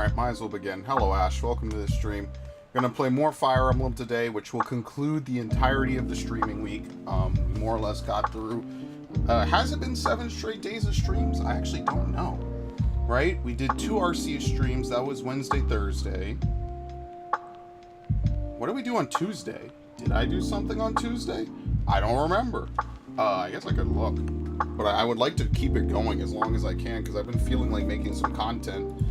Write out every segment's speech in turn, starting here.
Alright, might as well begin. Hello, Ash. Welcome to the stream. Gonna play more Fire Emblem today, which will conclude the entirety of the streaming week. We more or less got through. Has it been 7 straight days of streams? I actually don't know. Right? We did 2 Arceus streams. That was Wednesday, Thursday. What did we do on Tuesday? Did I do something on Tuesday? I don't remember. I guess I could look. But I would like to keep it going as long as I can, because I've been feeling like making some content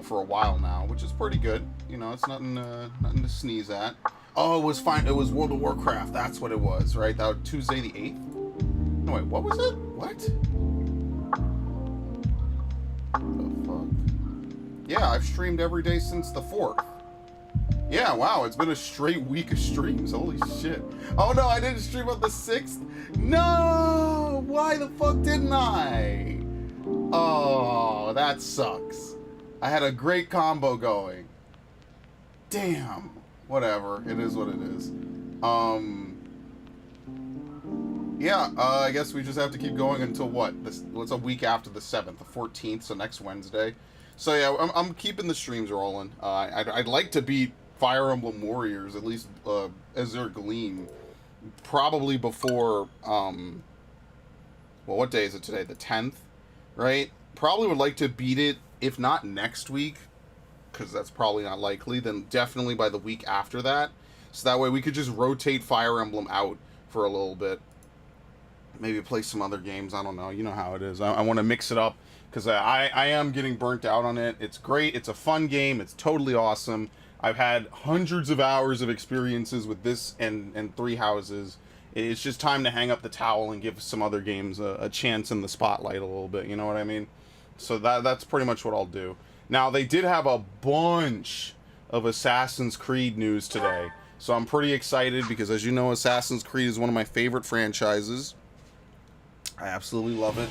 for a while now, which is pretty good. You know, it's nothing to sneeze at. Oh, it was fine. It was World of Warcraft. That's what it was, right? That was Tuesday the 8th? No, wait, what was it? What? The fuck? Yeah, I've streamed every day since the 4th. Yeah, wow, it's been a straight week of streams. Holy shit. Oh no, I didn't stream on the 6th? No! Why the fuck didn't I? Oh, that sucks. I had a great combo going. Damn. Whatever. It is what it is. Yeah, I guess we just have to keep going until what? What's a week after the 7th? The 14th, so next Wednesday. So yeah, I'm keeping the streams rolling. I'd like to beat Fire Emblem Warriors, at least Azure Gleam, probably before, well, what day is it today? The 10th, right? Probably would like to beat it, if not next week, because that's probably not likely, then definitely by the week after that. So that way we could just rotate Fire Emblem out for a little bit. Maybe play some other games, I don't know. You know how it is. I want to mix it up, because I am getting burnt out on it. It's great. It's a fun game. It's totally awesome. I've had hundreds of hours of experiences with this and Three Houses. It's just time to hang up the towel and give some other games a chance in the spotlight a little bit, you know what I mean? So that's pretty much what I'll do. Now, they did have a bunch of Assassin's Creed news today, so I'm pretty excited because, as you know, Assassin's Creed is one of my favorite franchises. I absolutely love it.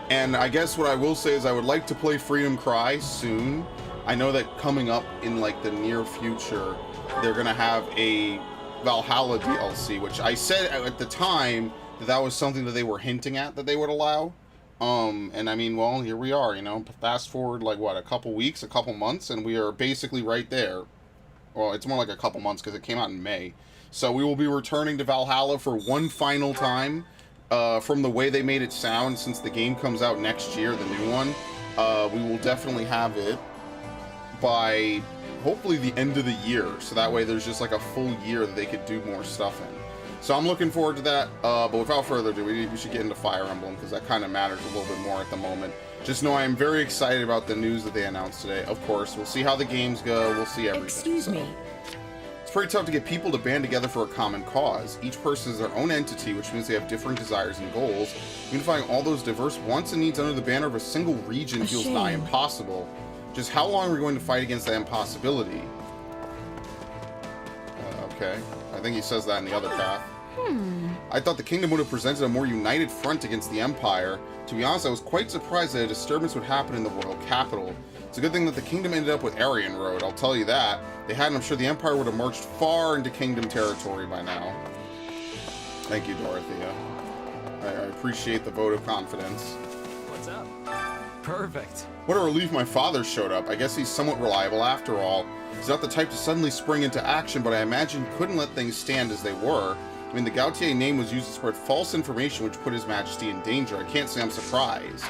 And I guess what I will say is I would like to play Freedom Cry soon. I know that coming up in like the near future, they're gonna have a Valhalla DLC, which I said at the time that was something that they were hinting at that they would allow. And I mean, well, here we are, you know, fast forward like what, a couple weeks, a couple months, and we are basically right there. Well, it's more like a couple months because it came out in May. So we will be returning to Valhalla for one final time. From the way they made it sound, since the game comes out next year, the new one, we will definitely have it by hopefully the end of the year. So that way there's just like a full year that they could do more stuff in. So I'm looking forward to that. But without further ado, we should get into Fire Emblem because that kind of matters a little bit more at the moment. Just know I am very excited about the news that they announced today. Of course, we'll see how the games go. We'll see everything. Excuse me. It's pretty tough to get people to band together for a common cause. Each person is their own entity, which means they have different desires and goals. Unifying all those diverse wants and needs under the banner of a single region feels nigh impossible. Just how long are we going to fight against that impossibility? Okay. I think he says that in the other path. I thought the kingdom would have presented a more united front against the Empire. To be honest, I was quite surprised that a disturbance would happen in the royal capital. It's a good thing that the kingdom ended up with Aryan Road, I'll tell you that. They hadn't, I'm sure the Empire would have marched far into kingdom territory by now. Thank you, Dorothea. I appreciate the vote of confidence. What's up? Perfect. What a relief my father showed up. I guess he's somewhat reliable after all. He's not the type to suddenly spring into action, but I imagine he couldn't let things stand as they were. I mean, the Gautier name was used to spread false information which put His Majesty in danger. I can't say I'm surprised.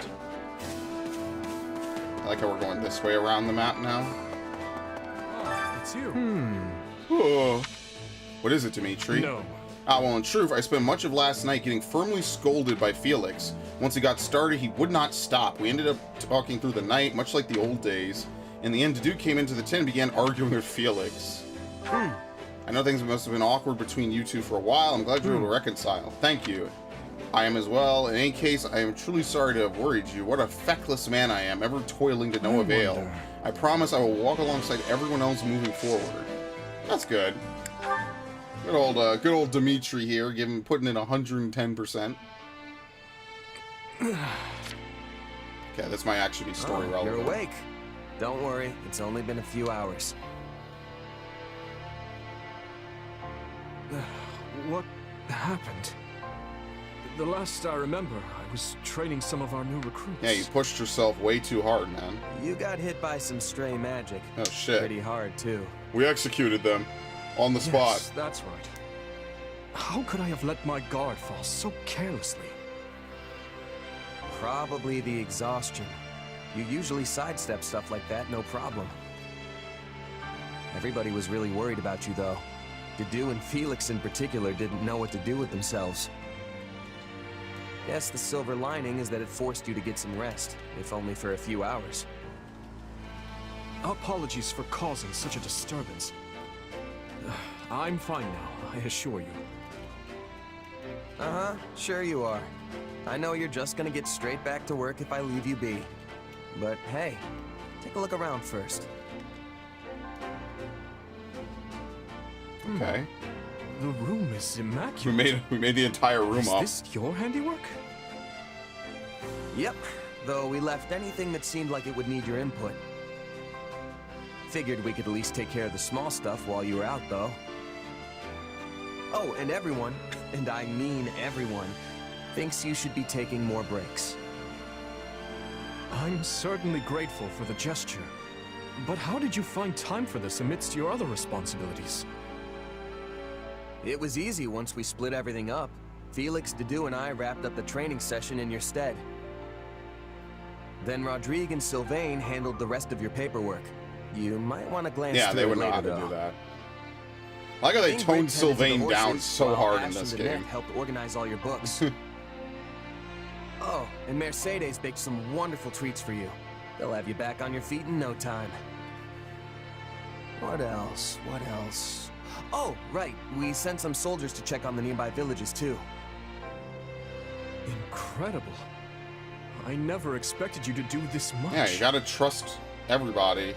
I like how we're going this way around the map now. Oh, it's you. Oh. What is it, Dimitri? No. Well, in truth, I spent much of last night getting firmly scolded by Felix. Once he got started, he would not stop. We ended up talking through the night, much like the old days. In the end, Dudu came into the tent and began arguing with Felix. I know things must have been awkward between you two for a while. I'm glad you were able to reconcile. Thank you. I am as well. In any case, I am truly sorry to have worried you. What a feckless man I am, ever toiling to no avail. I promise I will walk alongside everyone else moving forward. That's good. Good old Dimitri here, putting in 110%. Okay, this might actually be story relevant. You're awake. Don't worry, it's only been a few hours. What happened? The last I remember, I was training some of our new recruits. Yeah, you pushed yourself way too hard, man. You got hit by some stray magic. Oh, shit. Pretty hard, too. We executed them. On the spot. Yes, that's right. How could I have let my guard fall so carelessly? Probably the exhaustion. You usually sidestep stuff like that, no problem. Everybody was really worried about you, though. Dedu and Felix in particular didn't know what to do with themselves. Guess the silver lining is that it forced you to get some rest, if only for a few hours. Apologies for causing such a disturbance. I'm fine now, I assure you. Uh-huh, sure you are. I know you're just gonna get straight back to work if I leave you be. But hey, take a look around first. Okay. The room is immaculate. We made the entire room up. Is this your handiwork? Yep, though we left anything that seemed like it would need your input. Figured we could at least take care of the small stuff while you were out, though. Oh, and everyone, and I mean everyone, thinks you should be taking more breaks. I'm certainly grateful for the gesture. But how did you find time for this amidst your other responsibilities? It was easy once we split everything up. Felix, Dedu, and I wrapped up the training session in your stead. Then Rodrigue and Sylvain handled the rest of your paperwork. You might want to glance Yeah, through they it would know later, how to though. do that. I like how they toned Sylvain down so hard in this game. Helped organize all your books. Oh, and Mercedes baked some wonderful treats for you. They'll have you back on your feet in no time. What else? What else? Oh, right. We sent some soldiers to check on the nearby villages, too. Incredible. I never expected you to do this much. Yeah, you gotta trust everybody.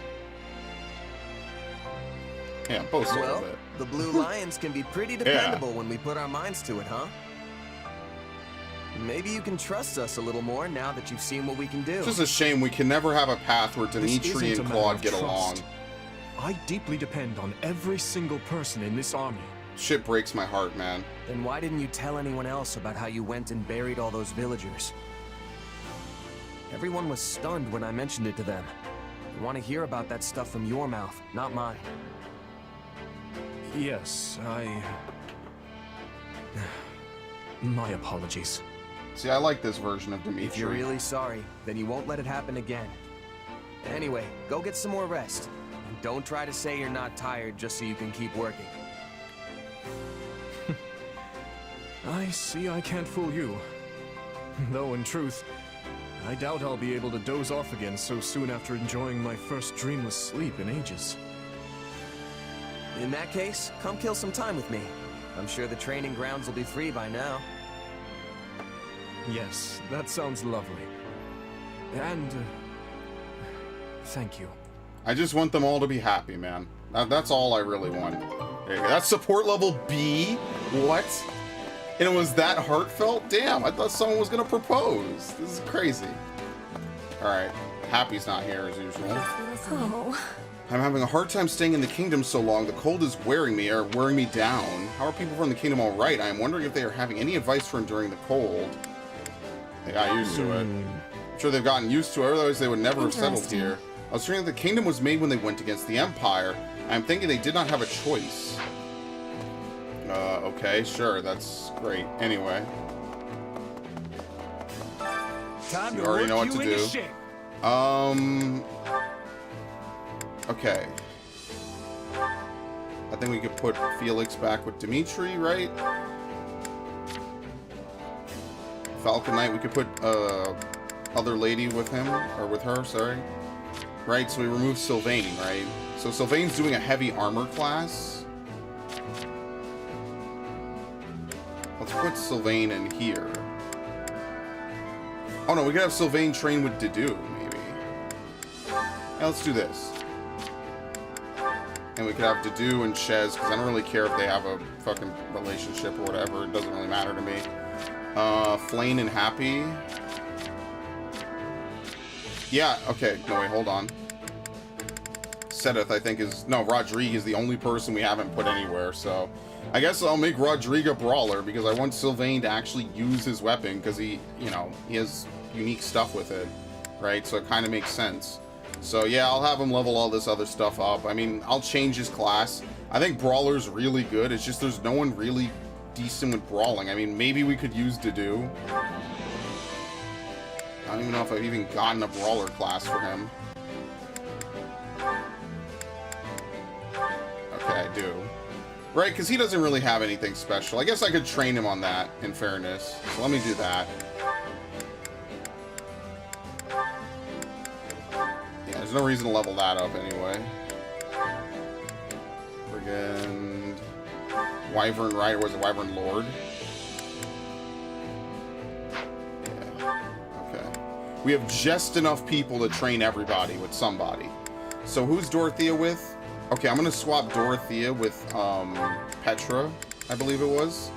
Yeah, both a little Well, bit. the Blue Lions can be pretty dependable when we put our minds to it, huh? Maybe you can trust us a little more now that you've seen what we can do. It's just a shame we can never have a path where This Dimitri isn't and a Claude matter get of along. trust. I deeply depend on every single person in this army. Shit breaks my heart, man. Then why didn't you tell anyone else about how you went and buried all those villagers? Everyone was stunned when I mentioned it to them. I want to hear about that stuff from your mouth, not mine. Yes, My apologies. See, I like this version of If you're Dimitri. really sorry, then you won't let it happen again. Anyway, go get some more rest. And don't try to say you're not tired just so you can keep working. I see I can't fool you. Though, in truth, I doubt I'll be able to doze off again so soon after enjoying my first dreamless sleep in ages. In that case, come kill some time with me. I'm sure the training grounds will be free by now. Yes, that sounds lovely. And, thank you. I just want them all to be happy, man. That's all I really want. There you go. That's support level B? What? And it was that heartfelt? Damn, I thought someone was gonna propose. This is crazy. Alright, Happy's not here as usual. Oh. I'm having a hard time staying in the kingdom so long. The cold is wearing me down. How are people from the kingdom alright? I am wondering if they are having any advice for enduring the cold. They got used to it. I'm sure they've gotten used to it, otherwise they would never have settled here. I was hearing that the kingdom was made when they went against the Empire. I'm thinking they did not have a choice. Okay, sure, that's great. Anyway. Time You already know what to do. Okay. I think we could put Felix back with Dimitri, right? Falcon Knight, we could put, other lady with him, or with her, sorry. Right, so we remove Sylvain, right? So Sylvain's doing a heavy armor class. Let's put Sylvain in here. Oh no, we could have Sylvain train with Dedu, maybe. Yeah, let's do this. And we could have Dedu and Chez, because I don't really care if they have a fucking relationship or whatever. It doesn't really matter to me. Flane and Happy. Yeah, okay. No, wait, hold on. Sedith, I think, is... No, Rodrigue is the only person we haven't put anywhere, so... I guess I'll make Rodrigo Brawler because I want Sylvain to actually use his weapon because he, you know, he has unique stuff with it, right? So it kind of makes sense. So yeah, I'll have him level all this other stuff up. I mean, I'll change his class. I think Brawler's really good. It's just there's no one really decent with brawling. I mean, maybe we could use Dedue. I don't even know if I've even gotten a Brawler class for him. Okay, I do. Right, because he doesn't really have anything special. I guess I could train him on that, in fairness. So let me do that. Yeah, there's no reason to level that up anyway. Friggin' Wyvern Rider, was it Wyvern Lord? Yeah, okay. We have just enough people to train everybody with somebody. So who's Dorothea with? Okay, I'm gonna swap Dorothea with Petra, I believe it was.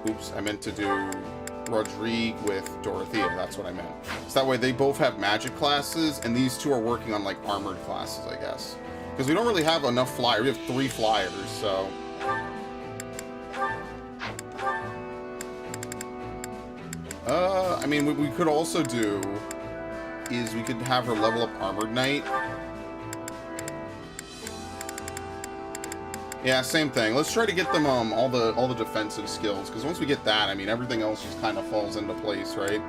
Oops, I meant to do Rodrigue with Dorothea, that's what I meant. So that way they both have magic classes, and these two are working on like armored classes, I guess. Because we don't really have enough flyers, we have 3 flyers, so... I mean, what we could also do is we could have her level up Armored Knight. Yeah, same thing. Let's try to get them all the defensive skills, because once we get that, I mean, everything else just kind of falls into place, right?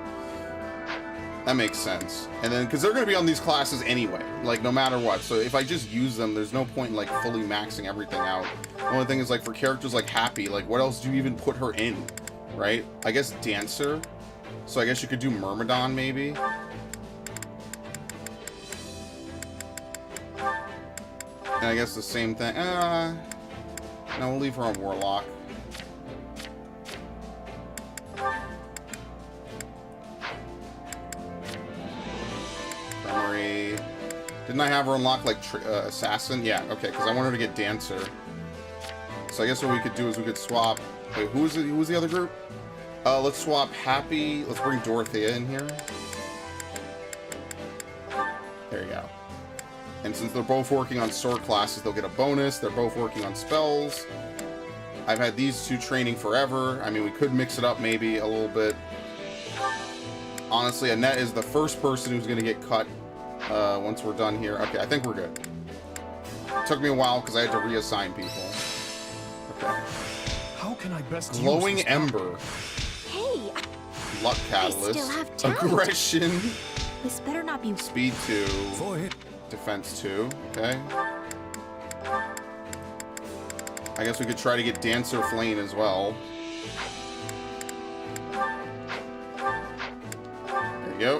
That makes sense. And then, because they're going to be on these classes anyway, like, no matter what. So if I just use them, there's no point in, like, fully maxing everything out. The only thing is, like, for characters like Happy, like, what else do you even put her in, right? I guess Dancer. So I guess you could do Myrmidon, maybe. And I guess the same thing. No, we'll leave her on Warlock. Cremery. Didn't I have her unlock like Assassin? Yeah, okay, because I want her to get Dancer. So I guess what we could do is we could swap. Wait, who was the other group? Let's swap Happy. Let's bring Dorothea in here. There you go. And since they're both working on sword classes, they'll get a bonus. They're both working on spells. I've had these two training forever. I mean, we could mix it up maybe a little bit. Honestly, Annette is the first person who's going to get cut once we're done here. Okay, I think we're good. It took me a while because I had to reassign people. Okay. How can I best Glowing use this Ember. Hey, Luck Catalyst. still have talent. Aggression. this better not be. Speed 2. Void. Defense 2. Okay. I guess we could try to get Dancer Flame as well. There you go.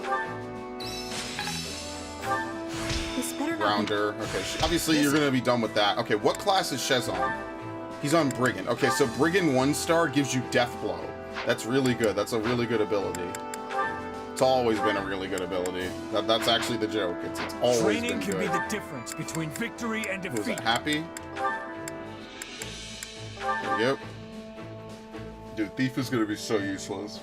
This better not be. Grounder. Okay, obviously you're going to be done with that. Okay, what class is Shez on? He's on Brigand. Okay, so Brigand 1-star gives you Death Blow. That's really good. That's a really good ability. It's always been a really good ability. That's actually the joke. It's always Training been can good. be the difference between victory and Who was defeat. it? Happy? There we go. Dude, Thief is going to be so useless.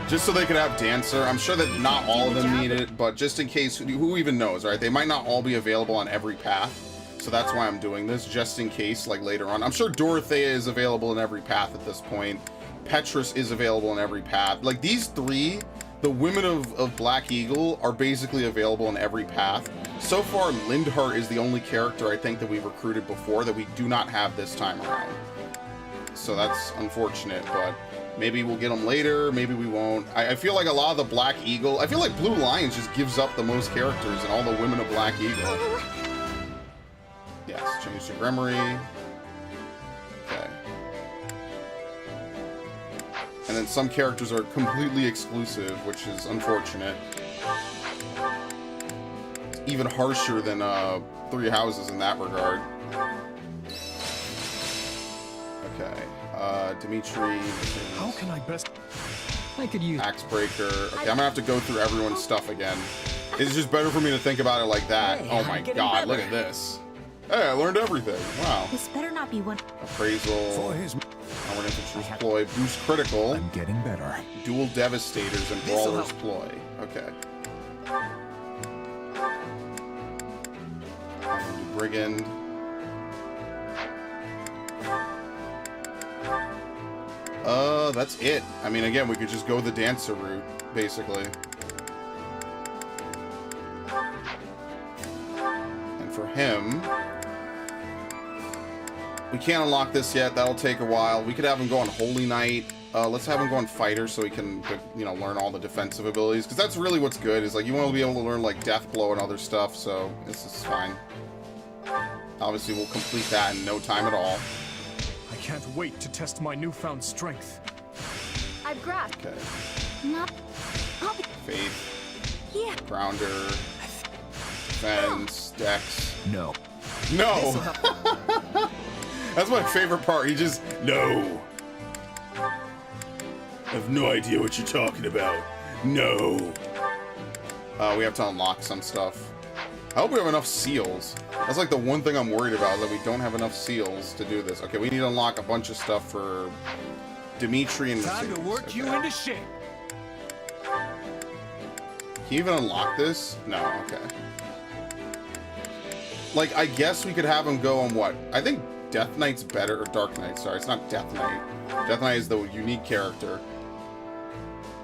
Just so they could have Dancer. I'm sure that not all of them need it, but just in case, who even knows, right? They might not all be available on every path. So that's why I'm doing this, just in case, like, later on. I'm sure Dorothea is available in every path at this point. Petrus is available in every path. Like, these three, the women of Black Eagle, are basically available in every path. So far, Lindhart is the only character I think that we've recruited before that we do not have this time around. So that's unfortunate, but maybe we'll get them later, maybe we won't. I feel like a lot of the Black Eagle, I feel like Blue Lions just gives up the most characters and all the women of Black Eagle. Yes, change to Gremory. Okay. And then some characters are completely exclusive, which is unfortunate. It's even harsher than Three Houses in that regard. Okay. Dimitri. How can I best... I could use... Axebreaker. Okay, I'm gonna have to go through everyone's stuff again. It's just better for me to think about it like that. Hey, Oh I'm my getting god, look better. at this. Hey, I learned everything. Wow. This better not be one. Appraisal. For his Armored Infantry's Ploy. Boost Critical. I'm getting better. Dual Devastators and This'll Brawler's help. Ploy. Okay. Brigand. That's it. I mean, again, we could just go the dancer route, basically. And for him, we can't unlock this yet. That'll take a while. We could have him go on Holy Knight. Let's have him go on Fighter so he can, you know, learn all the defensive abilities. Because that's really what's good, is like you want to be able to learn like Death Blow and other stuff, so this is fine. Obviously, we'll complete that in no time at all. I can't wait to test my newfound strength. I've grasped. Okay. Not. I'll be. Faith, Yeah. Grounder, Defense, Dex. No. No! That's my favorite part. He just, no. I have no idea what you're talking about. No. We have to unlock some stuff. I hope we have enough seals. That's like the one thing I'm worried about, is that we don't have enough seals to do this. Okay, we need to unlock a bunch of stuff for Dimitri and Time to work you into shape. Can you even unlock this? No, okay. Like, I guess we could have him go on what? I think Death Knight's better, or Dark Knight, sorry. It's not Death Knight. Death Knight is the unique character.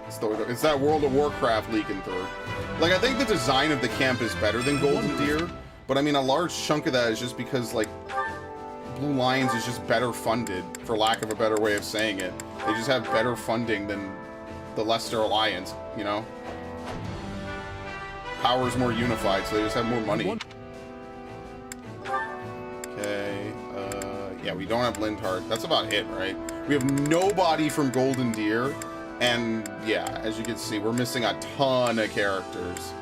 It's that World of Warcraft leaking through. Like, I think the design of the camp is better than Golden Deer, but I mean, a large chunk of that is just because, like, Blue Lions is just better funded, for lack of a better way of saying it. They just have better funding than the Leicester Alliance, you know? Power's more unified, so they just have more money. Okay, yeah, we don't have Lindhart. That's about it, right? We have nobody from Golden Deer, and yeah, as you can see, we're missing a ton of characters.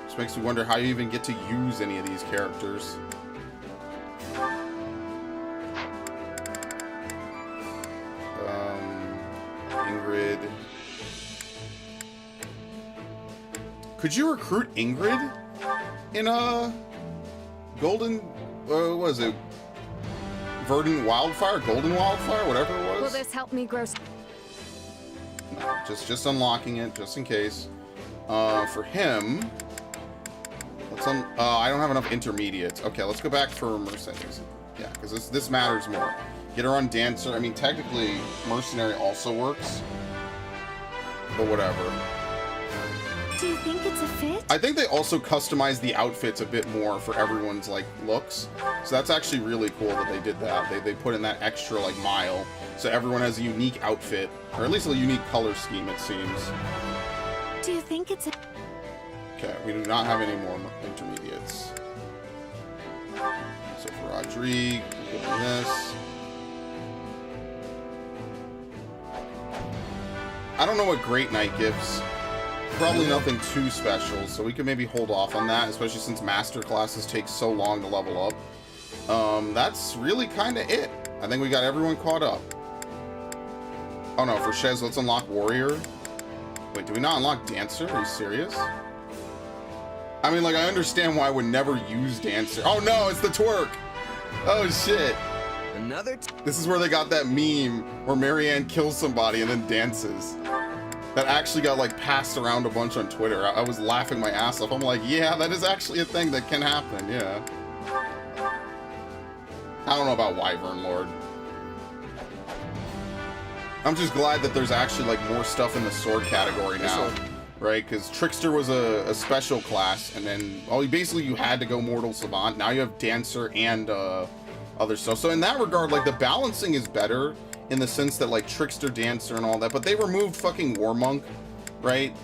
Which makes me wonder how you even get to use any of these characters. Ingrid. Could you recruit Ingrid in Golden, what was it? Verdant Wildfire? Golden Wildfire? Whatever it was? Will this help me grow? No, just unlocking it, just in case. For him, let's I don't have enough intermediates. Okay, let's go back for Mercenaries. Yeah, because this matters more. Get her on Dancer. I mean, technically, Mercenary also works. But whatever. Do you think it's a fit? I think they also customize the outfits a bit more for everyone's, like, looks. So that's actually really cool that they did that. They put in that extra, like, mile. So everyone has a unique outfit. Or at least a unique color scheme, it seems. Do you think it's a... Okay, we do not have any more intermediates. So for Rodrigue, we'll give him this. I don't know what Great Knight gives. Probably nothing too special, so we can maybe hold off on that, especially since master classes take so long to level up. That's really kind of it. I think we got everyone caught up. Oh no, for Shez, let's unlock Warrior. Wait, do we not unlock Dancer? Are you serious? I mean, like, I understand why I would never use Dancer. Oh no, it's the twerk! Oh shit. Another This is where they got that meme where Marianne kills somebody and then dances. That actually got, like, passed around a bunch on Twitter. I was laughing my ass off. I'm like, yeah, that is actually a thing that can happen, yeah. I don't know about Wyvern Lord. I'm just glad that there's actually, like, more stuff in the sword category now. Right? Because Trickster was a special class, and then, well, basically you had to go Mortal Savant. Now you have Dancer and other stuff. So in that regard, like, the balancing is better in the sense that, like, Trickster, Dancer, and all that. But they removed fucking Warmonk, right?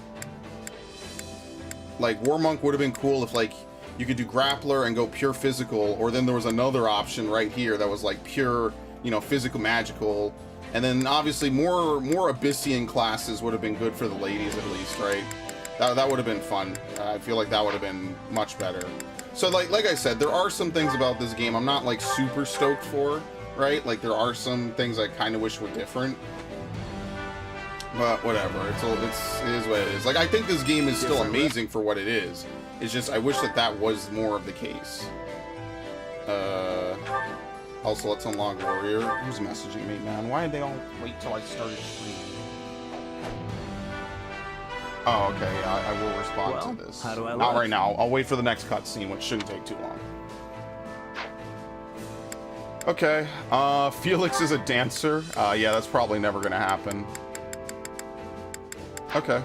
Like, Warmonk would have been cool if, like, you could do Grappler and go pure physical, or then there was another option right here that was, like, pure, you know, physical magical. And then, obviously, more Abyssian classes would have been good for the ladies, at least, right? That would have been fun. I feel like that would have been much better. So, like I said, there are some things about this game I'm not, like, super stoked for, right? Like, there are some things I kind of wish were different. But, whatever. It is what it is. Like, I think this game is still amazing for what it is. It's just, I wish that was more of the case. Also, let's unlock Warrior. Who's messaging me, man? Why did they all wait till I started streaming? Oh, okay. Yeah, I will respond to this. How do I Not look? right now. I'll wait for the next cutscene, which shouldn't take too long. Okay, Felix is a dancer. Yeah, that's probably never gonna happen. Okay.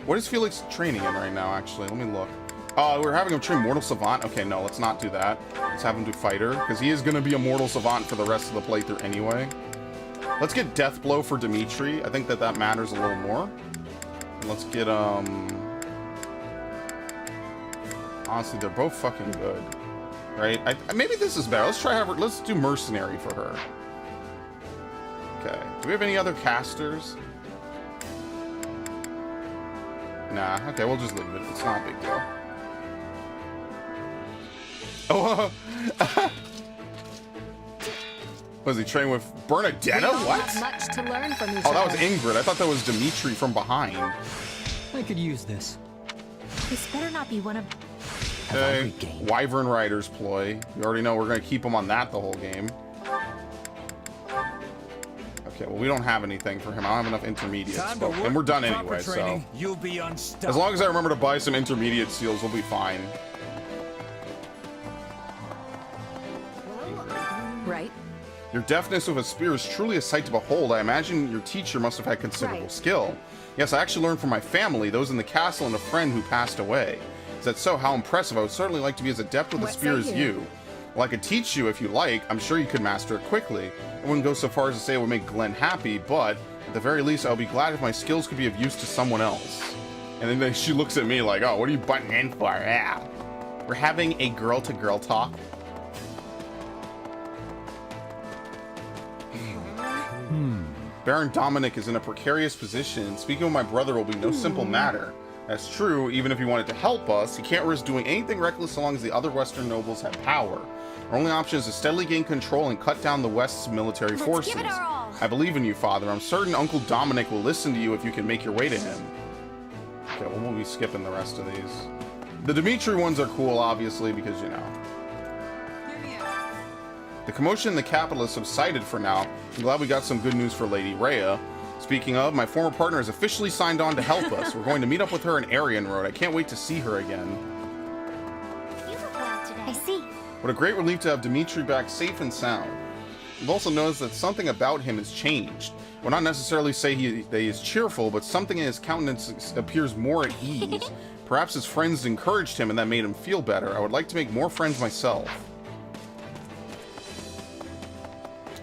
What is Felix training in right now, actually? Let me look. We're having him train Mortal Savant. Okay, no, let's not do that. Let's have him do Fighter, because he is gonna be a Mortal Savant for the rest of the playthrough anyway. Let's get Death Blow for Dimitri. I think that that matters a little more. And let's get, honestly, they're both fucking good. Right? Maybe this is better. Let's try let's do Mercenary for her. Okay. Do we have any other casters? Nah. Okay, we'll just leave it. It's not a big deal. Oh, was he training with Bernadetta? What? Much to learn from each Oh, that was other. Ingrid. I thought that was Dimitri from behind. I could use this. This better not be one of. Okay. Wyvern Rider's ploy. You already know we're going to keep him on that the whole game. Okay, well, we don't have anything for him. I don't have enough intermediates. And we're done anyway, so. You'll be unstoppable. As long as I remember to buy some intermediate seals, we'll be fine. Right. Your deftness with a spear is truly a sight to behold. I imagine your teacher must have had considerable Right. skill. Yes, I actually learned from my family, those in the castle, and a friend who passed away. Is that so? How impressive. I would certainly like to be as adept with a What spear say as you? you. Well, I could teach you if you like. I'm sure you could master it quickly. I wouldn't go so far as to say it would make Glenn happy, but at the very least, I'll be glad if my skills could be of use to someone else. And then she looks at me like, oh, what are you butting in for? Yeah. We're having a girl-to-girl talk. Baron Dominic is in a precarious position, and speaking with my brother will be no simple matter. That's true, even if he wanted to help us, he can't risk doing anything reckless so long as the other Western nobles have power. Our only option is to steadily gain control and cut down the West's military Let's forces. give it our all. I believe in you, Father. I'm certain Uncle Dominic will listen to you if you can make your way to him. Okay, well, we'll be skipping the rest of these. The Dimitri ones are cool, obviously, because, you know. The commotion in the capital has subsided for now. I'm glad we got some good news for Lady Rhea. Speaking of, my former partner has officially signed on to help us. We're going to meet up with her in Arian Road. I can't wait to see her again. You look well today. I see. What a great relief to have Dimitri back safe and sound. I've also noticed that something about him has changed. I will not necessarily say that he is cheerful, but something in his countenance appears more at ease. Perhaps his friends encouraged him and that made him feel better. I would like to make more friends myself.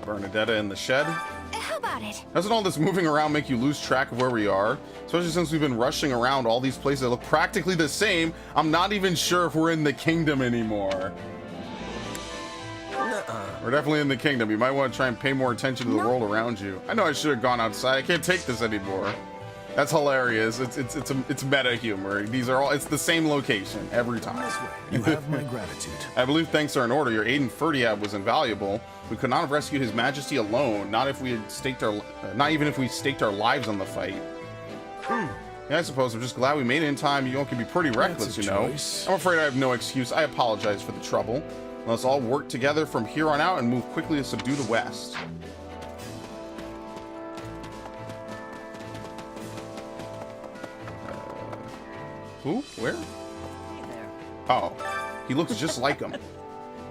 Bernadetta in the shed. How about it? Doesn't all this moving around make you lose track of where we are? Especially since we've been rushing around all these places that look practically the same. I'm not even sure if we're in the kingdom anymore. We're definitely in the kingdom. You might want to try and pay more attention to the world around you. I know I should have gone outside. I can't take this anymore. That's hilarious. It's meta humor. These are all, it's the same location every time. You have my gratitude. I believe thanks are in order. Your aid in Ferdiab was invaluable. We could not have rescued His Majesty alone. Not if we had staked our, not even if we staked our lives on the fight. Yeah, I suppose I'm just glad we made it in time. You all can be pretty reckless, That's a you know. choice. I'm afraid I have no excuse. I apologize for the trouble. Let's all work together from here on out and move quickly to subdue the West. Who? Where? Oh, he looks just like him.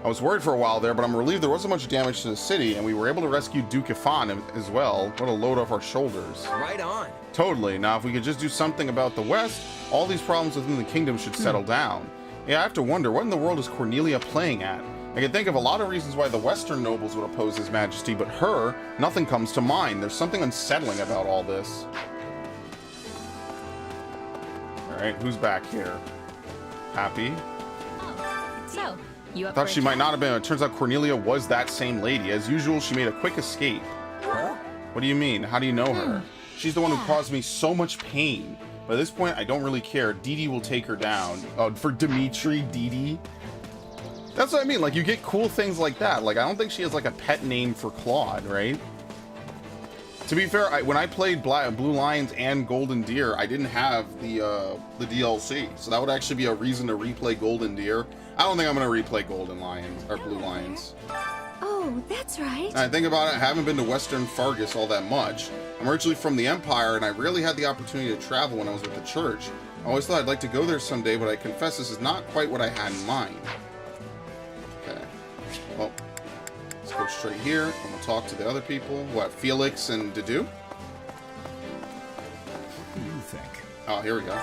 I was worried for a while there, but I'm relieved there wasn't much damage to the city, and we were able to rescue Duke Ifan as well. What a load off our shoulders. Right on. Totally. Now, if we could just do something about the West, all these problems within the kingdom should settle down. Yeah, I have to wonder, what in the world is Cornelia playing at? I can think of a lot of reasons why the Western nobles would oppose His Majesty, but her, nothing comes to mind. There's something unsettling about all this. Alright, who's back here? Happy? So, you up Thought for she a might chat? not have been. It turns out Cornelia was that same lady. As usual, she made a quick escape. Huh? What do you mean? How do you know her? She's the one who Yeah. caused me so much pain. By this point, I don't really care. Didi will take her down. For Dimitri, Didi. That's what I mean. Like, you get cool things like that. Like, I don't think she has, like, a pet name for Claude, right? To be fair, when I played Blue Lions and Golden Deer, I didn't have the DLC. So that would actually be a reason to replay Golden Deer. I don't think I'm going to replay Golden Lions, or Blue Lions. Oh, that's right. I think about it, I haven't been to Western Fargus all that much. I'm originally from the Empire, and I rarely had the opportunity to travel when I was with the church. I always thought I'd like to go there someday, but I confess this is not quite what I had in mind. Okay. Well, go straight here, and we'll talk to the other people. What, Felix and Dedu? What do you think? Oh, here we go.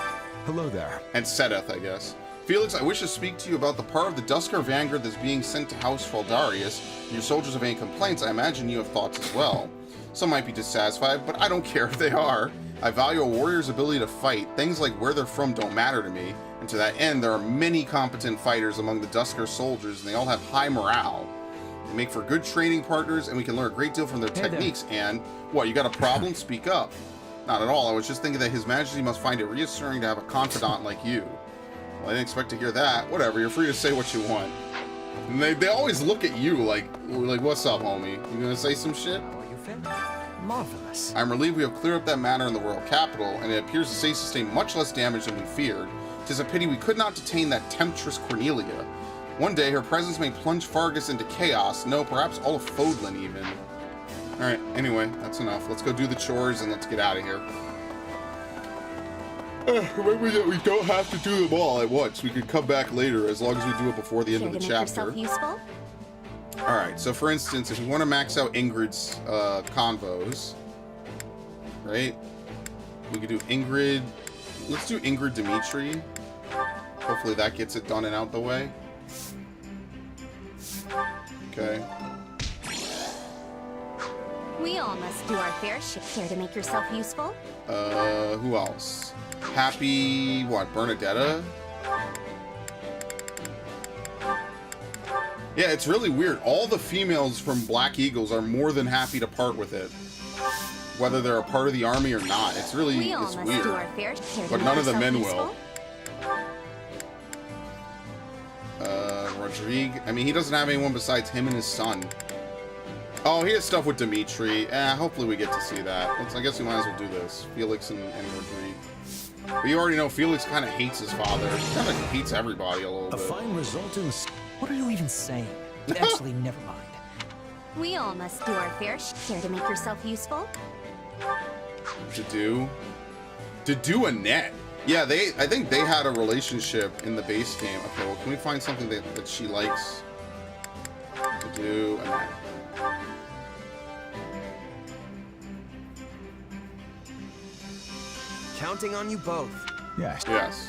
Hello there. And Sedeth, I guess. Felix, I wish to speak to you about the part of the Dusker Vanguard that's being sent to House Faldarius. If your soldiers have any complaints, I imagine you have thoughts as well. Some might be dissatisfied, but I don't care if they are. I value a warrior's ability to fight. Things like where they're from don't matter to me. And to that end, there are many competent fighters among the Dusker soldiers, and they all have high morale. They make for good training partners, and we can learn a great deal from their techniques. And, what, you got a problem? Speak up. Not at all. I was just thinking that His Majesty must find it reassuring to have a confidant like you. Well, I didn't expect to hear that. Whatever, you're free to say what you want. And they always look at you like, what's up, homie? You gonna say some shit? How are you feeling? Marvelous. I'm relieved we have cleared up that matter in the royal capital, and it appears the city sustained much less damage than we feared. 'Tis a pity we could not detain that temptress Cornelia. One day, her presence may plunge Fargus into chaos. No, perhaps all of Fodlan, even. Alright, anyway, that's enough. Let's go do the chores, and let's get out of here. Remember that we don't have to do them all at once. We could come back later, as long as we do it before the end of the chapter. Useful? Alright, so for instance, if we want to max out Ingrid's convos, right? We could do Ingrid. Let's do Ingrid Dimitri. Hopefully that gets it done and out the way. Okay. We all must do our fair share. Care to make yourself useful? Who else? Happy, what, Bernadetta? Yeah, it's really weird. All the females from Black Eagles are more than happy to part with it. Whether they're a part of the army or not. It's really, We all it's must weird. do our fair share. But none of the men will. Rodrigue. I mean, he doesn't have anyone besides him and his son. Oh, he has stuff with Dimitri. Hopefully we get to see that. I guess we might as well do this. Felix and Rodrigue. But you already know Felix kind of hates his father. Kind of hates everybody a little A bit. fine result in... What are you even saying? Actually, never mind. We all must do our fair share. To make yourself useful? To do Annette. Yeah, I think they had a relationship in the base game. Okay, well, can we find something that she likes? To do Annette. Counting on you both. Yes. Yes.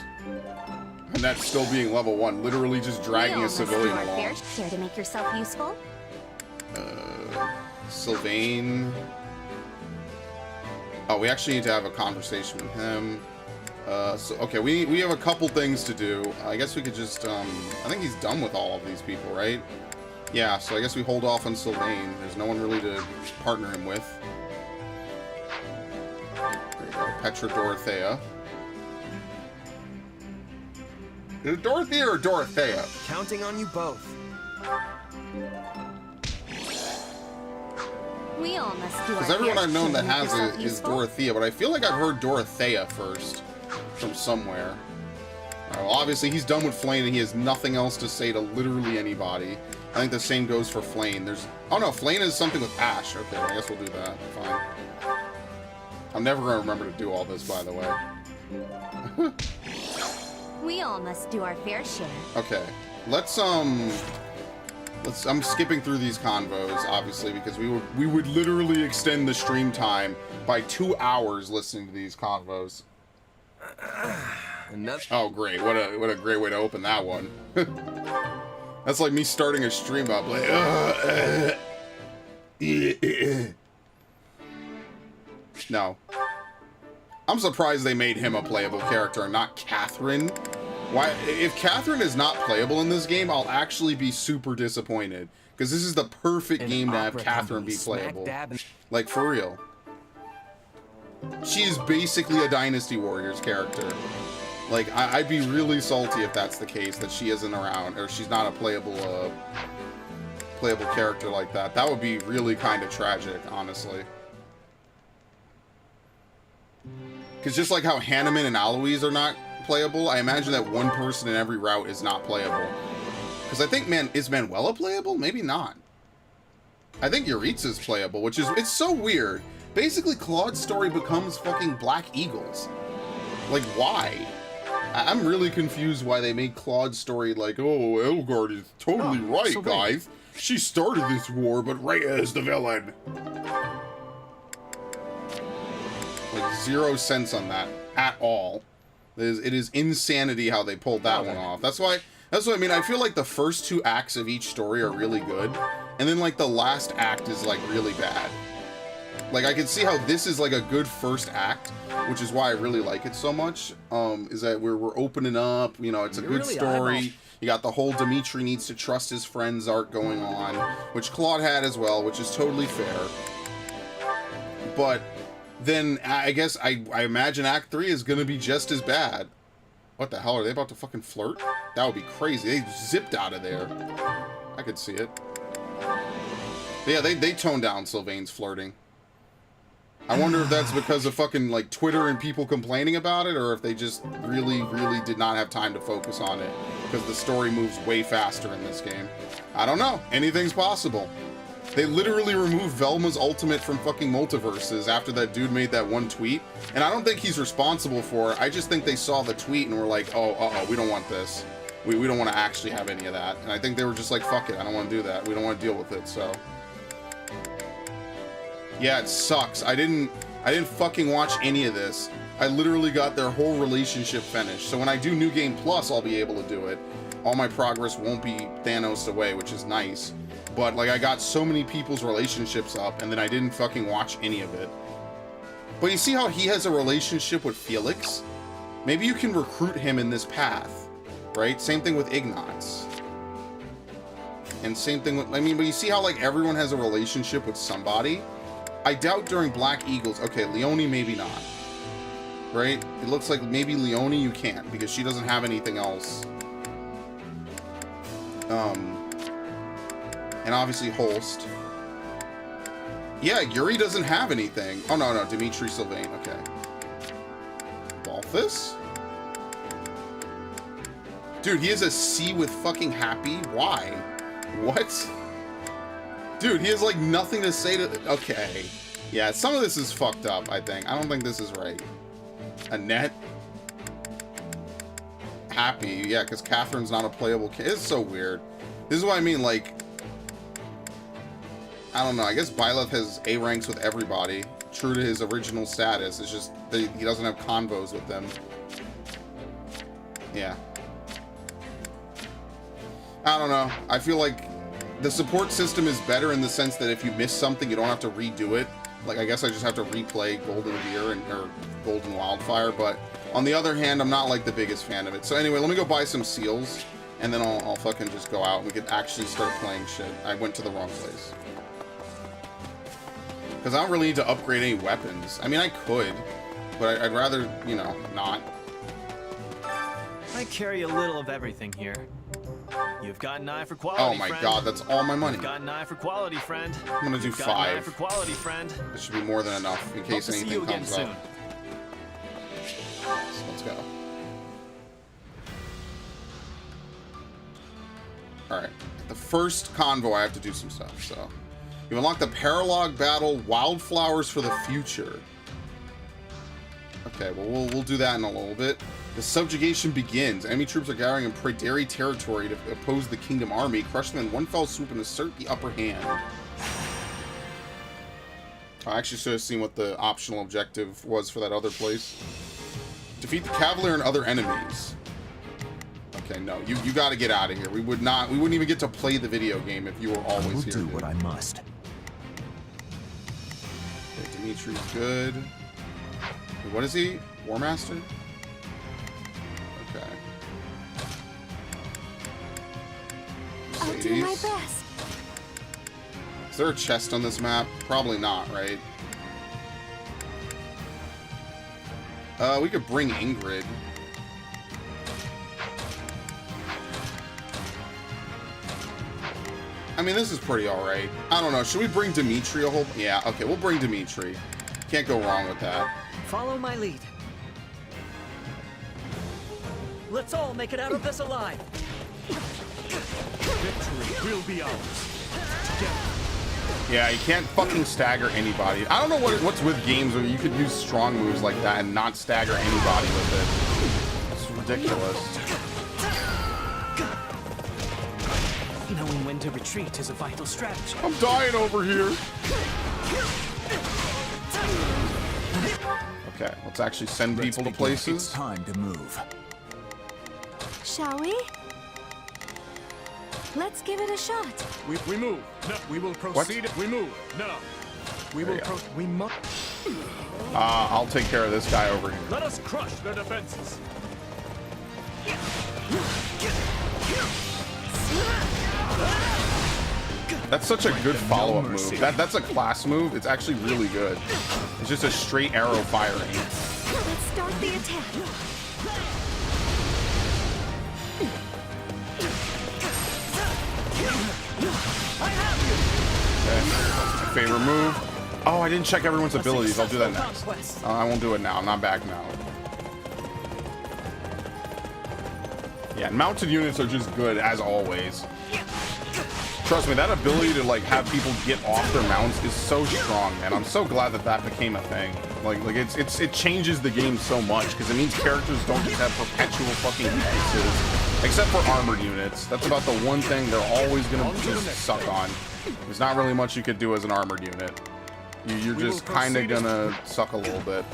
And that's still being level 1, literally just dragging a civilian we all must do our along. fair share. To make yourself useful? Sylvain. Oh, we actually need to have a conversation with him. So okay, we have a couple things to do. I guess we could just I think he's done with all of these people, right? Yeah, so I guess we hold off on Sylvain. There's no one really to partner him with. There you go. Petra Dorothea. Is it Dorothea or Dorothea? Counting on you both. We all must do our Because everyone fair I've known share. that To make has yourself it is useful? Dorothea, but I feel like I've heard Dorothea first from somewhere. Alright, well, obviously he's done with Flane and he has nothing else to say to literally anybody. I think the same goes for Flane. Oh no, Flane is something with Ash. Okay, I guess we'll do that. Fine. I'm never going to remember to do all this, by the way. We all must do our fair share. Okay, I'm skipping through these convos, obviously, because we would literally extend the stream time by 2 hours listening to these convos. Another. Oh, great! What a great way to open that one. That's like me starting a stream up, like. No. I'm surprised they made him a playable character and not Catherine. Why? If Catherine is not playable in this game, I'll actually be super disappointed. Because this is the perfect An game to have opera Catherine company be smack playable. dab in- Like, for real. She is basically a Dynasty Warriors character. Like, I'd be really salty if that's the case, that she isn't around, or she's not a playable character like that. That would be really kind of tragic, honestly. Because just like how Hanneman and Aloise are not playable, I imagine that one person in every route is not playable. Because I think, is Manuela playable? Maybe not. I think Yuritsa's playable, which is, it's so weird. Basically, Claude's story becomes fucking Black Eagles. Like, why? I'm really confused why they made Claude's story like, oh, Elgard is totally right, Sylvain, guys. She started this war, but Rhea is the villain. Like, 0 cents on that at all. It is insanity how they pulled that one off. That's what I mean. I feel like the first 2 acts of each story are really good, and then like the last act is like really bad. Like, I can see how this is like a good first act, which is why I really like it so much. Is that we're opening up, you know, it's a good really story. You got the whole Dimitri needs to trust his friends arc going on, which Claude had as well, which is totally fair. But then I guess I imagine Act 3 is going to be just as bad. What the hell? Are they about to fucking flirt? That would be crazy. They zipped out of there. I could see it. But yeah, they toned down Sylvain's flirting. I wonder if that's because of fucking, like, Twitter and people complaining about it, or if they just really, really did not have time to focus on it, because the story moves way faster in this game. I don't know. Anything's possible. They literally removed Velma's ultimate from fucking multiverses after that dude made that one tweet, and I don't think he's responsible for it. I just think they saw the tweet and were like, oh, uh-oh, we don't want this. We don't want to actually have any of that. And I think they were just like, fuck it, I don't want to do that. We don't want to deal with it, so... Yeah, it sucks. I didn't fucking watch any of this. I literally got their whole relationship finished. So when I do New Game Plus, I'll be able to do it. All my progress won't be Thanos away, which is nice. But, like, I got so many people's relationships up, and then I didn't fucking watch any of it. But you see how he has a relationship with Felix? Maybe you can recruit him in this path, right? Same thing with Ignatz. And same thing with... I mean, but you see how, like, everyone has a relationship with somebody? I doubt during Black Eagles... Okay, Leonie maybe not. Right? It looks like maybe Leonie you can't, because she doesn't have anything else. And obviously Holst. Yeah, Yuri doesn't have anything. Oh, no, Dimitri Sylvain. Okay. Balthus? Dude, he has a C with fucking happy? Why? What? Dude, he has, like, nothing to say to... Okay. Yeah, some of this is fucked up, I think. I don't think this is right. Annette? Happy. Yeah, because Catherine's not a playable kid. It's so weird. This is what I mean, like... I don't know. I guess Byleth has A ranks with everybody. True to his original status. It's just that he doesn't have convos with them. Yeah. I don't know. I feel like the support system is better in the sense that if you miss something, you don't have to redo it. Like, I guess I just have to replay Golden Deer or Golden Wildfire. But on the other hand, I'm not like the biggest fan of it. So anyway, let me go buy some seals. And then I'll fucking just go out and we could actually start playing shit. I went to the wrong place. Because I don't really need to upgrade any weapons. I mean, I could, but I'd rather, you know, not. I carry a little of everything here. You've got an eye for quality, Oh my god, that's all my money. You've got an eye for quality, friend. I'm gonna do You've got an eye 5. for quality, friend. This should be more than enough in case Hope to see anything you again comes soon. up. So let's go. Alright. The first convo, I have to do some stuff, so... You unlock the Paralog Battle Wildflowers for the Future. Okay, well, we'll do that in a little bit. The subjugation begins. Enemy troops are gathering in Praederi territory to oppose the Kingdom Army, crush them in one fell swoop and assert the upper hand. I actually should have seen what the optional objective was for that other place. Defeat the Cavalier and other enemies. Okay, no, you got to get out of here. We wouldn't even get to play the video game if you were always Will here. do what I must. Okay, Dimitri's good. Wait, what is he? War Master? Okay. I'll do my Mercedes. best. Is there a chest on this map? Probably not, right? We could bring Ingrid. I mean, this is pretty alright. I don't know. Should we bring Dimitri a whole... Yeah, okay, we'll bring Dimitri. Can't go wrong with that. Follow my lead. Let's all make it out of this alive. Victory will be ours. Yeah, you can't fucking stagger anybody. I don't know what's with games where you could use strong moves like that and not stagger anybody with it. It's ridiculous. Knowing when when to retreat is a vital strategy. I'm dying over here. Okay, let's actually send people to It's places. time to move. Shall we? Let's give it a shot. We move. No, we will proceed. We move. No. We will we must. I'll take care of this guy over here. Let us crush their defenses. That's such a good follow-up move. mercy. That's a class move. It's actually really good. It's just a straight arrow firing. Let's start the attack. Okay. That's my favorite move. Oh, I didn't check everyone's abilities. I'll do that next. I won't do it now. I'm not back now. Yeah, mounted units are just good as always. Trust me, that ability to like have people get off their mounts is so strong, man. I'm so glad that that became a thing. Like it changes the game so much because it means characters don't just have perpetual fucking weaknesses, except for armored units. That's about the one thing they're always gonna just suck on. There's not really much you could do as an armored unit. You're just kind of gonna suck a little bit.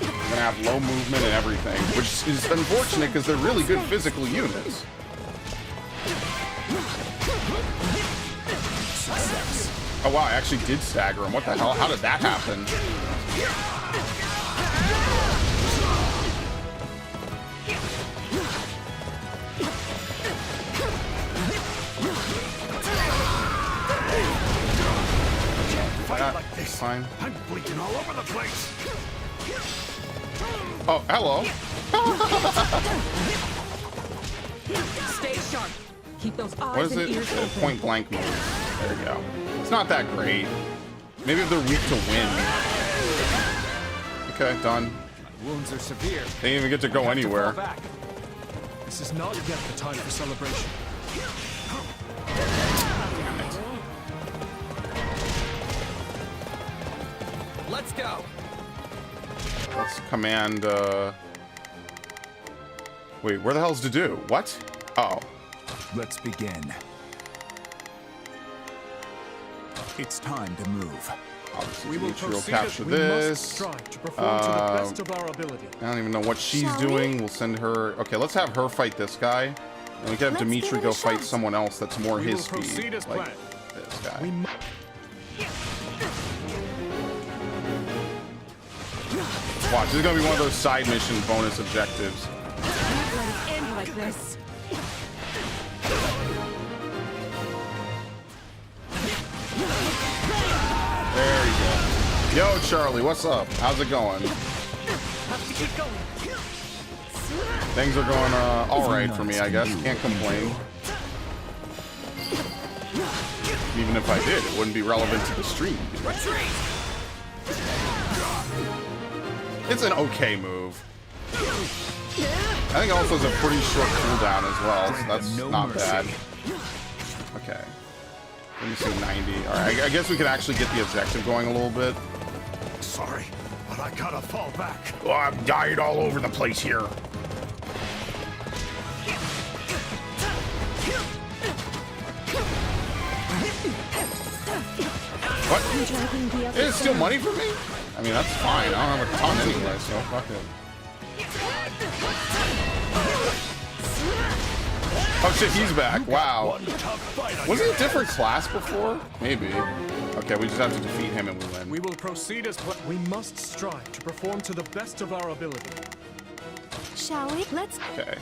You're gonna have low movement and everything, which is unfortunate because they're really good physical units. Oh wow, I actually did stagger him. What the hell? How did that happen? That's fine. I'm bleeding all over the place. Oh, hello. Stay sharp. Keep those What eyes is and it? ears open. Point blank move. There you go. It's not that great. Maybe if they're weak to wind. Okay, done. Wounds are severe. They didn't even get to go anywhere. Fall back. This is not yet the time for celebration. Damn it. Let's go. Let's command, Wait, where the hell's to do? What? Oh. Let's begin. It's time to move. Obviously, We will Dimitri will proceed capture as we must this. strive to perform to the best of our ability. I don't even know what she's Shall we? doing. We'll send her... Okay, let's have her fight this guy. And we can have Let's Dimitri give it go a fight shot. someone else that's more We his will speed. proceed as Like planned. this guy. We must. Watch, this is gonna be one of those side mission bonus objectives. Can't let it end like this. There you go. Yo, Charlie, what's up? How's it going? Have to keep going. Things are going all right for me, I guess. Can't complain. Even if I did, it wouldn't be relevant to the stream. It's an okay move. I think it also has a pretty short cooldown as well, so that's No not mercy. bad. Okay. Let me see, 90. Alright, I guess we could actually get the objective going a little bit. Sorry, but I gotta fall back. Oh, I've died all over the place here. What? Dragging the other It's still money for me? I mean, that's fine. I don't have a ton anyway, so fuck it. Oh shit, he's back. Wow. Was he a different class before? Maybe. Okay, we just have to defeat him and we win. We will proceed as we must strive to perform to the best of our ability. Shall we? Let's. Okay.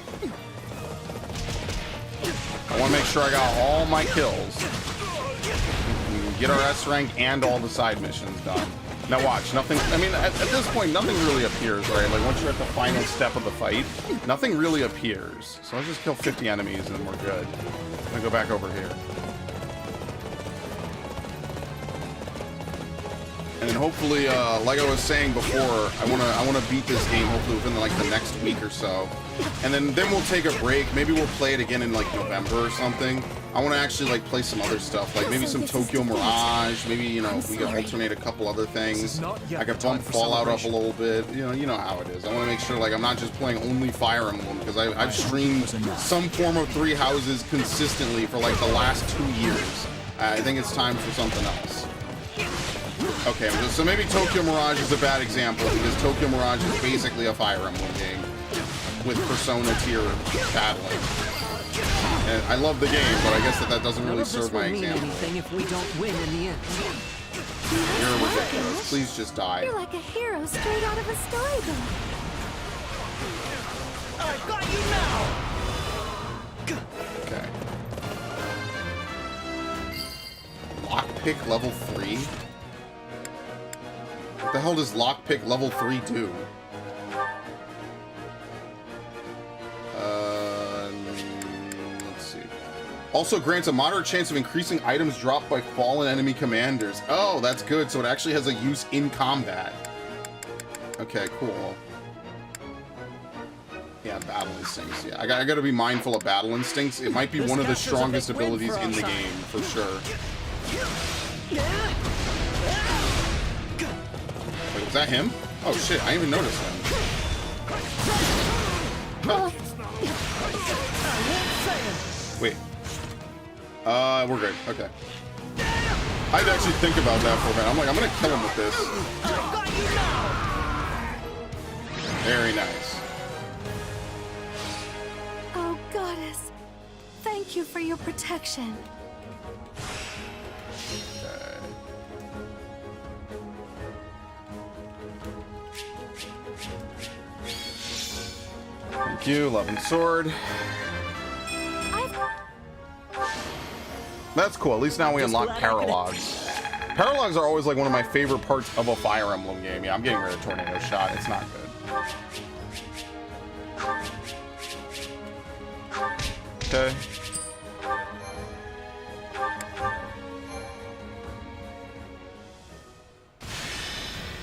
I want to make sure I got all my kills. We can get our S rank and all the side missions done. Now watch, nothing, I mean, at this point, nothing really appears, right? Like, once you're at the final step of the fight, nothing really appears. So let's just kill 50 enemies and we're good. I'm gonna go back over here. And then hopefully, like I was saying before, I wanna beat this game hopefully within like the next week or so. And then we'll take a break. Maybe we'll play it again in like November or something. I want to actually like play some other stuff, like maybe some Tokyo Mirage. Maybe, you know, we could alternate a couple other things. I could bump Fallout up a little bit. You know how it is. I want to make sure like I'm not just playing only Fire Emblem, because I've streamed some form of Three Houses consistently for like the last 2 years. I think it's time for something else. Okay, so maybe Tokyo Mirage is a bad example, because Tokyo Mirage is basically a Fire Emblem game with Persona tier battling. And I love the game, but I guess that doesn't really serve my example. Anything if we don't win in the end. You're ridiculous. Please just die. You're like a hero straight out of a storybook. I got you now! Okay. Lockpick level 3? What the hell does lockpick level 3 do? Let's see. Also grants a moderate chance of increasing items dropped by fallen enemy commanders. Oh, that's good. So it actually has a use in combat. Okay, cool. Yeah, battle instincts. Yeah, I gotta be mindful of battle instincts. It might be one of the strongest abilities in the game, for sure. Wait, was that him? Oh shit, I didn't even notice him. Huh. Wait. We're good. Okay. I had to actually think about that for a minute. I'm like, I'm gonna kill him with this. Very nice. Oh, goddess. Thank you for your protection. Okay. Thank you, Love and Sword. That's cool. At least now we unlock paralogs. Paralogs are always like one of my favorite parts of a Fire Emblem game. Yeah, I'm getting rid of Tornado Shot. It's not good. Okay.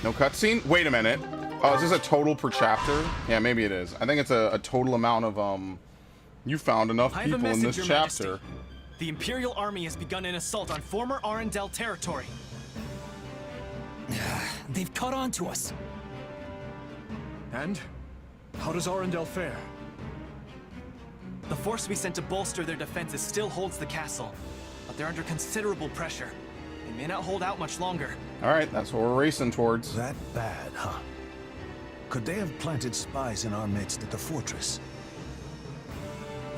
No cutscene? Wait a minute. Oh, is this a total per chapter? Yeah, maybe it is. I think it's a total amount of, you found enough people in this chapter. Majesty. The Imperial Army has begun an assault on former Arendelle territory. They've caught on to us. And? How does Arendelle fare? The force we sent to bolster their defenses still holds the castle, but they're under considerable pressure. They may not hold out much longer. Alright, that's what we're racing towards. That bad, huh? Could they have planted spies in our midst at the fortress?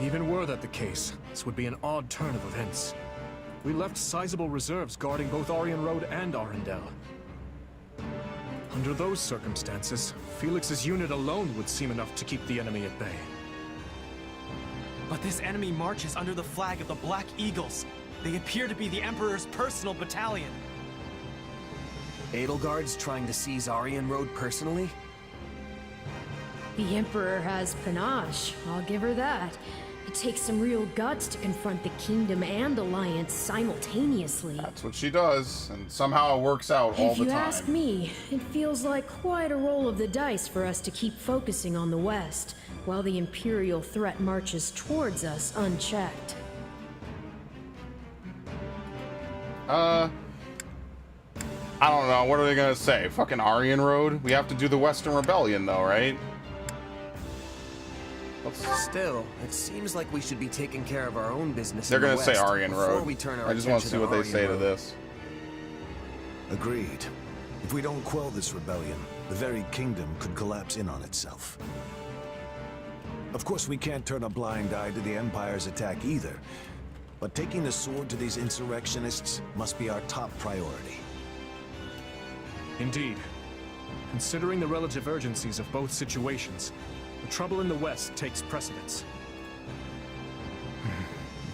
Even were that the case, this would be an odd turn of events. We left sizable reserves guarding both Aryan Road and Arendelle. Under those circumstances, Felix's unit alone would seem enough to keep the enemy at bay. But this enemy marches under the flag of the Black Eagles. They appear to be the Emperor's personal battalion. Edelgard's trying to seize Aryan Road personally? The Emperor has panache, I'll give her that. It takes some real guts to confront the Kingdom and Alliance simultaneously. That's what she does, and somehow it works out all the time. If you ask me, it feels like quite a roll of the dice for us to keep focusing on the West, while the Imperial threat marches towards us unchecked. I don't know, what are they gonna say? Fucking Aryan Road? We have to do the Western Rebellion though, right? Still, it seems like we should be taking care of our own business. They're in the gonna say West Aryan Road. we turn our I just want to see what they attention say Aryan to Road. this. Agreed. If we don't quell this rebellion, the very kingdom could collapse in on itself. Of course, we can't turn a blind eye to the Empire's attack either, but taking the sword to these insurrectionists must be our top priority. Indeed. Considering the relative urgencies of both situations, the trouble in the West takes precedence.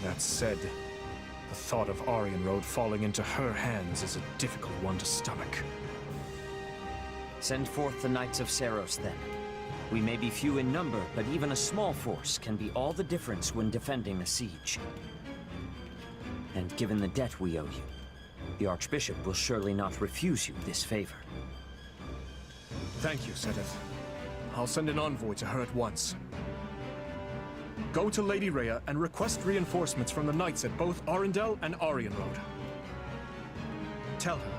That said, the thought of Aryan Road falling into her hands is a difficult one to stomach. Send forth the Knights of Seros, then. We may be few in number, but even a small force can be all the difference when defending a siege. And given the debt we owe you, the Archbishop will surely not refuse you this favor. Thank you, Sedith. I'll send an envoy to her at once. go to Lady Rhea and request reinforcements from the knights at both Arundel and Aryan Road. Tell her,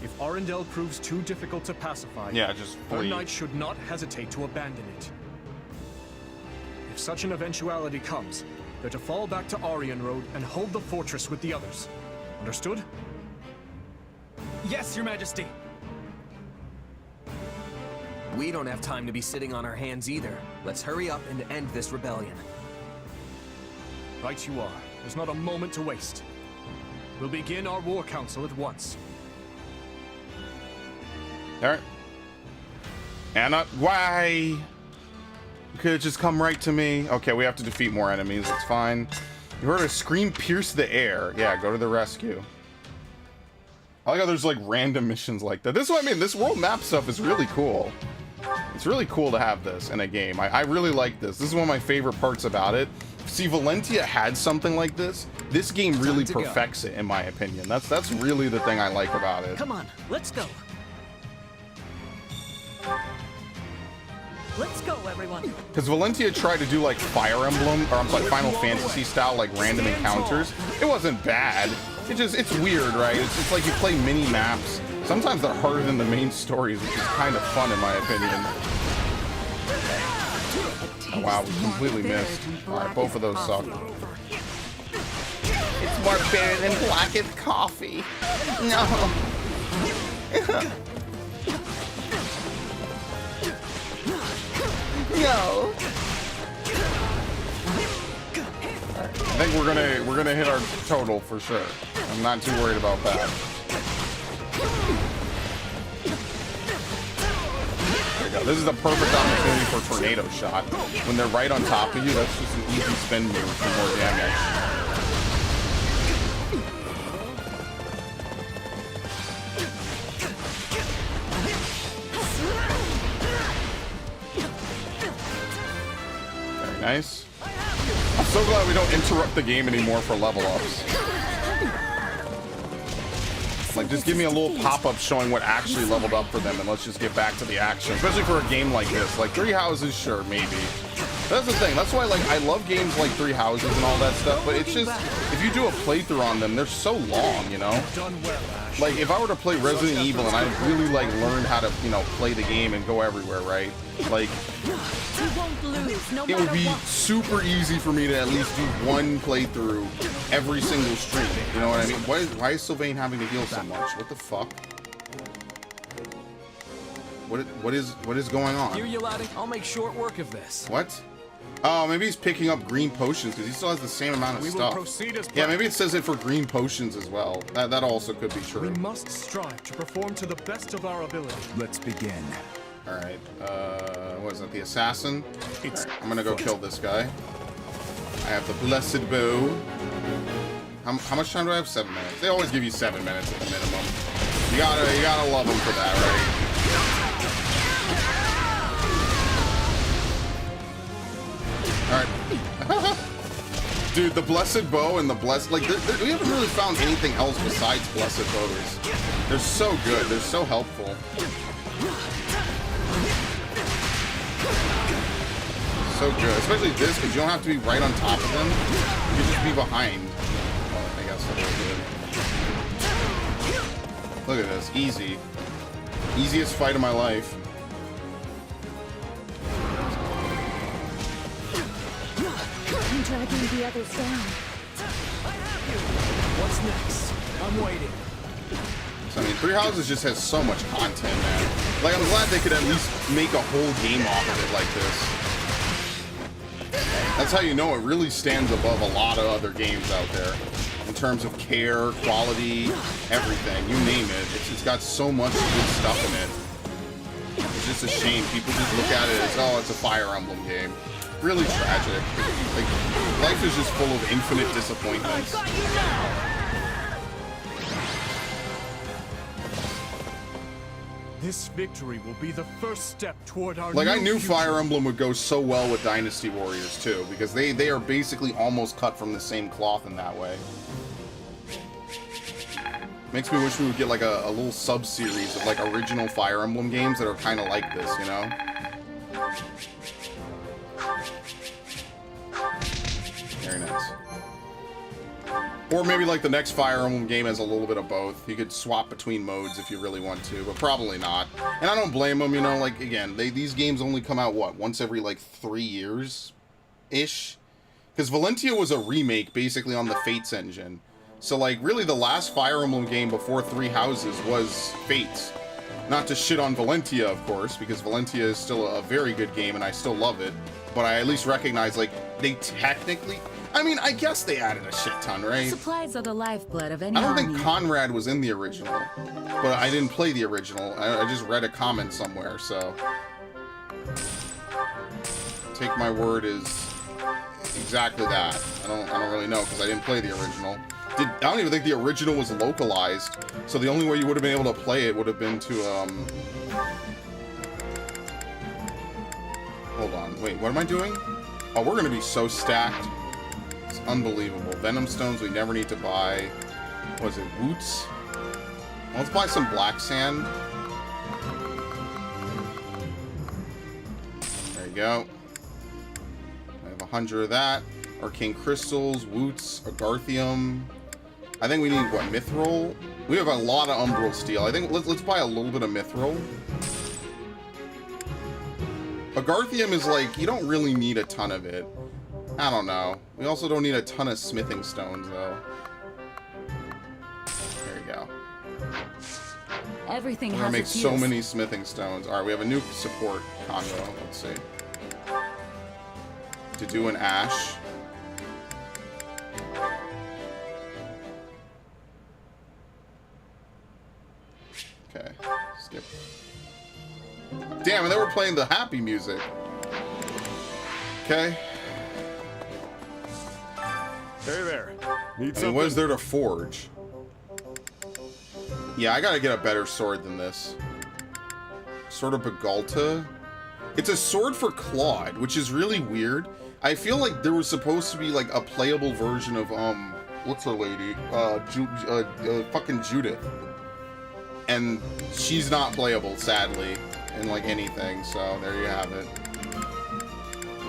if Arundel proves too difficult to pacify, Yeah, just her flee. knights should not hesitate to abandon it. If such an eventuality comes, they're to fall back to Aryan Road and hold the fortress with the others. Understood? Yes, Your Majesty. We don't have time to be sitting on our hands either. Let's hurry up and end this rebellion. Right you are. There's not a moment to waste. We'll begin our war council at once. Alright. Anna, why? You could have just come right to me. Okay, we have to defeat more enemies. It's fine. You heard a scream pierce the air. Yeah, go to the rescue. I like how there's like random missions like that. This is what I mean. This world map stuff is really cool. It's really cool to have this in a game. I really like this. This is one of my favorite parts about it. See, Valentia had something like this. This game really perfects it, in my opinion. That's really the thing I like about it. Come on, let's go. Let's go, everyone. Because Valentia tried to do like Fire Emblem, or I'm sorry, Final Fantasy style, like random encounters. It wasn't bad. It's weird, right? It's like you play mini maps. Sometimes they're harder than the main stories, which is kind of fun in my opinion. Oh, wow, we completely missed. Alright, both of those suck. It's more bitter than blackened coffee. No. No. I think we're gonna hit our total for sure. I'm not too worried about that. There you go. This is the perfect opportunity for a tornado shot. When they're right on top of you, that's just an easy spin move for more damage. Very nice. I'm so glad we don't interrupt the game anymore for level ups. Like, just give me a little pop-up showing what actually leveled up for them, and let's just get back to the action. Especially for a game like this. Like, Three Houses, sure, maybe. That's the thing. That's why, like, I love games like Three Houses and all that stuff, but it's just, if you do a playthrough on them, they're so long, you know? Like, if I were to play Resident Evil and I really, like, learned how to, you know, play the game and go everywhere, right? Like, it would be super easy for me to at least do one playthrough every single stream. You know what I mean? Why is Sylvain having to heal so much? What the fuck? What is going on? Here, you laddie. I'll make short work of this. What? Oh, maybe he's picking up green potions because he still has the same amount of stuff. Yeah, maybe it says it for green potions as well. That also could be true. We must strive to perform to the best of our ability. Let's begin. All right. What is that? The assassin? Right, I'm gonna go kill this guy. I have the blessed bow. How much time do I have? 7 minutes. They always give you 7 minutes at the minimum. You gotta love them for that, right? Alright. Dude, the Blessed Bow and the Blessed... Like, we haven't really found anything else besides Blessed Bows. They're so good. They're so helpful. So good. Especially this, because you don't have to be right on top of them. You can just be behind. Oh, I guess that's good. Look at this. Easy. Easiest fight of my life. I'm dragging the others down. What's next? I'm waiting. So, I mean, Three Houses just has so much content, man. Like, I'm glad they could at least make a whole game off of it like this. That's how you know it really stands above a lot of other games out there. In terms of care, quality, everything. You name it. It's got so much good stuff in it. It's just a shame. People just look at it as, oh, it's a Fire Emblem game. Really tragic. Like, life is just full of infinite disappointments. This victory will be the first step toward our Like, I knew future. Fire Emblem would go so well with Dynasty Warriors, too, because they are basically almost cut from the same cloth in that way. Makes me wish we would get, like, a little sub-series of, like, original Fire Emblem games that are kind of like this, you know? Very nice. Or maybe like the next Fire Emblem game has a little bit of both. You could swap between modes if you really want to, but probably not. And I don't blame them, you know, like, again, these games only come out, what, once every, like, 3 years-ish? Because Valentia was a remake, basically, on the Fates engine. So, like, really the last Fire Emblem game before Three Houses was Fates. Not to shit on Valentia, of course, because Valentia is still a very good game, and I still love it. But I at least recognize, like, they technically... I mean, I guess they added a shit ton, right? Supplies are the lifeblood of any I don't think army. Conrad was in the original, but I didn't play the original. I just read a comment somewhere, so... Take my word is exactly that. I don't really know, because I didn't play the original. I don't even think the original was localized, so the only way you would have been able to play it would have been to, Hold on, wait, what am I doing? Oh, we're gonna be so stacked. It's unbelievable. Venom Stones we never need to buy. What is it, Woots? Well, let's buy some Black Sand. There you go. I have 100 of that. Arcane Crystals, Woots, Agarthium. I think we need, what, Mithril? We have a lot of Umbral Steel. I think let's buy a little bit of Mithril. Agarthium is like, you don't really need a ton of it. I don't know. We also don't need a ton of smithing stones, though. There you go. Everything We're has gonna make its so use. many smithing stones. Alright, we have a new support convo. Let's see. To do an ash. Okay, skip. Damn, and they were playing the happy music. Okay. Hey there. Need And something? what is there to forge? Yeah, I gotta get a better sword than this. Sword of Begalta. It's a sword for Claude, which is really weird. I feel like there was supposed to be like a playable version of what's her lady? Fucking Judith. And she's not playable, sadly, in like anything. So there you have it.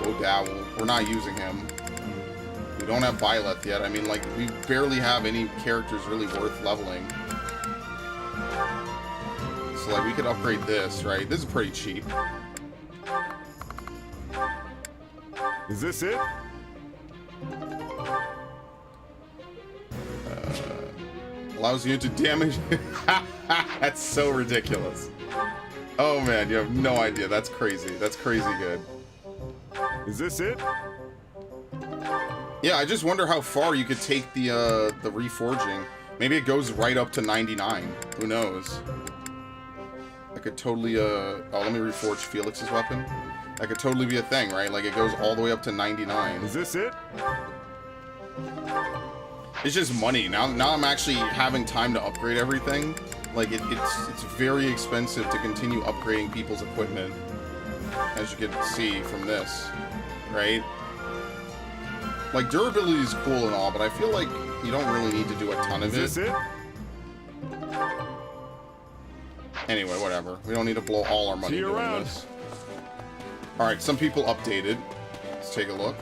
O'Dowell. We're not using him. We don't have Byleth yet. I mean, like, we barely have any characters really worth leveling. So, like, we could upgrade this, right? This is pretty cheap. Is this it? Allows you to damage... That's so ridiculous. Oh, man, you have no idea. That's crazy. That's crazy good. Is this it? Yeah, I just wonder how far you could take the reforging. Maybe it goes right up to 99. Who knows? I could totally, oh, let me reforge Felix's weapon. That could totally be a thing, right? Like, it goes all the way up to 99. Is this it? It's just money. Now I'm actually having time to upgrade everything. Like, it's very expensive to continue upgrading people's equipment. As you can see from this, right? Like, durability is cool and all, but I feel like you don't really need to do a ton of it. Is this it? Anyway, whatever. We don't need to blow all our money See you doing around. this. Alright, some people updated. Let's take a look.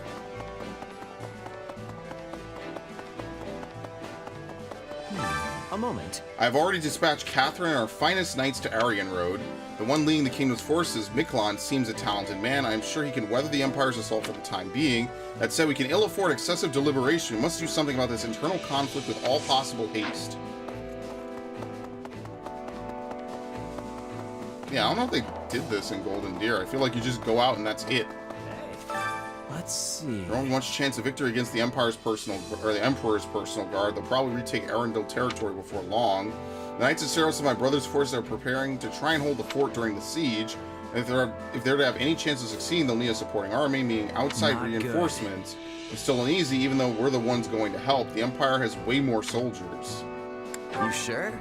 A moment. I've already dispatched Catherine and our finest knights to Aryan Road. The one leading the kingdom's forces, Miklon, seems a talented man. I am sure he can weather the Empire's assault for the time being. That said, we can ill afford excessive deliberation. We must do something about this internal conflict with all possible haste. Yeah, I don't know if they did this in Golden Deer. I feel like you just go out and that's it. Let's see. There only much chance of victory against the Empire's personal, or the Emperor's personal guard. They'll probably retake Arundel territory before long. The Knights of Saros and my brother's forces are preparing to try and hold the fort during the siege. And if they're to have any chance of succeeding, they'll need a supporting army, meaning outside Not reinforcements. It's still uneasy, even though we're the ones going to help. The Empire has way more soldiers. You sure?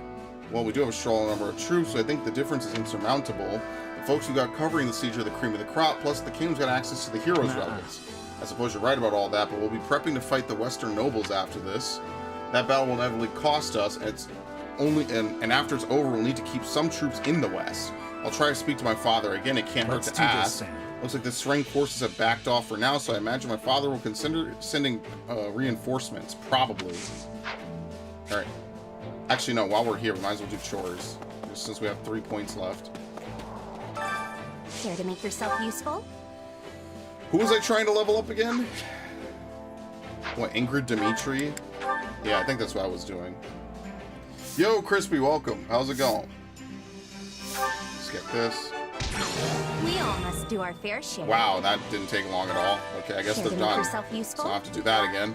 Well, we do have a strong number of troops, so I think the difference is insurmountable. The folks who got covering the siege are the cream of the crop, plus the kingdom's got access to the heroes' relics. I suppose you're right about all that, but we'll be prepping to fight the Western nobles after this. That battle will inevitably cost us, and it's only and after it's over, we'll need to keep some troops in the West. I'll try to speak to my father again. It can't hurt to ask. Looks like the strength forces have backed off for now, so I imagine my father will consider sending reinforcements. Probably. Alright. Actually, no, while we're here, we might as well do chores. Just since we have 3 points left. Care to make yourself useful? Who was I trying to level up again? What, Ingrid Dimitri? Yeah, I think that's what I was doing. Yo, Crispy, welcome. How's it going? Let's get this. We all must do our fair share. Wow, that didn't take long at all. Okay, I guess Care they're to make done. yourself useful? So I'll have to do that again.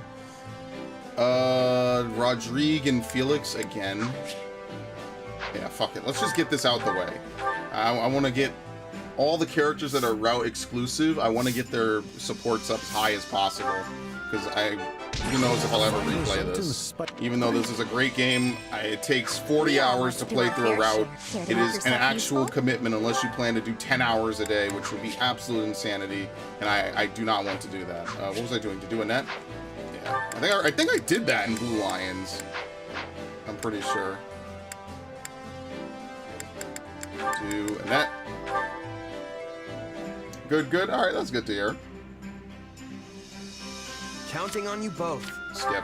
Rodrigue and Felix again. Yeah, fuck it. Let's just get this out the way. I want to get all the characters that are route exclusive. I want to get their supports up as high as possible. Because who knows if I'll ever replay this. Even though this is a great game, it takes 40 hours to play through a route. It is an actual commitment unless you plan to do 10 hours a day, which would be absolute insanity. And I do not want to do that. What was I doing? To do a net? Yeah. I think I did that in Blue Lions. I'm pretty sure. Do a net. Good, good. Alright, that's good to hear. Counting on you both. Skip.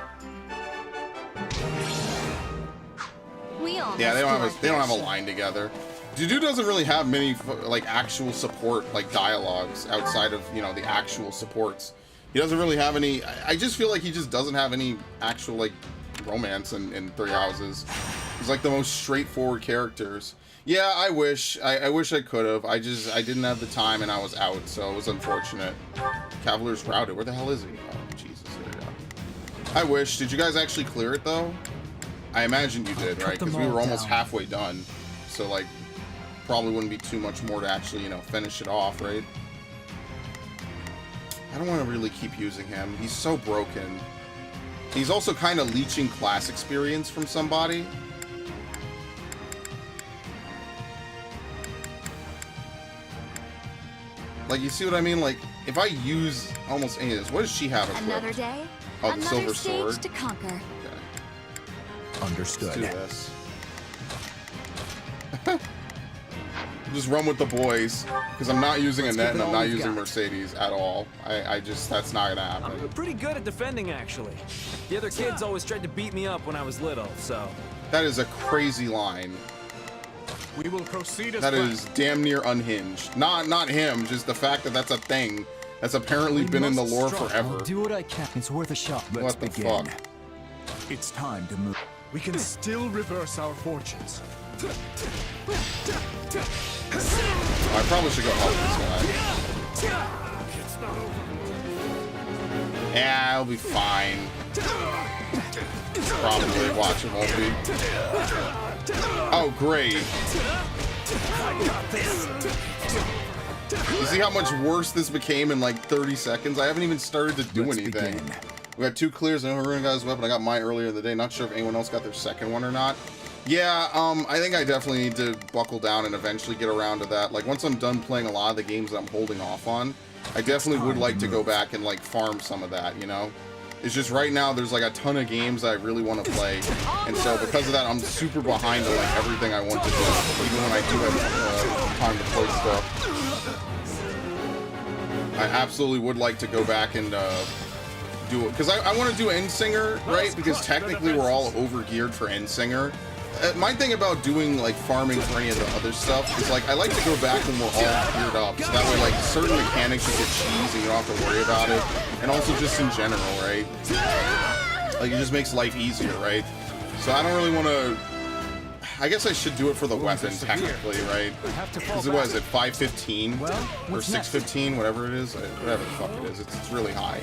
We all Yeah, they must don't have a line together. Dudu doesn't really have many like actual support like dialogues outside of, you know, the actual supports. He doesn't really have any. I just feel like he just doesn't have any actual like romance in Three Houses. He's like the most straightforward characters. Yeah, I wish I could have. I didn't have the time and I was out, so it was unfortunate. Cavalier's routed. Where the hell is he? Oh, Jesus, there you go. I wish. Did you guys actually clear it though? I imagine you did, right? Because we were almost halfway done. So like, probably wouldn't be too much more to actually, you know, finish it off, right? I don't want to really keep using him. He's so broken. He's also kind of leeching class experience from somebody. Like, you see what I mean? Like, if I use almost any of this, what does she have equipped? Another day, Oh, the silver another stage sword. to conquer. Okay. Understood. Let's do this. Just run with the boys, because I'm not using Annette and I'm not using Mercedes at all. I just, that's not gonna happen. I'm pretty good at defending, actually. The other kids always tried to beat me up when I was little, so... That is a crazy line. We will proceed as That planned. is damn near unhinged. Not him, just the fact that that's a thing that's apparently been in the lore forever. I'll do what I can. It's worth a shot. What the fuck? It's time to move. We can still reverse our fortunes. I probably should go help this guy. Yeah, I'll be fine. Probably. Watch, it won't be. Oh, great. You see how much worse this became in like 30 seconds? I haven't even started to do anything. We got 2 clears. I know Haruna got his weapon. I got mine earlier in the day. Not sure if anyone else got their second one or not. Yeah, I think I definitely need to buckle down and eventually get around to that. Like, once I'm done playing a lot of the games that I'm holding off on, I definitely would like to go back and, like, farm some of that, you know? It's just right now there's, like, a ton of games that I really want to play. And so, because of that, I'm super behind on, like, everything I want to do. Even when I do have time to play stuff. I absolutely would like to go back and, do it. Because I want to do Endsinger, right? Because technically we're all over-geared for Endsinger. My thing about doing like farming for any of the other stuff is like I like to go back when we're all geared up, so that way like certain mechanics you get cheese and you don't have to worry about it, and also just in general, right? Like it just makes life easier, right? So I don't really want to. I guess I should do it for the weapon technically, right? Because what is it, 515 or 615, whatever it is, whatever the fuck it is. It's really high.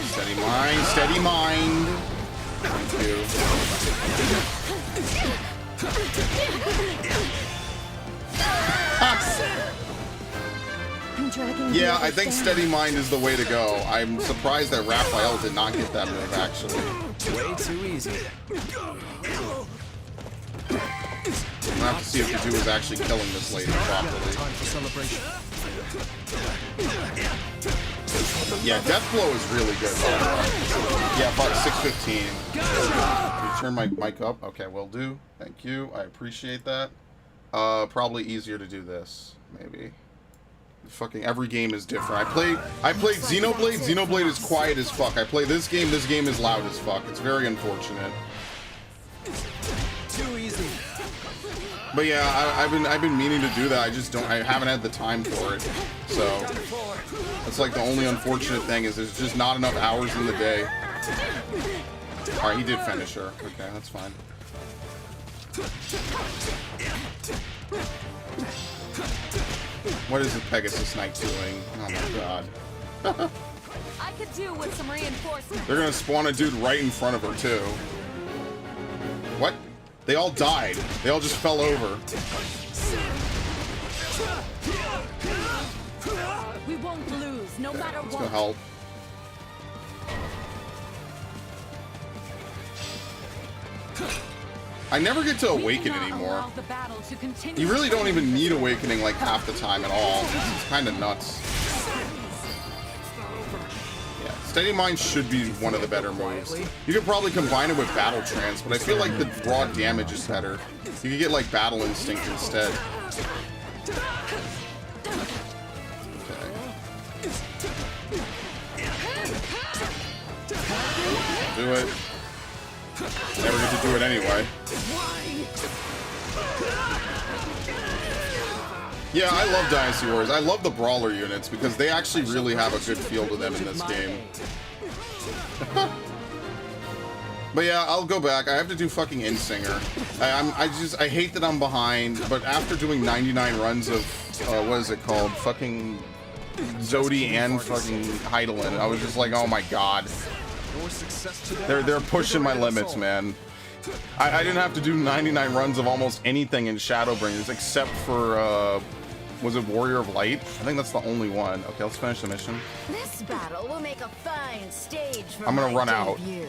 Steady mind, steady mind. Thank you. Yeah, I think steady mind is the way to go. I'm surprised that Raphael did not get that move, actually. Way too easy. I'm gonna have to see if the dude is actually killing this lady properly. Time for celebration. Yeah, Death Blow is really good. Yeah, 615. Can you turn my mic up? Okay, will do. Thank you. I appreciate that. Probably easier to do this, maybe. Fucking every game is different. I played Xenoblade. Xenoblade is quiet as fuck. I play this game is loud as fuck. It's very unfortunate. Too easy. But yeah, I've been meaning to do that. I haven't had the time for it. So that's like the only unfortunate thing is there's just not enough hours in the day. All right, he did finish her. Okay, that's fine. What is the Pegasus Knight doing? Oh my god. I could do with some reinforcements. They're gonna spawn a dude right in front of her too. What? They all died. They all just fell over. We won't lose, no matter Let's what. go help. I never get to awaken anymore. You really don't even need awakening like half the time at all. It's kind of nuts. Yeah, Steady Mind should be one of the better moves. You could probably combine it with Battle Trance, but I feel like the raw damage is better. You could get like Battle Instinct instead. Okay. Do it. Never get to do it anyway. Yeah, I love Dynasty Warriors. I love the brawler units because they actually really have a good feel to them in this game. But yeah, I'll go back. I have to do fucking Insinger. I hate that I'm behind, but after doing 99 runs of what is it called? Fucking Zodi and fucking Heidelin, I was just like, oh my god. They're pushing my limits, man. I didn't have to do 99 runs of almost anything in Shadowbringers except for was it Warrior of Light? I think that's the only one. Okay, let's finish the mission. This battle will make a fine stage for I'm gonna my run out. debut.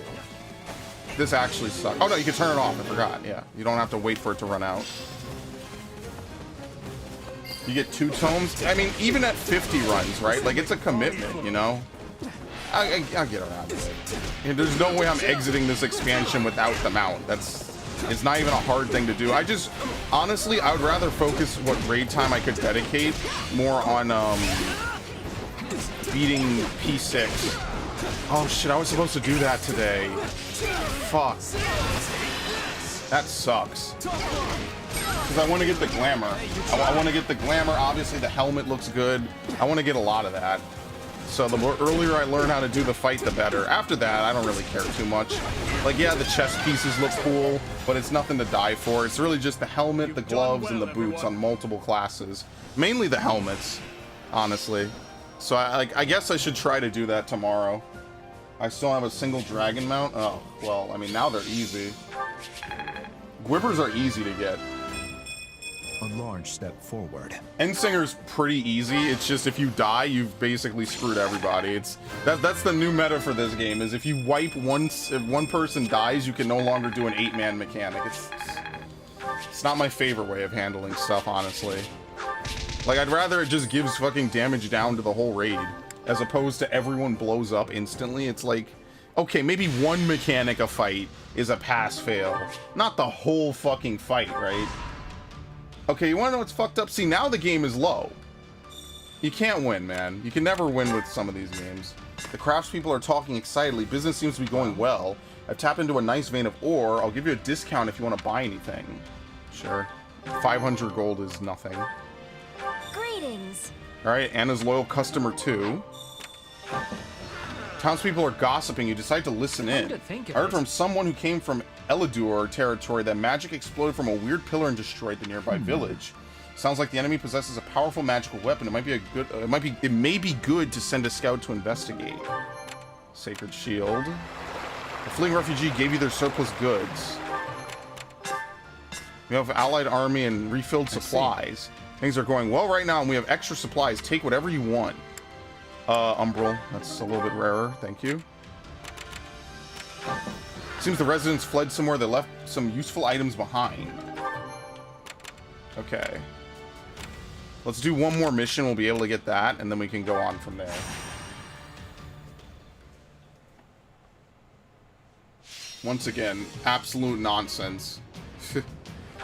This actually sucks. Oh no, you can turn it off. I forgot. Yeah, you don't have to wait for it to run out. You get 2 tomes. I mean, even at 50 runs, right? Like it's a commitment, you know. I'll get around to it. There's no way I'm exiting this expansion without the mount. It's not even a hard thing to do. Honestly, I would rather focus what raid time I could dedicate more on beating P6. Oh shit, I was supposed to do that today. Fuck. That sucks. Because I want to get the glamour. I want to get the glamour. Obviously, the helmet looks good. I want to get a lot of that. So the more earlier I learn how to do the fight, the better. After that, I don't really care too much. Like, yeah, the chest pieces look cool, but it's nothing to die for. It's really just the helmet, the gloves, and the boots on multiple classes. Mainly the helmets, honestly. So I guess I should try to do that tomorrow. I still have a single dragon mount. Oh, well, I mean, now they're easy. Gwibbers are easy to get. A large step forward. Endsinger's pretty easy. It's just if you die, you've basically screwed everybody. That's the new meta for this game. Is if you wipe once, if one person dies, you can no longer do an 8-man mechanic. It's not my favorite way of handling stuff, honestly. Like I'd rather it just gives fucking damage down to the whole raid, as opposed to everyone blows up instantly. It's like, okay, maybe one mechanic a fight is a pass-fail, not the whole fucking fight, right? Okay, you wanna know what's fucked up? See, now the game is low. You can't win, man. You can never win with some of these games. The craftspeople are talking excitedly. Business seems to be going well. I've tapped into a nice vein of ore. I'll give you a discount if you want to buy anything. Sure. 500 gold is nothing. Greetings. Alright, Anna's loyal customer too. Townspeople are gossiping. You decide to listen in. I heard from someone who came from Elidur territory that magic exploded from a weird pillar and destroyed the nearby village. Sounds like the enemy possesses a powerful magical weapon. It may be good to send a scout to investigate. Sacred shield. The fleeing refugee gave you their surplus goods. We have allied army and refilled supplies. Things are going well right now, and we have extra supplies. Take whatever you want. Umbral. That's a little bit rarer. Thank you. Seems the residents fled somewhere. They left some useful items behind. Okay. Let's do one more mission. We'll be able to get that, and then we can go on from there. Once again, absolute nonsense.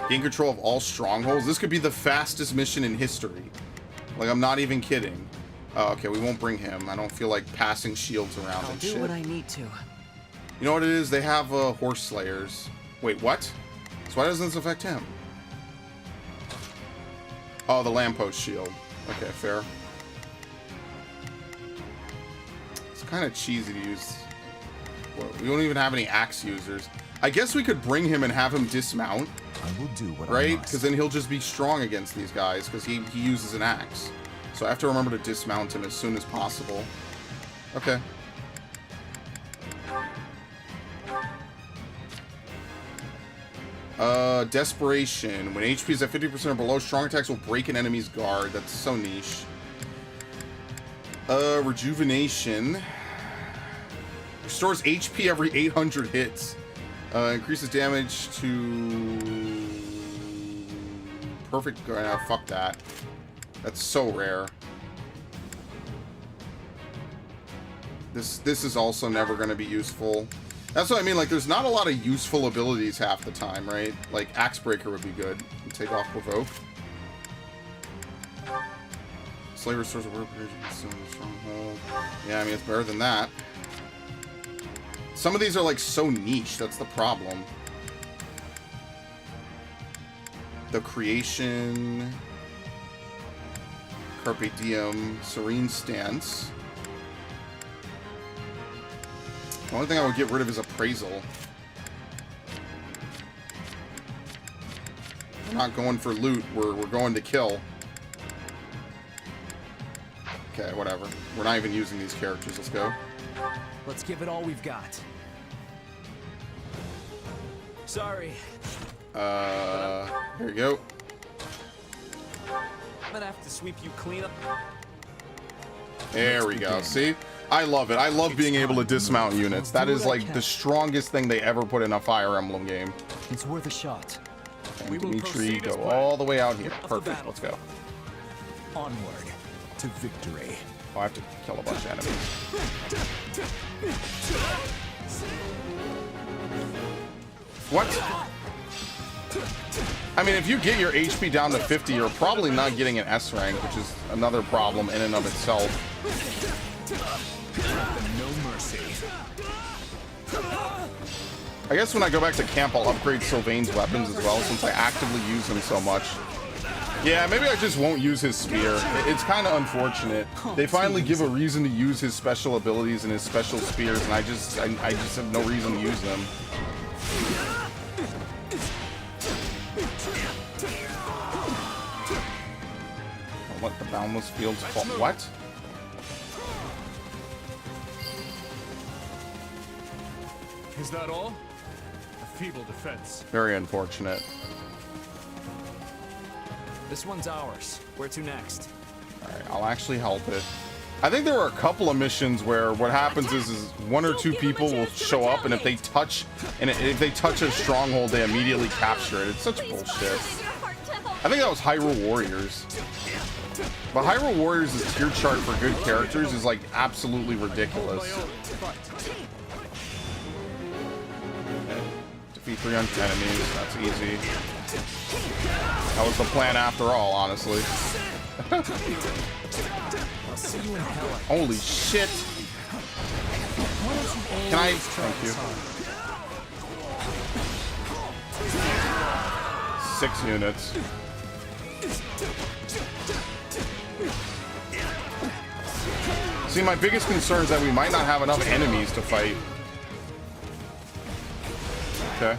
Gain control of all strongholds. This could be the fastest mission in history. Like, I'm not even kidding. Oh, okay, we won't bring him. I don't feel like passing shields around I'll and do shit. what I need to. You know what it is? They have horse slayers. Wait, what? So why doesn't this affect him? Oh, the lamppost shield. Okay, fair. It's kind of cheesy to use. We don't even have any axe users. I guess we could bring him and have him dismount. I will do what I Right? must. Because then he'll just be strong against these guys because he uses an axe. So I have to remember to dismount him as soon as possible. Okay. Desperation. When HP is at 50% or below, strong attacks will break an enemy's guard. That's so niche. Rejuvenation. Restores HP every 800 hits. Increases damage to... Perfect. Fuck that. That's so rare. This is also never going to be useful. That's what I mean, like, there's not a lot of useful abilities half the time, right? Like, Axe Breaker would be good. Take off Provoke. Slay restores a warrior stronghold. Yeah, I mean, it's better than that. Some of these are, like, so niche. That's the problem. The Creation... Carpe Diem, Serene Stance. The only thing I would get rid of is Appraisal. We're not going for loot, we're going to kill. Okay, whatever. We're not even using these characters, let's go. Let's give it all we've got. Sorry. Here you go. I'm gonna have to sweep you clean up. There we go. See? I love it. I love being able to dismount units. That is like the strongest thing they ever put in a Fire Emblem game. It's worth a shot. And Dimitri, go all the way out here. Perfect. Let's go. Onward to victory. Oh, I have to kill a bunch of enemies. What? I mean, if you get your HP down to 50, you're probably not getting an S rank, which is another problem in and of itself. No mercy. I guess when I go back to camp, I'll upgrade Sylvain's weapons as well, since I actively use them so much. Yeah, maybe I just won't use his spear. It's kind of unfortunate. They finally give a reason to use his special abilities and his special spears, and I just have no reason to use them. Don't let the boundless fields fall. What? Is that all? A feeble defense. Very unfortunate. This one's ours. Where to next? Alright, I'll actually help it. I think there are a couple of missions where what happens is one or two people will show up, and if they touch a stronghold, they immediately capture it. It's such bullshit. I think that was Hyrule Warriors. But Hyrule Warriors' tier chart for good characters is like absolutely ridiculous. Defeat 300 enemies, that's easy. That was the plan after all, honestly. Holy shit! Can I? Thank you. 6 units. See, my biggest concern is that we might not have enough enemies to fight. Okay.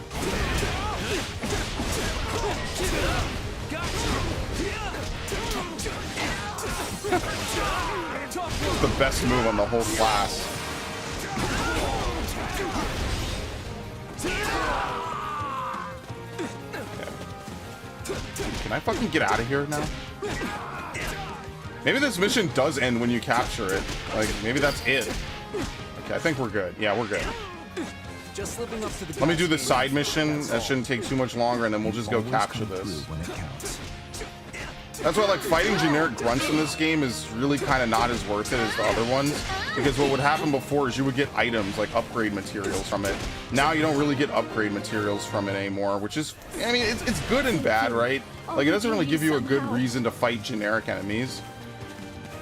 It's the best move on the whole class. Okay. Can I fucking get out of here now? Maybe this mission does end when you capture it. Like, maybe that's it. Okay, I think we're good. Yeah, we're good. Just living up to the Let me do the side mission. That shouldn't take too much longer, and then we'll just go capture this. That's why, like, fighting generic grunts in this game is really kind of not as worth it as the other ones. Because what would happen before is you would get items, like upgrade materials from it. Now you don't really get upgrade materials from it anymore, which is, I mean, it's good and bad, right? Like, it doesn't really give you a good reason to fight generic enemies.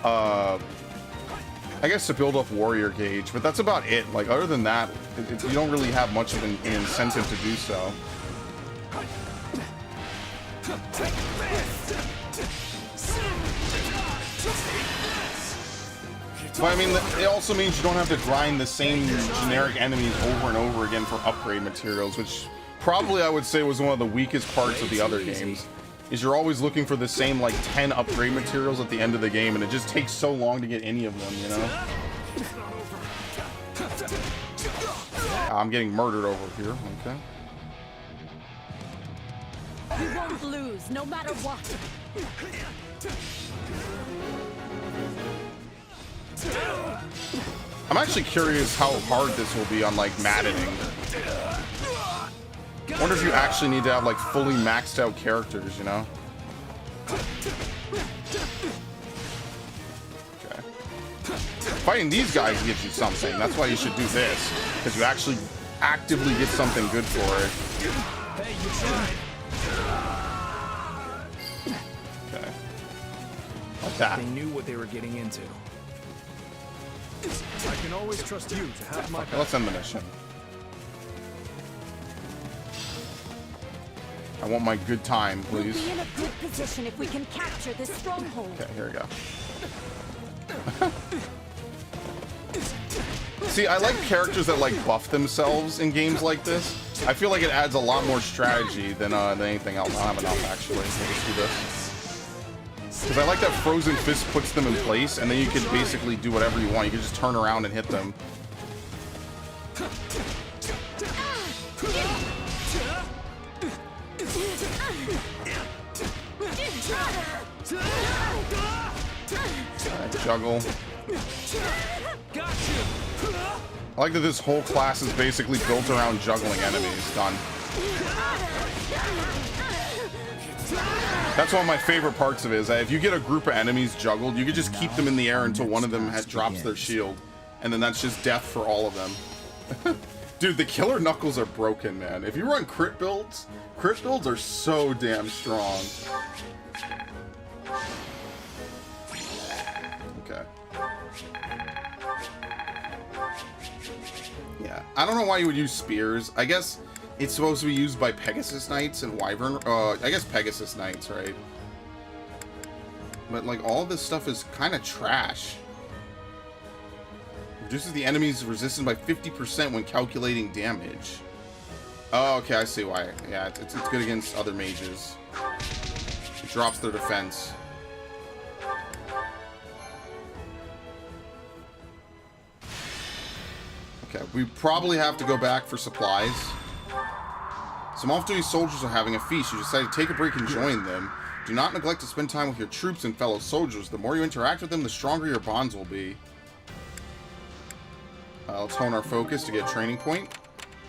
I guess to build up warrior gauge, but that's about it. Like, other than that, you don't really have much of an incentive to do so. But I mean, it also means you don't have to grind the same generic enemies over and over again for upgrade materials, which probably I would say was one of the weakest parts of the other games. Is you're always looking for the same like 10 upgrade materials at the end of the game, and it just takes so long to get any of them, you know? I'm getting murdered over here, okay. You won't lose, no matter what. I'm actually curious how hard this will be on like maddening. I wonder if you actually need to have like fully maxed out characters, you know? Okay. Fighting these guys gives you something. That's why you should do this, because you actually actively get something good for it. Hey, you tried. Okay. Like that. They knew what they were getting into. I can always trust you to have my Okay, let's end the mission. I want my good time, please. We'll be in a good position if we can capture this stronghold. Okay, here we go. See, I like characters that like buff themselves in games like this. I feel like it adds a lot more strategy than anything else. I don't have enough actually. We'll just do this. Because I like that Frozen Fist puts them in place, and then you can basically do whatever you want. You can just turn around and hit them. Alright, juggle. I like that this whole class is basically built around juggling enemies. Done. That's one of my favorite parts of it, is that if you get a group of enemies juggled, you can just keep them in the air until one of them drops their shield. And then that's just death for all of them. Dude, the killer knuckles are broken, man. If you run crit builds are so damn strong. Okay. Yeah, I don't know why you would use spears. I guess it's supposed to be used by Pegasus Knights and Wyvern. I guess Pegasus Knights, right? But like all of this stuff is kind of trash. Reduces the enemy's resistance by 50% when calculating damage. Oh, okay, I see why. Yeah, it's good against other mages. It drops their defense. Okay, we probably have to go back for supplies. Some off-duty soldiers are having a feast. You decide to take a break and join them. Do not neglect to spend time with your troops and fellow soldiers. The more you interact with them, the stronger your bonds will be. Let's hone our focus to get a training point.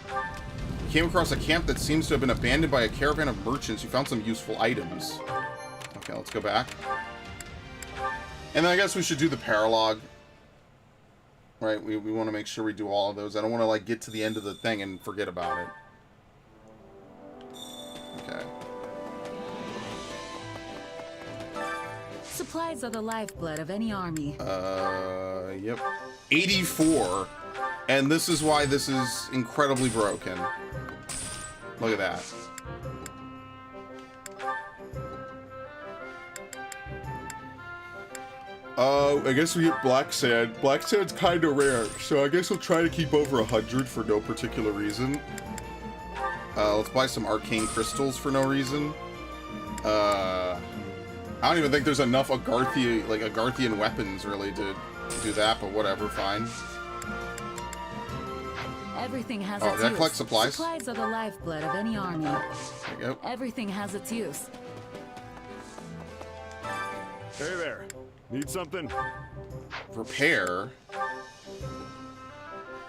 You came across a camp that seems to have been abandoned by a caravan of merchants. You found some useful items. Okay, let's go back. And then I guess we should do the paralogue. Right, we want to make sure we do all of those. I don't want to, like, get to the end of the thing and forget about it. Okay. Supplies are the lifeblood of any army. Yep. 84. And this is why this is incredibly broken. Look at that. I guess we get black sand. Black sand's kind of rare, so I guess we'll try to keep over 100 for no particular reason. Let's buy some arcane crystals for no reason. I don't even think there's enough Agarthian weapons really to do that, but whatever, fine. Everything has its use. Did I collect supplies? Supplies are the lifeblood of any army. There you go. Everything has its use. Hey there. Need something? Repair?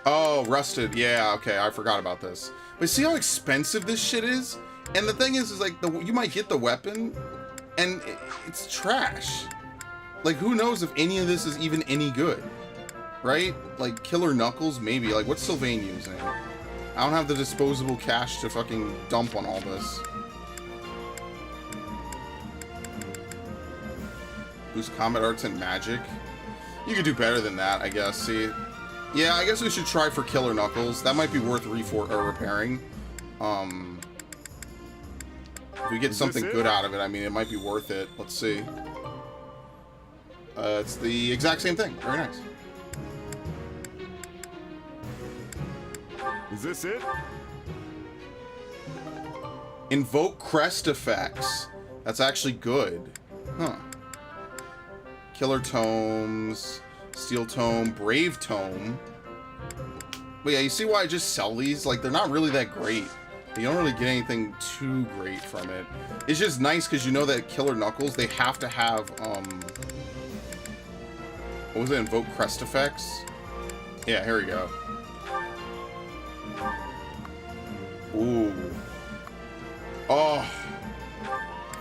Oh, rusted. Yeah, okay, I forgot about this. But see how expensive this shit is? And the thing is like, you might get the weapon, and it's trash. Like, who knows if any of this is even any good, right? Like, Killer Knuckles, maybe. Like, what's Sylvain using? I don't have the disposable cash to fucking dump on all this. Boost combat arts and magic. You could do better than that, I guess. See, yeah, I guess we should try for Killer Knuckles. That might be worth repairing. If we get something good out of it, I mean, it might be worth it. Let's see. It's the exact same thing. Very nice. Is this it? Invoke crest effects. That's actually good. Huh. Killer tomes, steel tome, brave tome. But yeah, you see why I just sell these? Like, they're not really that great. You don't really get anything too great from it. It's just nice because you know that Killer Knuckles, they have to have, what was it? Invoke crest effects? Yeah, here we go. Ooh. Oh.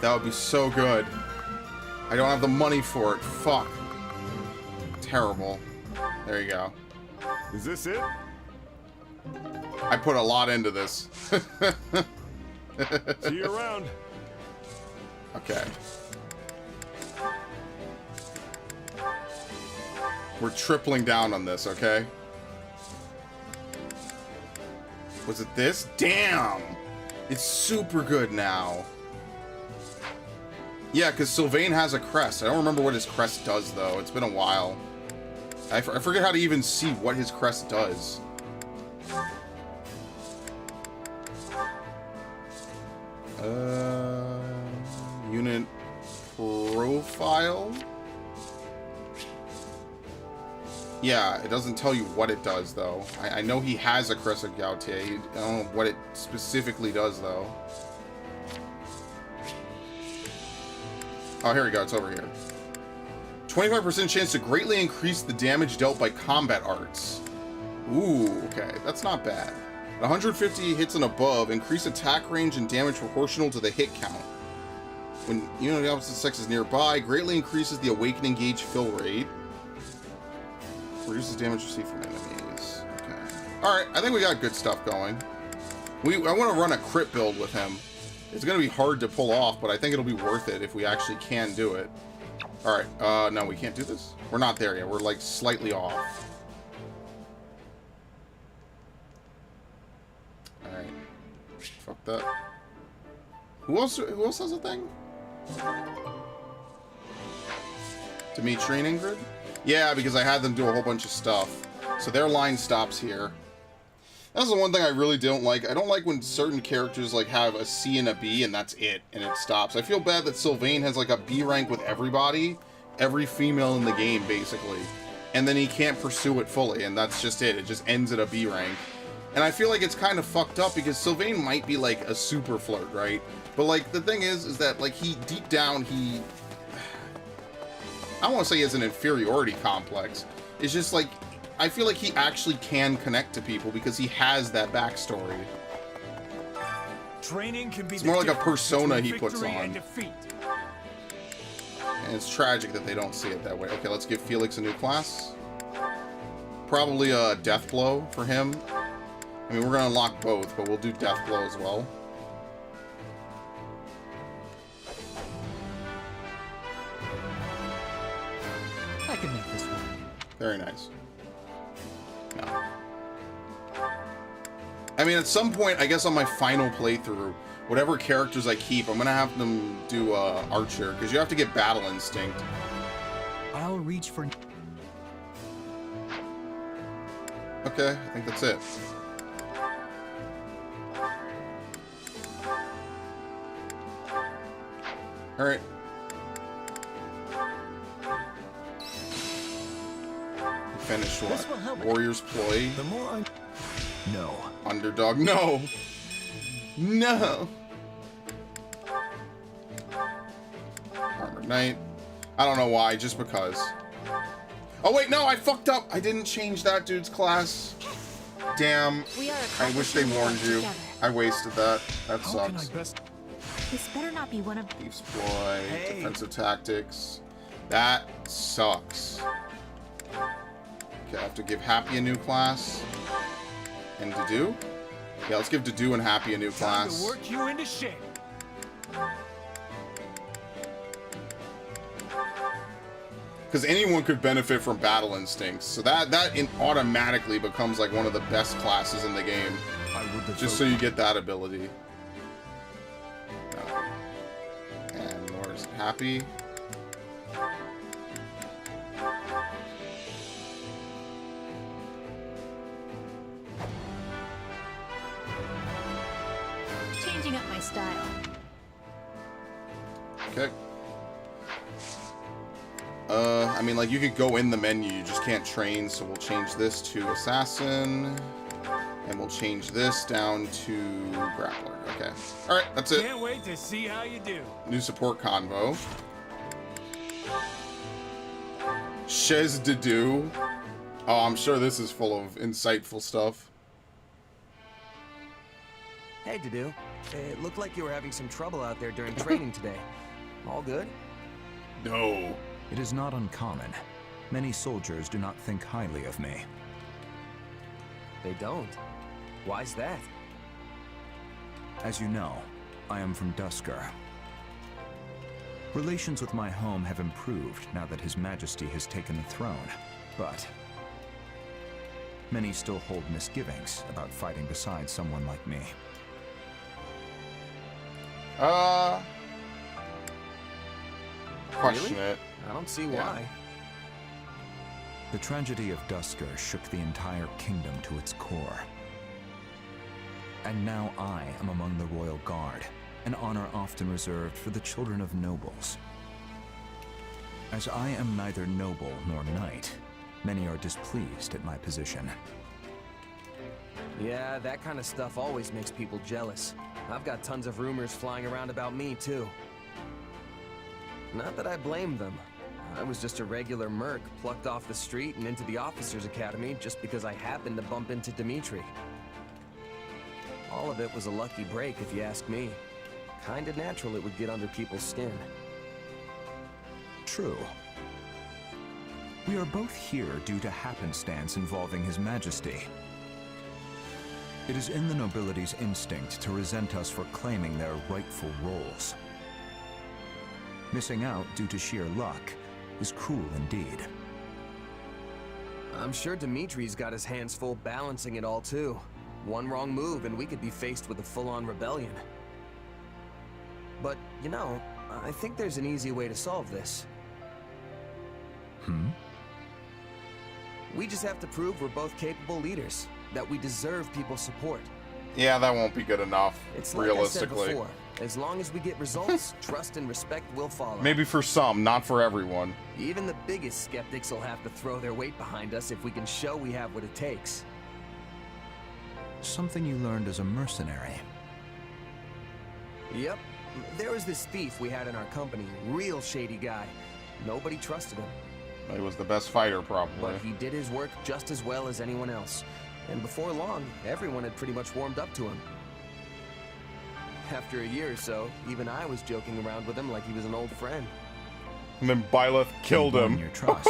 That would be so good. I don't have the money for it. Fuck. Terrible. There you go. Is this it? I put a lot into this. See you around. Okay. We're tripling down on this, okay? Was it this? Damn! It's super good now. Yeah, because Sylvain has a crest. I don't remember what his crest does, though. It's been a while. I forget how to even see what his crest does. Unit profile? Yeah, it doesn't tell you what it does, though. I know he has a crest of Gautier. I don't know what it specifically does, though. Oh, here we go. It's over here. 25% chance to greatly increase the damage dealt by combat arts. Ooh, okay. That's not bad. 150 hits and above, increase attack range and damage proportional to the hit count. When you know the opposite sex is nearby, greatly increases the awakening gauge fill rate. Reduces damage received from enemies. Okay. Alright, I think we got good stuff going. I want to run a crit build with him. It's going to be hard to pull off, but I think it'll be worth it if we actually can do it. Alright, no, we can't do this. We're not there yet. We're, like, slightly off. Alright. Fuck that. Who else has a thing? Dimitri and Ingrid? Yeah, because I had them do a whole bunch of stuff. So their line stops here. That's the one thing I really don't like. I don't like when certain characters like have a C and a B and that's it, and it stops. I feel bad that Sylvain has like a B rank with everybody, every female in the game basically, and then he can't pursue it fully, and that's just it. It just ends at a B rank. And I feel like it's kind of fucked up because Sylvain might be like a super flirt, right? But like the thing is that like he deep down I don't want to say he has an inferiority complex. It's just like, I feel like he actually can connect to people because he has that backstory. Training can be it's more like a persona he puts on. And it's tragic that they don't see it that way. Okay, let's give Felix a new class. Probably a Death Blow for him. I mean, we're going to unlock both, but we'll do Death Blow as well. I can make this work. Very nice. No. I mean, at some point, I guess on my final playthrough, whatever characters I keep, I'm going to have them do Archer, because you have to get Battle Instinct. I'll reach for... Okay, I think that's it. Alright. Finish what? Warrior's Ploy? The more I... No. Underdog? No! No! Armored Knight. I don't know why, just because. Oh wait, no, I fucked up! I didn't change that dude's class. Damn. I wish they warned you. I wasted that. That sucks. This better not be one of... Thieves ploy, defensive tactics. That sucks. Okay, I have to give Happy a new class. And Dedu? Yeah, let's give Dedu and Happy a new class. Time to work you into shape. Because anyone could benefit from Battle Instincts. So that automatically becomes like one of the best classes in the game. Just so you get that ability. And where's Happy? Changing up my style. Okay. I mean, like, you could go in the menu, you just can't train, so we'll change this to Assassin. And we'll change this down to Grappler. Okay. Alright, that's it. Can't wait to see how you do. New support convo. Chez Dedu. Oh, I'm sure this is full of insightful stuff. Hey, Dedu. It looked like you were having some trouble out there during training today. All good? No. It is not uncommon. Many soldiers do not think highly of me. They don't. Why's that? As you know, I am from Duskur. Relations with my home have improved now that His Majesty has taken the throne, but many still hold misgivings about fighting beside someone like me. Question Really? it. I don't see Yeah. why. The tragedy of Duskur shook the entire kingdom to its core. And now I am among the Royal Guard, an honor often reserved for the children of nobles. As I am neither noble nor knight, many are displeased at my position. Yeah, that kind of stuff always makes people jealous. I've got tons of rumors flying around about me, too. Not that I blame them. I was just a regular merc plucked off the street and into the officers' academy just because I happened to bump into Dimitri. All of it was a lucky break, if you ask me. Kinda natural it would get under people's skin. True. We are both here due to happenstance involving His Majesty. It is in the nobility's instinct to resent us for claiming their rightful roles. Missing out due to sheer luck is cruel indeed. I'm sure Dimitri's got his hands full balancing it all, too. One wrong move and we could be faced with a full-on rebellion. But, you know, I think there's an easy way to solve this. We just have to prove we're both capable leaders, that we deserve people's support. Yeah, that won't be good enough, It's like realistically. I said before, as long as we get results, trust and respect will follow. Maybe for some, not for everyone. Even the biggest skeptics will have to throw their weight behind us if we can show we have what it takes. Something you learned as a mercenary. Yep. There was this thief we had in our company, real shady guy. Nobody trusted him. He was the best fighter, probably. But he did his work just as well as anyone else. And before long, everyone had pretty much warmed up to him. After a year or so, even I was joking around with him like he was an old friend. And then Byleth killed Won him. your trust.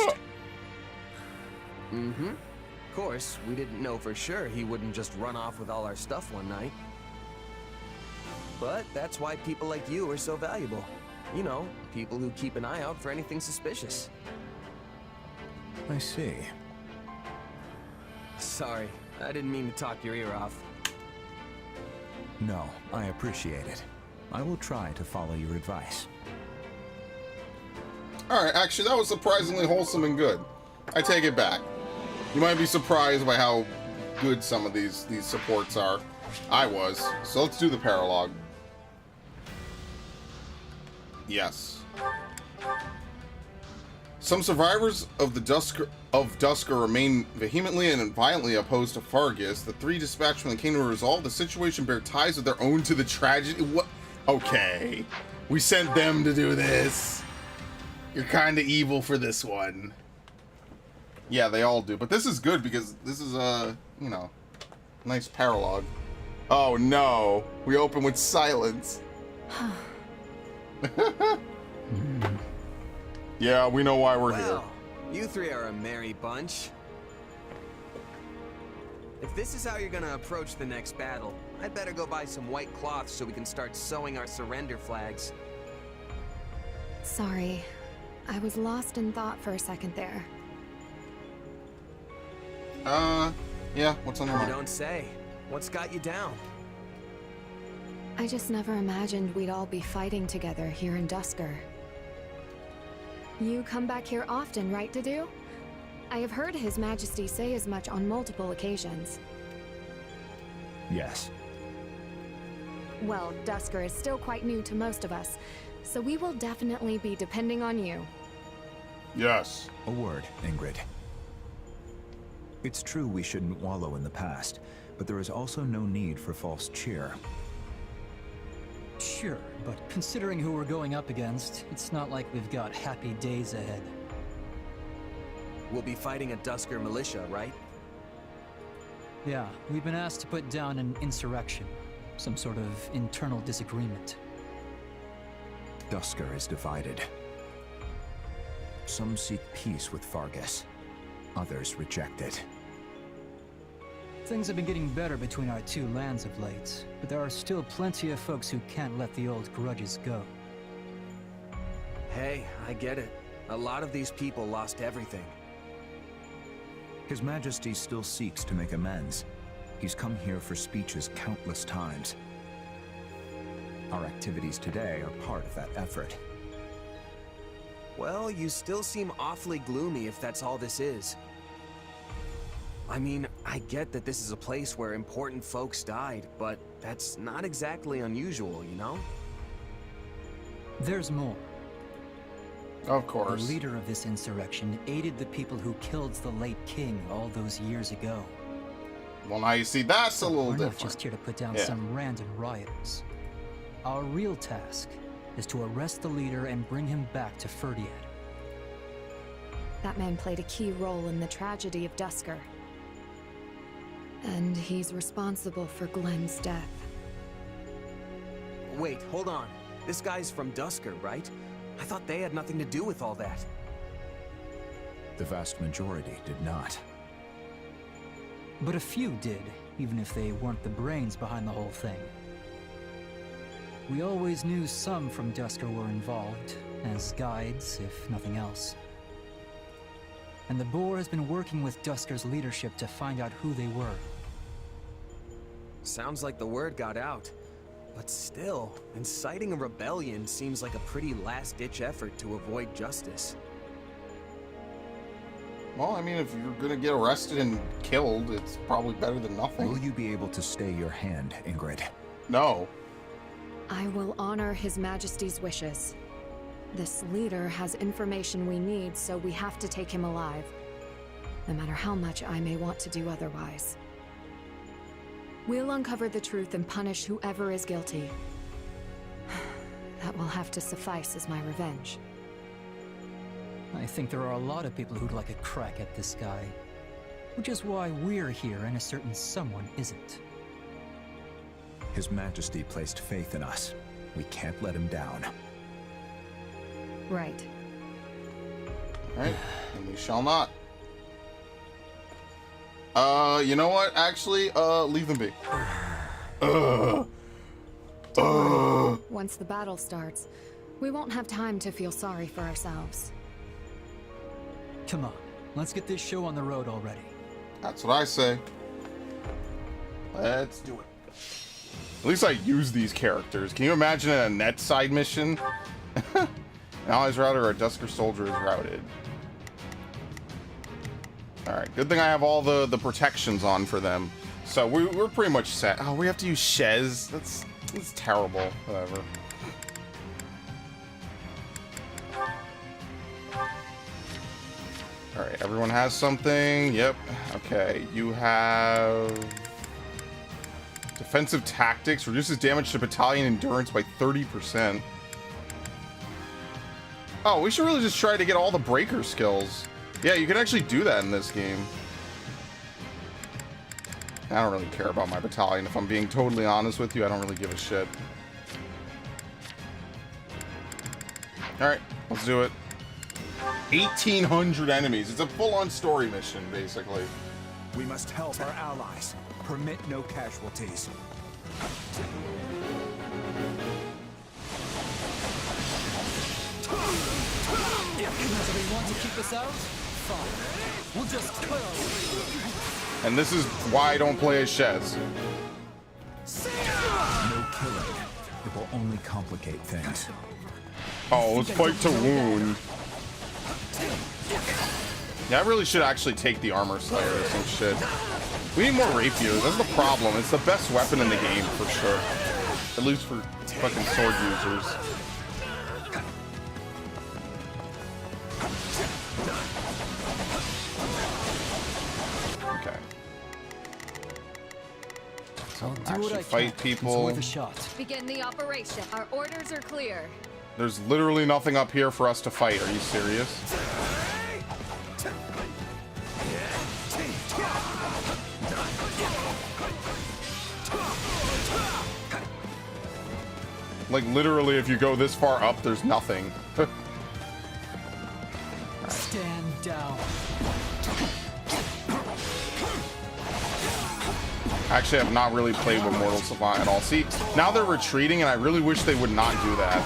Mm-hmm. Of course, we didn't know for sure he wouldn't just run off with all our stuff one night. But that's why people like you are so valuable. You know, people who keep an eye out for anything suspicious. I see. Sorry, I didn't mean to talk your ear off. No, I appreciate it. I will try to follow your advice. Alright, actually, that was surprisingly wholesome and good. I take it back. You might be surprised by how good some of these supports are. I was. So let's do the paralogue. Yes. Some survivors of the Duskur remain vehemently and violently opposed to Fargus. The three dispatched from the kingdom to resolve the situation bear ties of their own to the tragedy. What? Okay. We sent them to do this. You're kind of evil for this one. Yeah, they all do. But this is good because this is a, you know, nice paralogue. Oh no. We open with silence. Yeah, we know why we're here. Well, you three are a merry bunch. If this is how you're gonna approach the next battle, I'd better go buy some white cloth so we can start sewing our surrender flags. Sorry. I was lost in thought for a second there. Yeah, what's on your You mind? don't say. What's got you down? I just never imagined we'd all be fighting together here in Dusker. You come back here often, right, Dedue? I have heard His Majesty say as much on multiple occasions. Yes. Well, Dusker is still quite new to most of us, so we will definitely be depending on you. Yes. A word, Ingrid. It's true we shouldn't wallow in the past, but there is also no need for false cheer. Sure, but considering who we're going up against, it's not like we've got happy days ahead. We'll be fighting a Dusker militia, right? Yeah, we've been asked to put down an insurrection. Some sort of internal disagreement. Dusker is divided. Some seek peace with Fargus. Others reject it. Things have been getting better between our two lands of late, but there are still plenty of folks who can't let the old grudges go. Hey, I get it. A lot of these people lost everything. His Majesty still seeks to make amends. He's come here for speeches countless times. Our activities today are part of that effort. Well, you still seem awfully gloomy if that's all this is. I mean, I get that this is a place where important folks died, but that's not exactly unusual, you know? There's more. Of course. The leader of this insurrection aided the people who killed the late king all those years ago. Well, now you see, that's a little We're not different. just here to put down Yeah. some random rioters. Our real task is to arrest the leader and bring him back to Ferdiad. That man played a key role in the tragedy of Dusker. And he's responsible for Glen's death. Wait, hold on. This guy's from Dusker, right? I thought they had nothing to do with all that. The vast majority did not. But a few did, even if they weren't the brains behind the whole thing. We always knew some from Dusker were involved, as guides, if nothing else. And the Boar has been working with Dusker's leadership to find out who they were. Sounds like the word got out. But still, inciting a rebellion seems like a pretty last-ditch effort to avoid justice. Well, I mean, if you're gonna get arrested and killed, it's probably better than nothing. Will you be able to stay your hand, Ingrid? No. I will honor His Majesty's wishes. This leader has information we need, so we have to take him alive. No matter how much I may want to do otherwise. We'll uncover the truth and punish whoever is guilty. That will have to suffice as my revenge. I think there are a lot of people who'd like a crack at this guy. Which is why we're here and a certain someone isn't. His Majesty placed faith in us. We can't let him down. Right. Alright, and we shall not. You know what? Actually, leave them be. Once the battle starts, we won't have time to feel sorry for ourselves. Come on, let's get this show on the road already. That's what I say. Let's do it. At least I use these characters. Can you imagine a net side mission? An allies router or a Dusker soldier is routed. Alright, good thing I have all the protections on for them. So we're pretty much set. Oh, we have to use Shez. That's terrible. Whatever. Alright, everyone has something. Yep. Okay, you have... Defensive tactics. Reduces damage to battalion endurance by 30%. Oh, we should really just try to get all the breaker skills. Yeah, you can actually do that in this game. I don't really care about my battalion. If I'm being totally honest with you, I don't really give a shit. Alright, let's do it. 1,800 enemies. It's a full-on story mission, basically. We must help our allies. Permit no casualties. Do we want to keep us out? Fine. We'll just kill. And this is why I don't play as Shez. No killing. It will only complicate things. Oh, let's fight to wound. Yeah, I really should actually take the armor slayer or some shit. We need more rapiers. That's the problem. It's the best weapon in the game for sure. At least for fucking sword users. Okay. So actually fight people. It's worth a shot. Begin the operation. Our orders are clear. There's literally nothing up here for us to fight. Are you serious? Like, literally, if you go this far up, there's nothing. Stand down. Actually, I have not really played with Mortal Savant at all. See, now they're retreating, and I really wish they would not do that.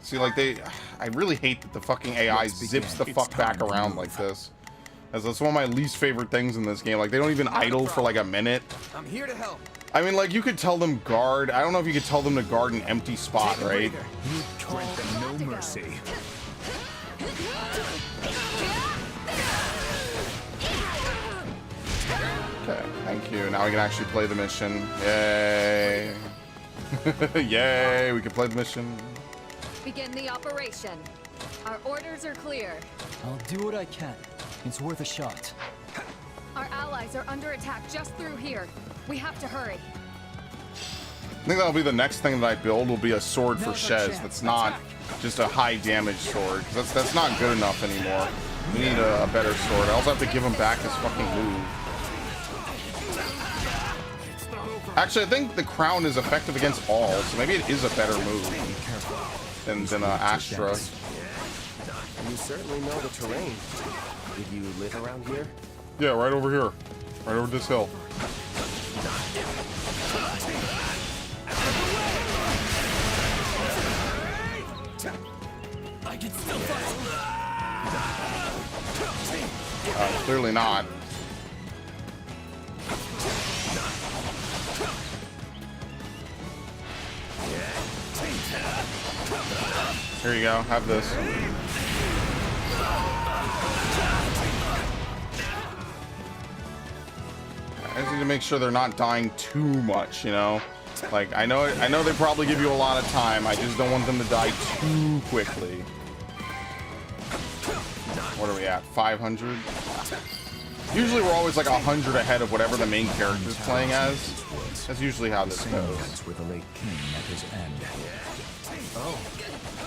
See, like, I really hate that the fucking AI zips the fuck back around like this. As that's one of my least favorite things in this game. Like, they don't even idle for like a minute. I'm here to help. I mean, like, you could tell them guard. I don't know if you could tell them to guard an empty spot, right? You grant them no mercy. Okay, thank you. Now we can actually play the mission. Yay. Yay, we can play the mission. Begin the operation. Our orders are clear. I'll do what I can. It's worth a shot. Our allies are under attack just through here. We have to hurry. I think that'll be the next thing that I build will be a sword for Shez that's not just a high damage sword. That's not good enough anymore. We need a better sword. I also have to give him back his fucking move. Actually, I think the crown is effective against all, so maybe it is a better move than Astra. You certainly know the terrain. Did you live around here? Yeah, right over here. Right over this hill. I can still fight. Clearly not. Here you go. Have this. I just need to make sure they're not dying too much, you know? Like, I know they probably give you a lot of time. I just don't want them to die too quickly. What are we at? 500? Usually we're always like 100 ahead of whatever the main character's playing as. That's usually how this goes. With the late king at his end. Oh,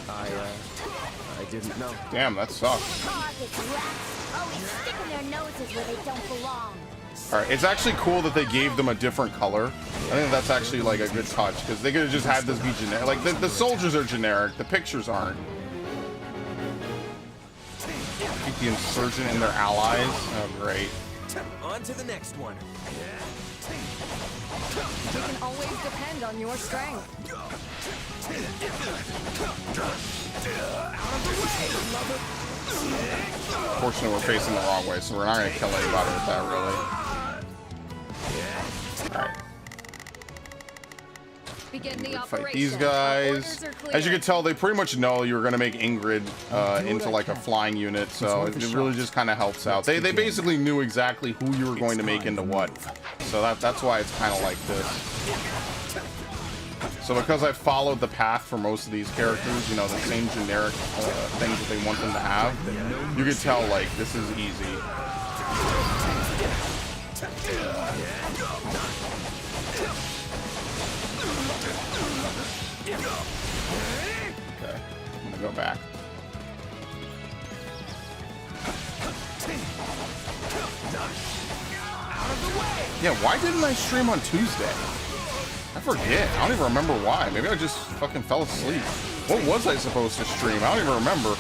I didn't know. Damn, that sucks. Always sticking their noses where they don't belong. Alright, it's actually cool that they gave them a different color. I think that's actually like a good touch, because they could have just had this be generic. Like, the soldiers are generic, the pictures aren't. Keep the insurgent and their allies. Oh, great. On to the next one. You can always depend on your strength. Fortunately, we're facing the wrong way, so we're not going to kill anybody with that, really. Alright. Begin the Fight operation. these guys. As you can tell, they pretty much know you're going to make Ingrid into like a flying unit, so it really just kind of helps out. They basically knew exactly who you were going to make into what, so that's why it's kind of like this. So because I followed the path for most of these characters, you know, the same generic things that they want them to have, you could tell, like, this is easy. Okay, I'm gonna go back. Yeah, why didn't I stream on Tuesday? I forget. I don't even remember why. Maybe I just fucking fell asleep. What was I supposed to stream? I don't even remember.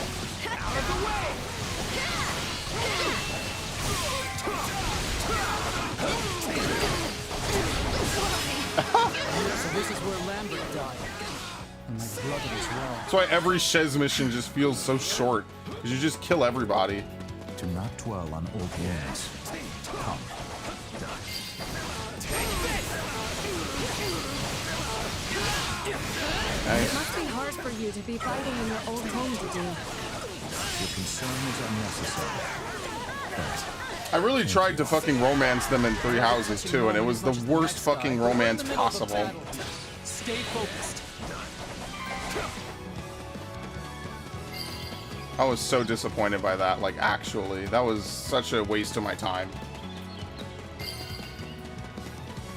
So this is where Lambert died. And my brother as well. That's why every Shez mission just feels so short. Because you just kill everybody. Do not dwell on old wounds. Come. Nice. It must be hard for you to be fighting in your old home to do. Your concern is unnecessary. I really tried to fucking romance them in Three Houses too, and it was the worst fucking romance possible. Stay focused. I was so disappointed by that, like actually. That was such a waste of my time.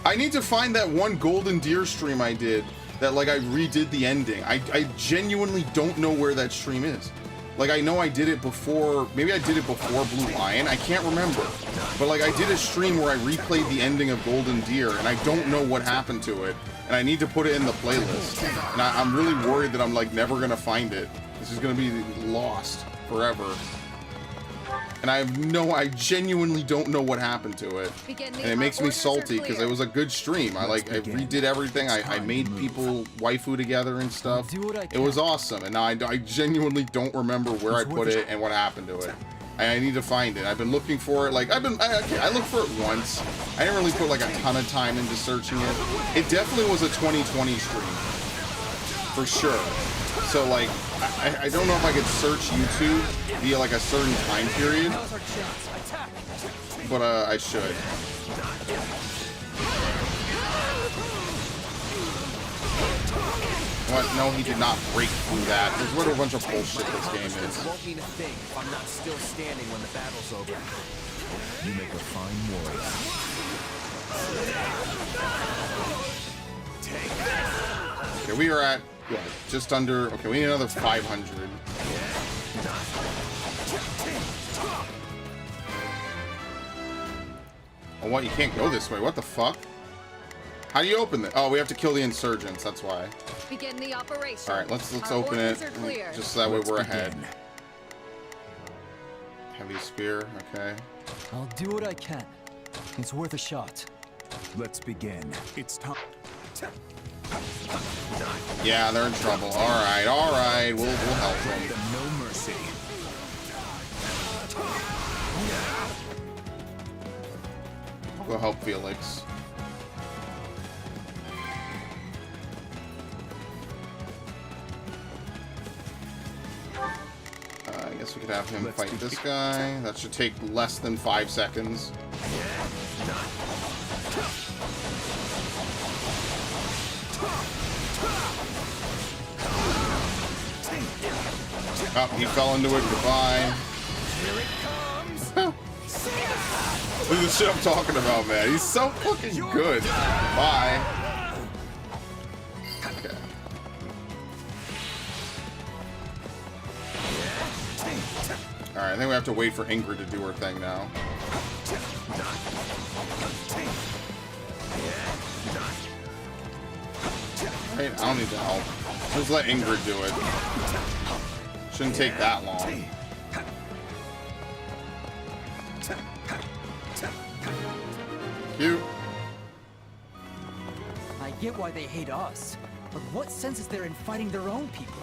I need to find that one Golden Deer stream I did that like I redid the ending. I genuinely don't know where that stream is. Like I know I did it before, maybe I did it before Blue Lion, I can't remember. But like I did a stream where I replayed the ending of Golden Deer and I don't know what happened to it. And I need to put it in the playlist. And I'm really worried that I'm like never gonna find it. This is gonna be lost forever. And I genuinely don't know what happened to it. And it makes me salty because it was a good stream. I redid everything. I made people waifu together and stuff. It was awesome. And now I genuinely don't remember where I put it and what happened to it. I need to find it. I've been looking for it. Like I looked for it once. I didn't really put like a ton of time into searching it. It definitely was a 2020 stream. For sure. So like I don't know if I could search YouTube via like a certain time period, but I should. What? No, he did not break through that. There's what a bunch of bullshit this game is. It won't mean a thing if I'm not still standing when the battle's over. You make a fine warrior. Okay, we are at yeah, just under. Okay, we need another 500. Oh, what? You can't go this way. What the fuck? How do you open this? Oh, we have to kill the insurgents. That's why. Begin the operation. All right, let's open it. Just so that way we're ahead. Heavy spear. Okay. I'll do what I can. It's worth a shot. Let's begin. It's time. Yeah, they're in trouble. All right. We'll help them. No mercy. Go help Felix. I guess we could have him fight this guy. That should take less than 5 seconds. Oh, he fell into it. Goodbye. Here it comes. Look at the shit I'm talking about, man. He's so fucking good. Bye. Okay. Alright, I think we have to wait for Ingrid to do her thing now. Right, I don't need the help. Just let Ingrid do it. Shouldn't take that long. Cute. I get why they hate us, but what sense is there in fighting their own people?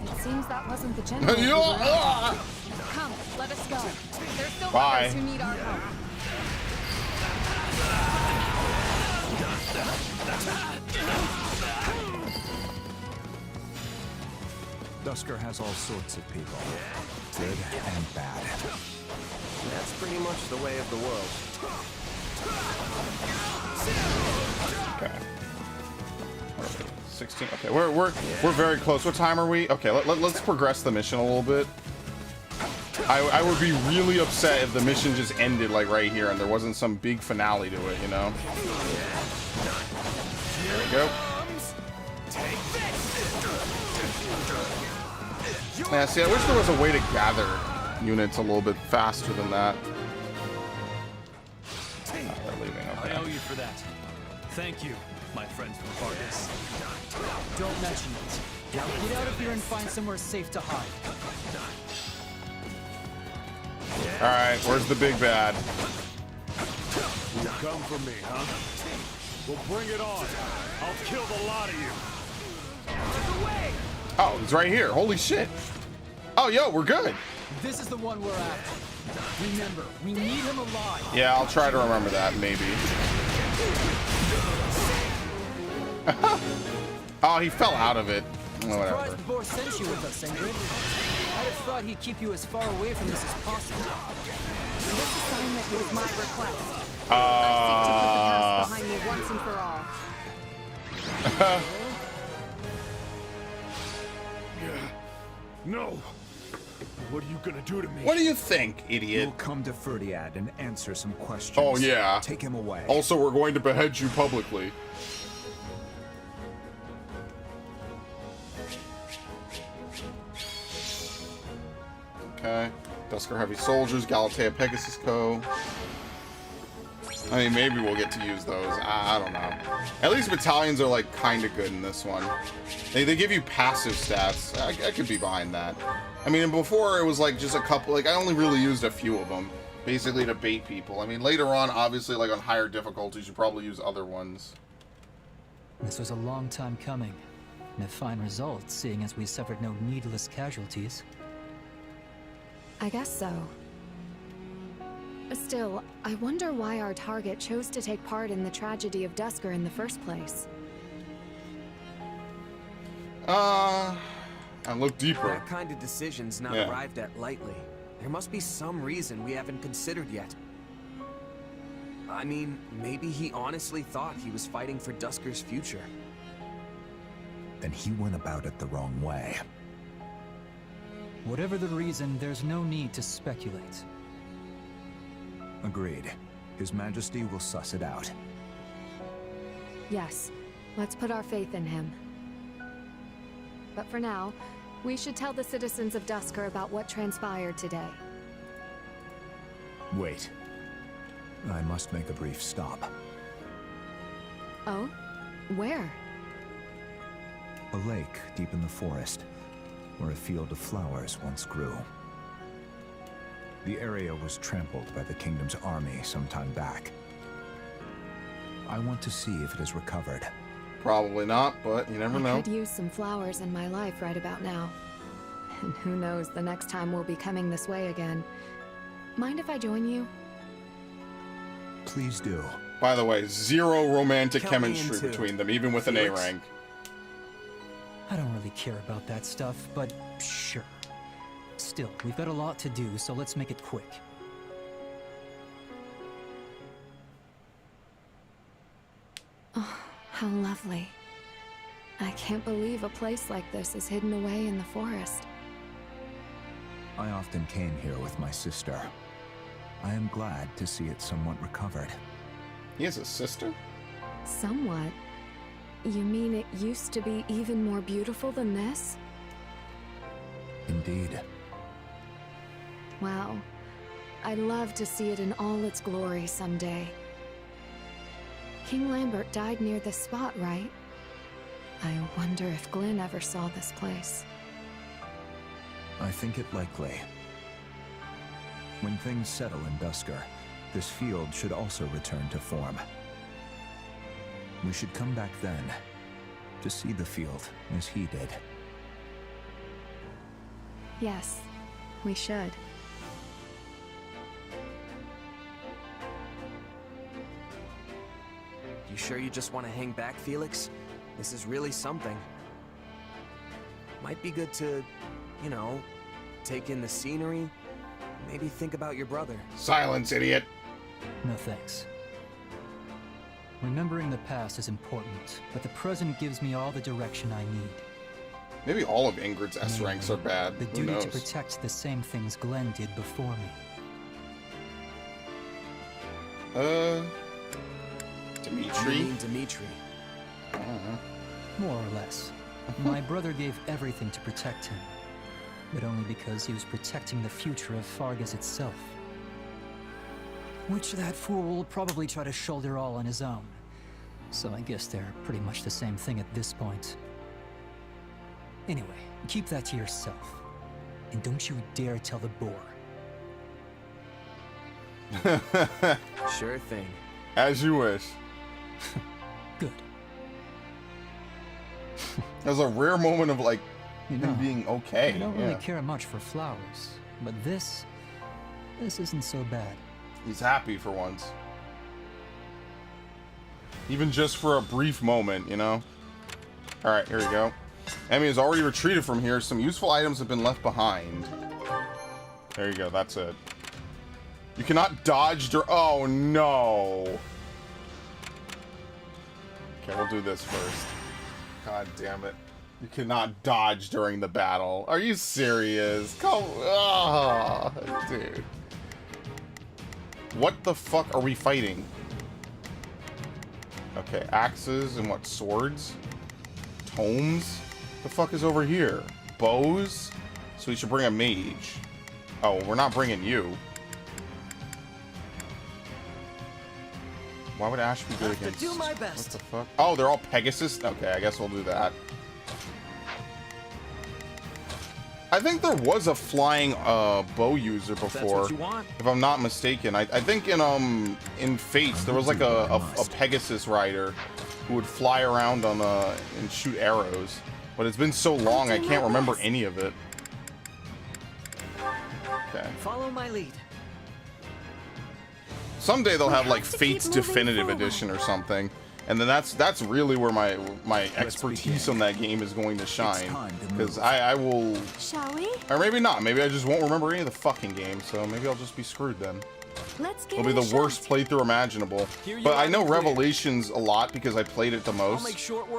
It seems that wasn't the general. Come, let us go. There's still Bye. others who need our help. Dusker has all sorts of people, good and bad. That's pretty much the way of the world. Okay. 16. Okay, we're very close. What time are we? Okay, let's progress the mission a little bit. I would be really upset if the mission just ended like right here and there wasn't some big finale to it, you know? There we go. Yeah, see, I wish there was a way to gather units a little bit faster than that. they're leaving. I Okay. owe you for that. Thank you, my friends from Vargas. Don't mention it. Now get out of here and find somewhere safe to hide. All right, where's the big bad? You come for me, huh? Well, bring it on. I'll kill the lot of you. Oh, he's right here. Holy shit. Oh, yo, we're good. This is the one we're after. Remember, we need him alive. Yeah, I'll try to remember that, maybe. Oh, he fell out of it. Whatever. Surprised the boar sent you with us, Ingrid. I'd have thought he'd keep you as far away from this as possible. This assignment was my request. I seek to put the past behind me once and for all. No. What are you gonna do to me? What do you think, idiot? You'll come to Ferdiad and answer some questions. Oh, yeah. Take him away. Also, we're going to behead you publicly. Okay. Dusker Heavy Soldiers, Galatea Pegasus Co. I mean, maybe we'll get to use those. I don't know. At least battalions are, like, kind of good in this one. They give you passive stats. I could be behind that. I mean, before it was, like, just a couple. Like, I only really used a few of them. Basically to bait people. I mean, later on, obviously, like, on higher difficulties, you probably use other ones. This was a long time coming, and a fine result, seeing as we suffered no needless casualties. I guess so. Still, I wonder why our target chose to take part in the tragedy of Dusker in the first place. I look deeper. That kind of decision's not arrived at lightly. There must be some reason we haven't considered yet. I mean, maybe he honestly thought he was fighting for Dusker's future. Then he went about it the wrong way. Whatever the reason, there's no need to speculate. Agreed. His Majesty will suss it out. Yes, let's put our faith in him. But for now, we should tell the citizens of Dusker about what transpired today. Wait. I must make a brief stop. Oh? Where? A lake deep in the forest, where a field of flowers once grew. The area was trampled by the kingdom's army some time back. I want to see if it is recovered. Probably not, but you never know. I could use some flowers in my life right about now. And who knows, the next time we'll be coming this way again. Mind if I join you? Please do. By the way, zero romantic Count me in chemistry too. between them, even with an A Felix. rank. I don't really care about that stuff, but sure. Still, we've got a lot to do, so let's make it quick. Oh, how lovely. I can't believe a place like this is hidden away in the forest. I often came here with my sister. I am glad to see it somewhat recovered. He has a sister? Somewhat. You mean it used to be even more beautiful than this? Indeed. Wow. I'd love to see it in all its glory someday. King Lambert died near this spot, right? I wonder if Glenn ever saw this place. I think it likely. When things settle in Dusker, this field should also return to form. We should come back then, to see the field as he did. Yes, we should. You sure you just want to hang back, Felix? This is really something. Might be good to, you know, take in the scenery. Maybe think about your brother. Silence, idiot. No thanks. Remembering the past is important, but the present gives me all the direction I need. Maybe all of Ingrid's S ranks are bad. The Who duty knows? to protect the same things Glenn did before me. Dimitri? You mean Dimitri? More or less. My brother gave everything to protect him, but only because he was protecting the future of Fargus itself. Which that fool will probably try to shoulder all on his own. So I guess they're pretty much the same thing at this point. Anyway, keep that to yourself. And don't you dare tell the boar. Sure thing. As you wish. Good. That was a rare moment of like You him know, being okay. I don't yeah. really care much for flowers, but this isn't so bad. He's happy for once. Even just for a brief moment, you know? Alright, here we go. Emmy has already retreated from here. Some useful items have been left behind. There you go, that's it. You cannot dodge oh no! Okay, we'll do this first. God damn it. You cannot dodge during the battle. Are you serious? Come oh, dude. What the fuck are we fighting? Okay, axes and what? Swords? Tomes? The fuck is over here? Bows? So we should bring a mage. Oh, we're not bringing you. Why would Ash be good against... do my best. What the fuck? Oh, they're all Pegasus? Okay, I guess we'll do that. I think there was a flying bow user before, if I'm not mistaken. I think in Fates there was like a Pegasus rider who would fly around on and shoot arrows, but it's been so long I can't remember any of it. Okay. Follow my lead. Someday they'll have like Fates Definitive Edition or something, and then that's really where my expertise on that game is going to shine, because I will. Shall we? Or maybe not. Maybe I just won't remember any of the fucking game, so maybe I'll just be screwed then. Let's get It'll be the worst playthrough imaginable. But I know Revelations a lot because I played it the most,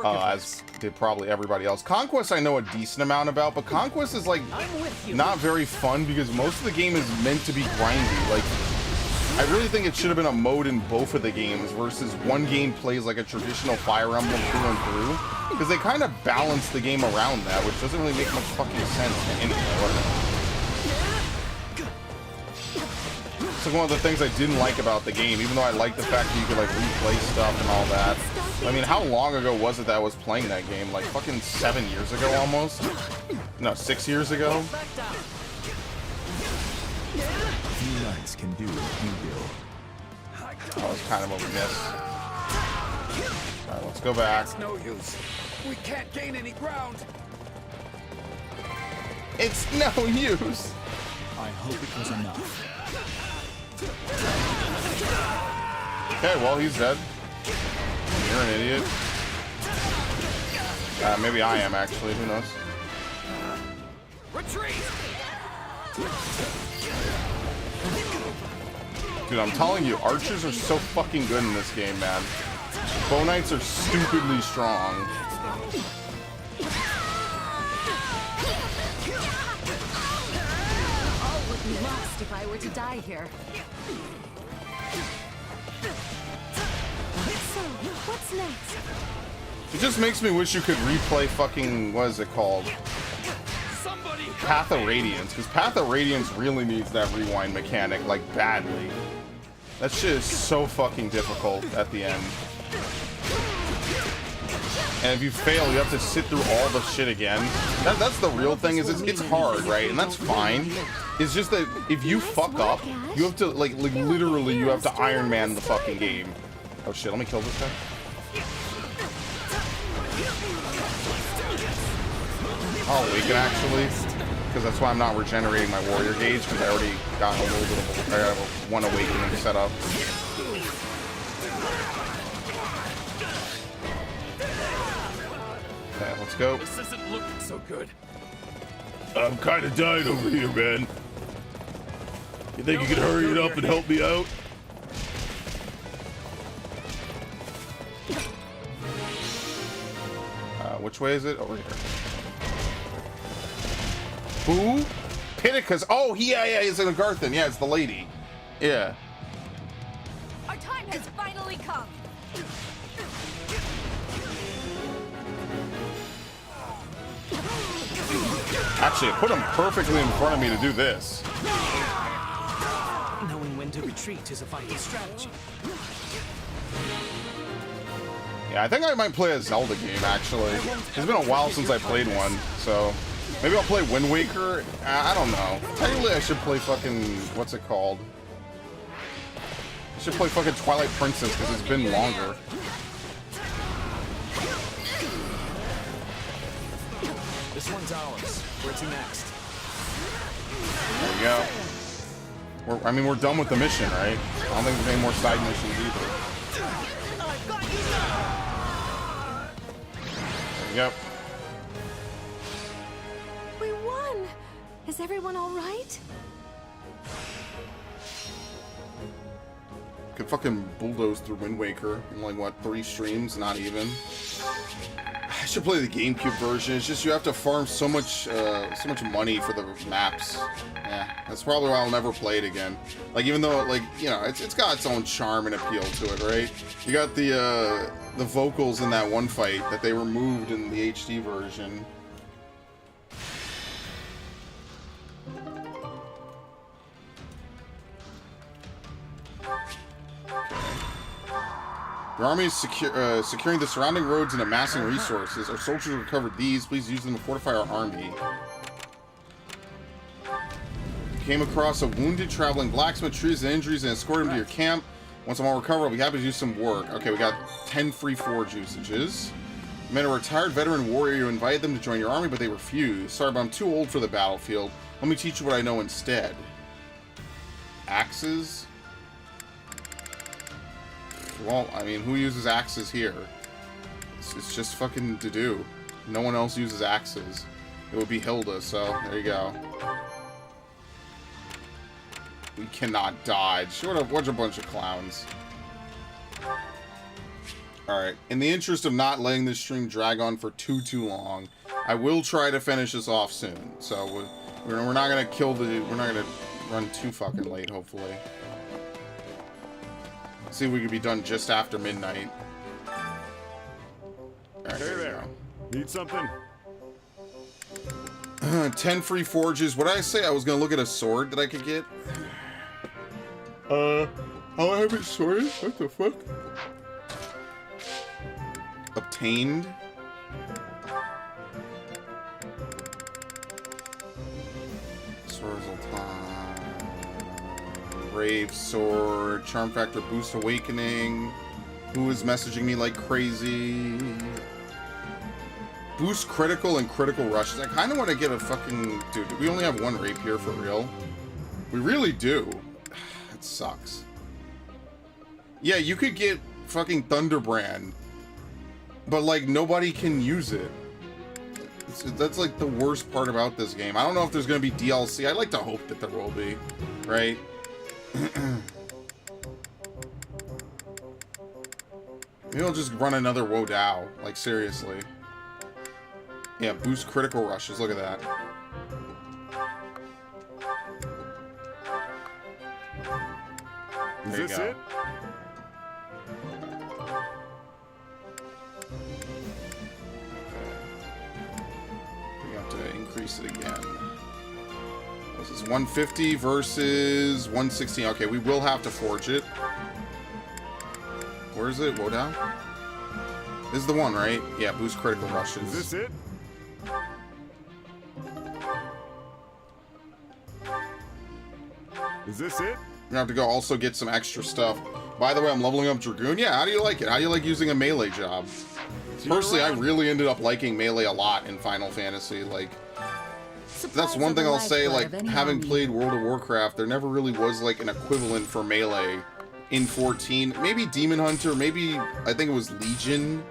as did probably everybody else. Conquest I know a decent amount about, but Conquest is like not very fun because most of the game is meant to be grindy. Like, I really think it should have been a mode in both of the games versus one game plays like a traditional Fire Emblem through and through, because they kind of balance the game around that, which doesn't really make much fucking sense anymore. It's like one of the things I didn't like about the game, even though I like the fact that you could like replay stuff and all that. I mean, how long ago was it that I was playing that game? Like fucking 7 years ago almost? No, 6 years ago? Few knights can do what you do. That was kind of a miss. Alright, let's go back. It's no use. We can't gain any ground. It's no use. I hope it was enough. Okay, well, he's dead. You're an idiot. Maybe I am, actually. Who knows? Retreat! Dude, I'm telling you, archers are so fucking good in this game, man. Bow knights are stupidly strong. All would be lost if I were to die here. So, what's next? It just makes me wish you could replay fucking, what is it called? Path of Radiance, because Path of Radiance really needs that rewind mechanic, like, badly. That shit is so fucking difficult at the end. And if you fail, you have to sit through all the shit again. That's the real thing, is it's hard, right? And that's fine. It's just that if you fuck up, you have to, like literally, you have to Iron Man the fucking game. Oh shit, let me kill this guy. I'll awaken, actually. Because that's why I'm not regenerating my warrior gauge, because I already got a little bit of, I have one awakening set up. Okay, let's go. This isn't looking so good. I'm kind of dying over here, man. You think you could hurry it up and help me out? Which way is it? Over here. Who? Pinnacus. Oh, yeah, it's in Agarthan. Yeah, it's the lady. Yeah. Our time has finally come. Actually, I put him perfectly in front of me to do this. Knowing when to retreat is a vital strategy. Yeah, I think I might play a Zelda game, actually. It's been a while since I played one, so... Maybe I'll play Wind Waker? I don't know. Technically, I should play fucking... What's it called? I should play fucking Twilight Princess, because it's been longer. This one's ours. Where to next? There we go. We're done with the mission, right? I don't think there's any more side missions either. There we go. We won! Is everyone alright? Could fucking bulldoze through Wind Waker in like, what, 3 streams? Not even. I should play the GameCube version. It's just you have to farm so much money for the maps. Yeah, that's probably why I'll never play it again. Like, even though, like, you know, it's got its own charm and appeal to it, right? You got the vocals in that one fight that they removed in the HD version. Your army is securing the surrounding roads and amassing resources. Our soldiers recovered these. Please use them to fortify our army. Came across a wounded traveling blacksmith, trees and injuries, and escorted him to your camp. Once I'm all recovered, I'll be happy to do some work. Okay, we got 10 free forge usages. You met a retired veteran warrior. You invited them to join your army, but they refused. Sorry, but I'm too old for the battlefield. Let me teach you what I know instead. Axes? Well, I mean, who uses axes here? It's just fucking to do. No one else uses axes. It would be Hilda, so there you go. We cannot dodge. What a bunch of clowns. Alright, in the interest of not letting this stream drag on for too long, I will try to finish this off soon. So we're not gonna we're not gonna run too fucking late, hopefully. See if we could be done just after midnight. Right, hey there. Need something? 10 free forges. What did I say? I was gonna look at a sword that I could get. I have a sword? What the fuck? Obtained. Swords will Brave Sword, Charm Factor Boost Awakening. Who is messaging me like crazy? Boost Critical and Critical Rushes. I kind of want to get a fucking... Dude, we only have one rapier for real. We really do. It sucks. Yeah, you could get fucking Thunderbrand, but like nobody can use it. That's like the worst part about this game. I don't know if there's going to be DLC. I'd like to hope that there will be, right? Maybe I'll just run another Wodao. Like, seriously. Yeah, boost critical rushes. Look at that. Is this it? We have to increase it again. This is 150 versus 116. Okay, we will have to forge it. Where is it? Wodao? This is the one, right? Yeah, boost critical rushes. Is this it? Is this it? You have to go also get some extra stuff. By the way, I'm leveling up Dragoon. Yeah, how do you like it? How do you like using a melee job? Personally, I really ended up liking melee a lot in Final Fantasy. Like, that's one thing I'll say, like, having played World of Warcraft, there never really was, like, an equivalent for melee in 14. Maybe Demon Hunter, maybe, I think it was Legion,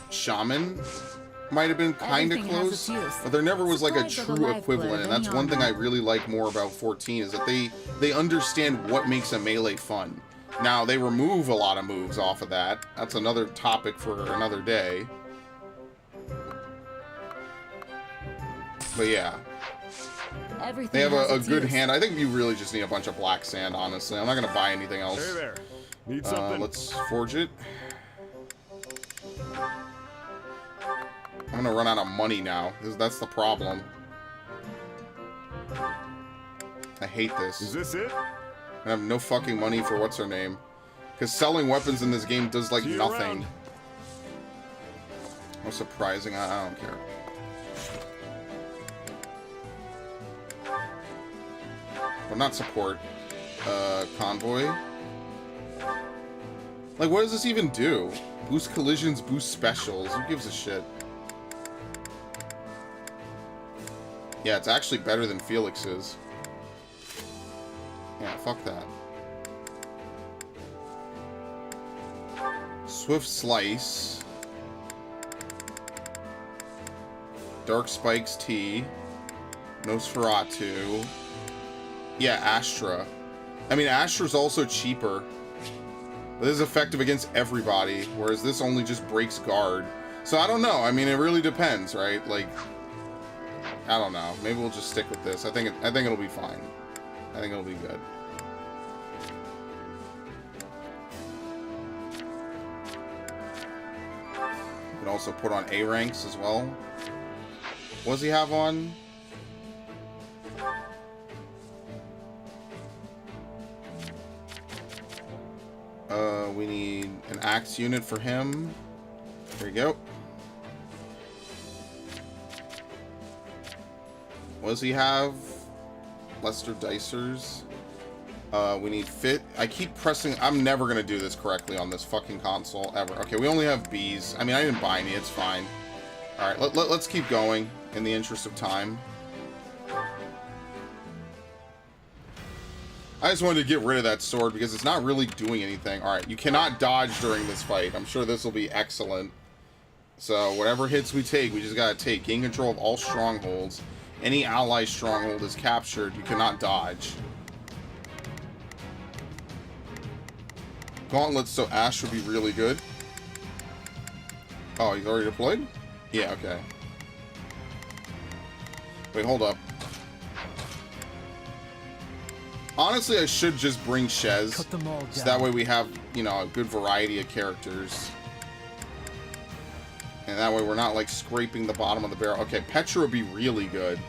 Shaman might have been kind of close, but there never was, like, a true equivalent, and that's one thing I really like more about 14, is that they understand what makes a melee fun. Now, they remove a lot of moves off of that. That's another topic for another day. But yeah, they have a good hand. I think you really just need a bunch of black sand, honestly. I'm not going to buy anything else. Hey there. Need something? Let's forge it. I'm going to run out of money now. That's the problem. I hate this. Is this it? I have no fucking money for what's her name. Because selling weapons in this game does like nothing. How surprising, I don't care. But not support. Convoy. Like, what does this even do? Boost collisions, boost specials. Who gives a shit? Yeah, it's actually better than Felix's. Yeah, fuck that. Swift Slice. Dark Spikes T. Nosferatu. Yeah, Astra. I mean, Astra's also cheaper. But this is effective against everybody, whereas this only just breaks guard. So I don't know. I mean, it really depends, right? Like, I don't know. Maybe we'll just stick with this. I think it'll be fine. I think it'll be good. You can also put on A ranks as well. What does he have on? We need an axe unit for him. There you go. What does he have? Lester Dicers. We need fit. I keep pressing. I'm never going to do this correctly on this fucking console, ever. Okay, we only have Bs. I mean, I didn't buy any. It's fine. Alright, let's keep going in the interest of time. I just wanted to get rid of that sword because it's not really doing anything. Alright, you cannot dodge during this fight. I'm sure this will be excellent. So, whatever hits we take, we just gotta take. Gain control of all strongholds. Any ally stronghold is captured. You cannot dodge. Gauntlets, so Ash would be really good. Oh, he's already deployed? Yeah, okay. Wait, hold up. Honestly, I should just bring Shez. Cut them all down. So that way we have, you know, a good variety of characters. And that way we're not, like, scraping the bottom of the barrel. Okay, Petra would be really good.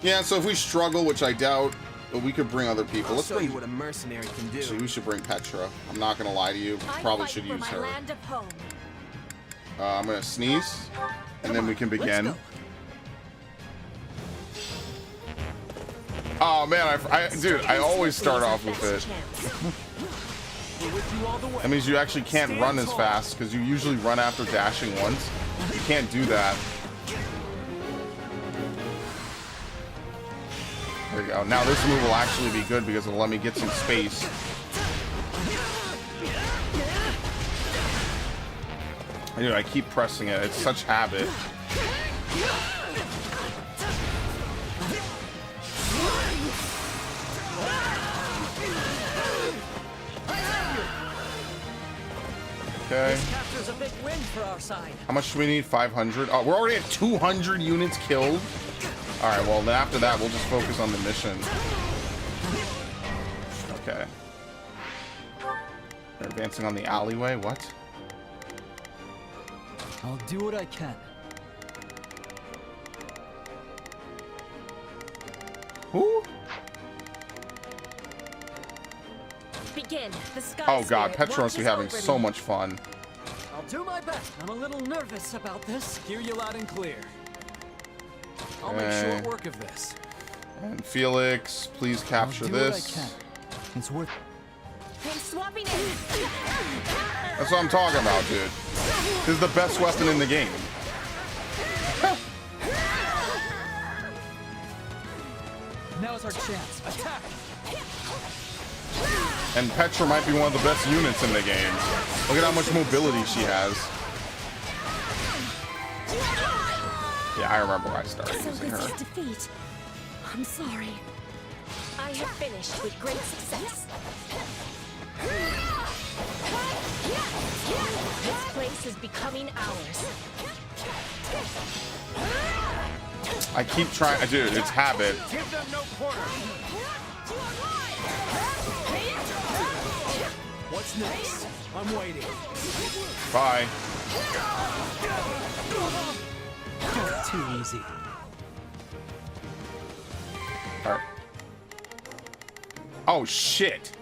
Yeah, so if we struggle, which I doubt, but we could bring other people. Let's show you bring... what a mercenary can do. So we should bring Petra. I'm not going to lie to you. Probably should use her. I'm going to sneeze, and then we can begin. Oh man, dude, I always start off with it. That means you actually can't run as fast because you usually run after dashing once. You can't do that. There you go. Now this move will actually be good because it'll let me get some space. Dude, I keep pressing it. It's such habit. Okay. Captures a big win for our side. How much do we need? 500? Oh, we're already at 200 units killed. All right, well, then after that, we'll just focus on the mission. Okay. They're advancing on the alleyway. What? I'll do what I can. Who? Begin. The sky Oh god, Petra must be having so much fun. I'll do my best. I'm a little nervous about this. Hear you loud and clear. I'll make Okay. short work of this. And Felix, please capture I'll do this. what I can. It's worth. I'm swapping it. That's what I'm talking about, dude. This is the best weapon in the game. Now's our chance. Attack! And Petra might be one of the best units in the game. Look at how much mobility she has. Yeah, I remember when I started using her. Defeat. I'm sorry. I have finished with great success. This place is becoming ours. I keep trying. Dude, it's habit. Give them no quarter. What's next? I'm waiting. Bye. Too easy. Alright. Oh shit.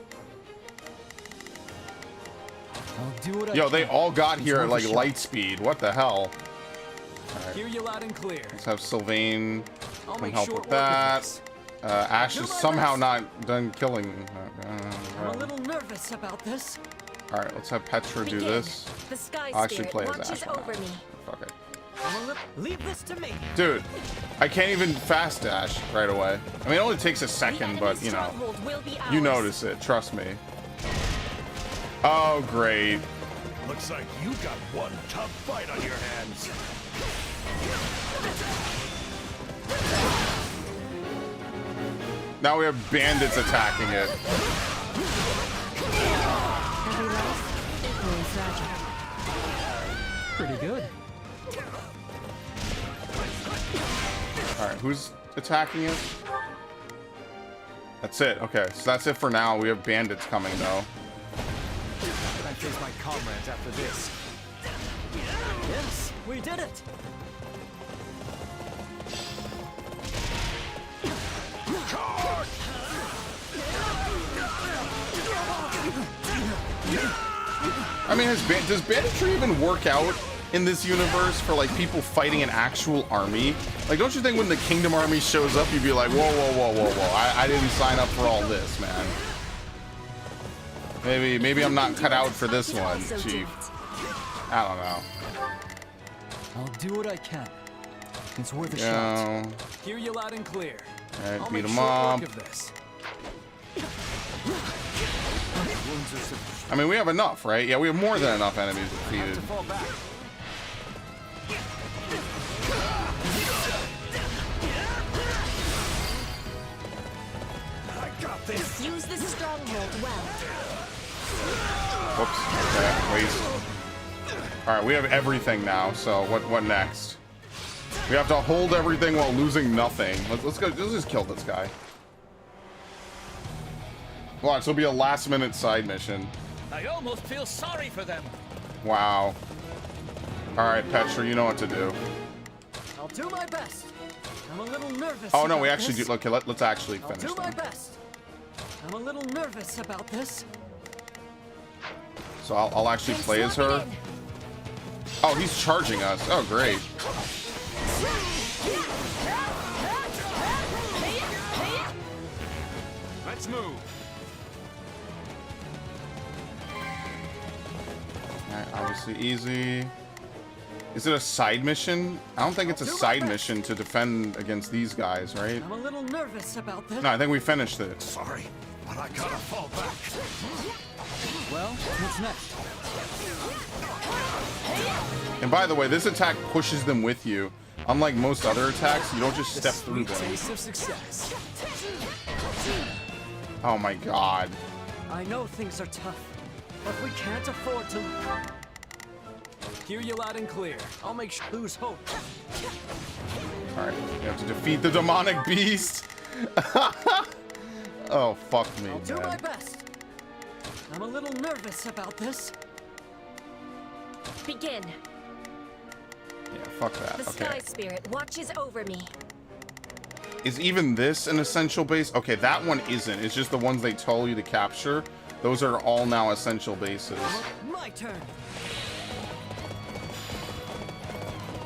I'll do what I Yo, they can. all got It's here at worth a like shot. light speed. What the hell? Alright. Hear you loud and clear. Let's have Sylvain I'll come make help short with work of that. this. Ash Do is my somehow best. not done killing. I'm a little nervous about this. Alright, let's have Petra do this. The Sky I'll actually Spirit play as watches Ash. Why over not? me. Fuck it. Leave this to me. Dude, I can't even fast dash right away. I mean, it only takes a second, but you know, Stronghold will be you ours. notice it. Trust me. Oh, great. Looks like you got one tough fight on your hands. Now we have bandits attacking it. Every life, equally fragile. Pretty good. Alright, who's attacking it? That's it. Okay, so that's it for now. We have bandits coming, though. Can I face my comrades after this? Yes, we did it. I mean, does banditry even work out in this universe for, like, people fighting an actual army? Like, don't you think when the Kingdom Army shows up, you'd be like, whoa, whoa, whoa, whoa, whoa, I didn't sign up for all this, man. Maybe I'm not cut out for this one, Chief. I don't know. I'll do what I can. It's worth a Yo. shot. Hear you loud and clear. Alright, I'll beat make him short up. work of this. I mean, we have enough, right? Yeah, we have more than enough enemies defeated. Fall back. Let's use this stronghold well. Whoops. Okay, waste. Alright, we have everything now, so what next? We have to hold everything while losing nothing. Let's go. Let's just kill this guy. Watch, it'll be a last-minute side mission. I almost feel sorry for them. Wow. Alright, Petra, you know what to do. I'll do my best. I'm a little nervous. Oh, no, we about actually this. do. Okay, let's actually I'll finish do my them. best. I'm a little nervous about this. So I'll actually play as her. Oh, he's charging us. Oh, great. Let's move. Alright, obviously easy. Is it a side mission? I don't think it's a side mission to defend against these guys, right? I'm a little nervous about this. No, I think we finished it. Sorry, but I gotta fall back. Well, what's next? And by the way, this attack pushes them with you. Unlike most other attacks, you don't just step through them. Taste of success. Oh my god. I know things are tough, but we can't afford to hear you loud and clear. I'll make sure lose hope. Alright, we have to defeat the demonic beast. Oh, fuck me, I'll do my man. best. I'm a little nervous about this. Begin. Yeah, fuck that. The Okay. Sky Spirit watches over me. Is even this an essential base? Okay, that one isn't. It's just the ones they told you to capture. Those are all now essential bases. My turn.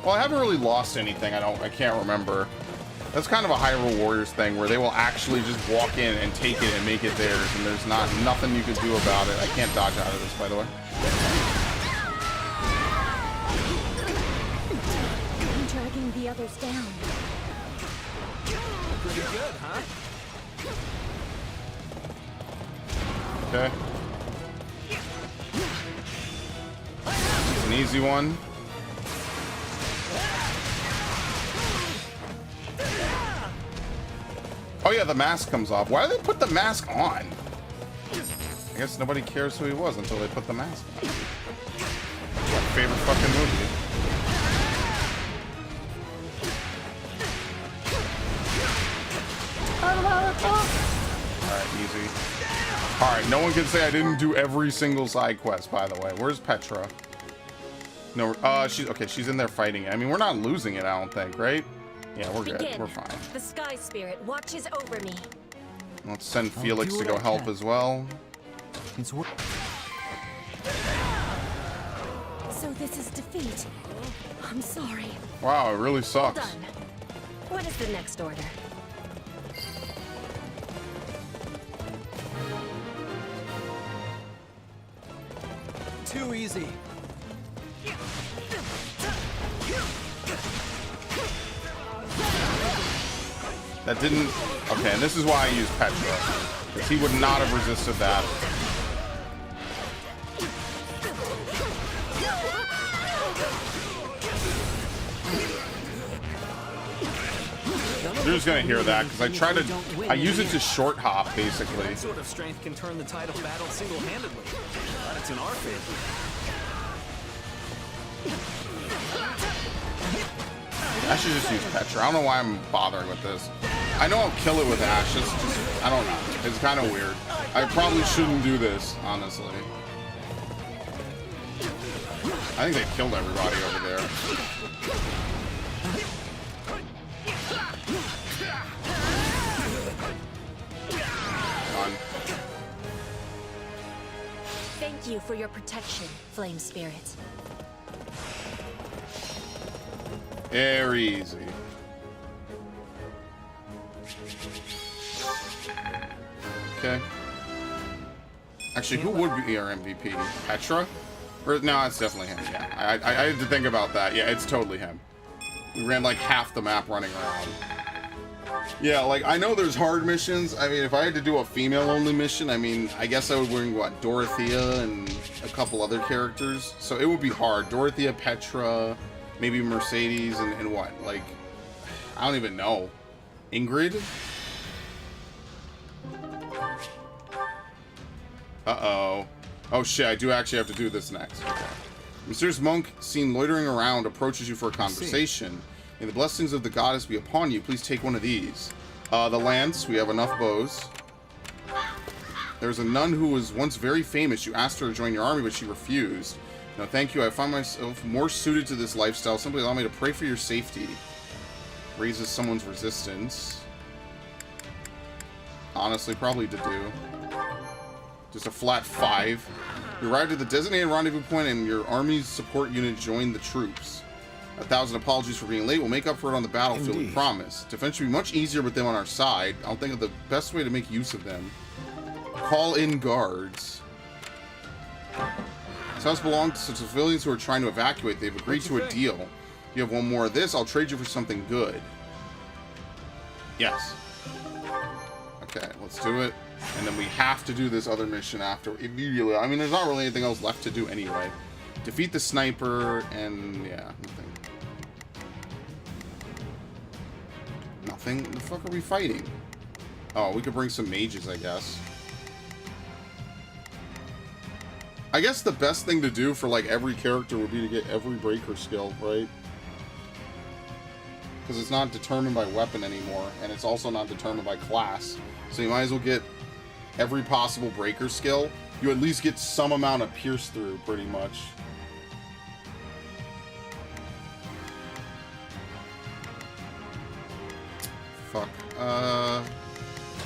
Well, I haven't really lost anything. I can't remember. That's kind of a Hyrule Warriors thing where they will actually just walk in and take it and make it theirs, and there's nothing you can do about it. I can't dodge out of this, by the way. I'm dragging the others down. Pretty good, huh? Okay. It's an easy one. Oh yeah, the mask comes off. Why do they put the mask on? I guess nobody cares who he was until they put the mask on. My favorite fucking movie. Alright, easy. Alright, no one can say I didn't do every single side quest, by the way. Where's Petra? No, she's in there fighting it. I mean, we're not losing it, I don't think, right? Yeah, we're good. Begin. We're fine. The Sky Spirit watches over me. Let's send Felix to go help as well. It's work. So this is defeat. I'm sorry. Wow, it really sucks. Done. What is the next order? Too easy. That didn't... Okay, and this is why I use Petra. Because he would not have resisted that. You're just gonna hear that, because I try to... I use it to short hop, basically. That sort of strength can turn the tide of battle single-handedly. But it's in our favor. I should just use Petra. I don't know why I'm bothering with this. I know I'll kill it with Ash. It's just, I don't know. It's kind of weird. I probably shouldn't do this, honestly. I think they killed everybody over there. Thank you for your protection, Flame Spirit. Very easy. Okay. Actually, who would be our MVP? Petra? Or, no, it's definitely him. Yeah, I had to think about that. Yeah, it's totally him. We ran like half the map running around. Yeah, like, I know there's hard missions. I mean, if I had to do a female-only mission, I mean, I guess I would bring, what, Dorothea and a couple other characters. So it would be hard. Dorothea, Petra, maybe Mercedes, and what? Like, I don't even know. Ingrid? Uh-oh. Oh, shit, I do actually have to do this next. Okay. Mysterious monk seen loitering around approaches you for a conversation. May the blessings of the goddess be upon you. Please take one of these. The lance. We have enough bows. There's a nun who was once very famous. You asked her to join your army, but she refused. No, thank you. I find myself more suited to this lifestyle. Simply allow me to pray for your safety. Raises someone's resistance. Honestly, probably to do. Just a flat 5. You arrived at the designated rendezvous point and your army's support unit joined the troops. 1,000 apologies for being late. We'll make up for it on the battlefield, we promise. Defense will be much easier with them on our side. I'll think of the best way to make use of them. Call in guards. This house belongs to civilians who are trying to evacuate. They've agreed to a deal. If you have one more of this, I'll trade you for something good. Yes. Okay, let's do it. And then we have to do this other mission after immediately. I mean, there's not really anything else left to do anyway. Defeat the sniper, and yeah, nothing. Nothing? The fuck are we fighting? Oh, we could bring some mages, I guess. I guess the best thing to do for like every character would be to get every breaker skill, right? Because it's not determined by weapon anymore, and it's also not determined by class. So you might as well get every possible breaker skill. You at least get some amount of pierce through, pretty much. Fuck. I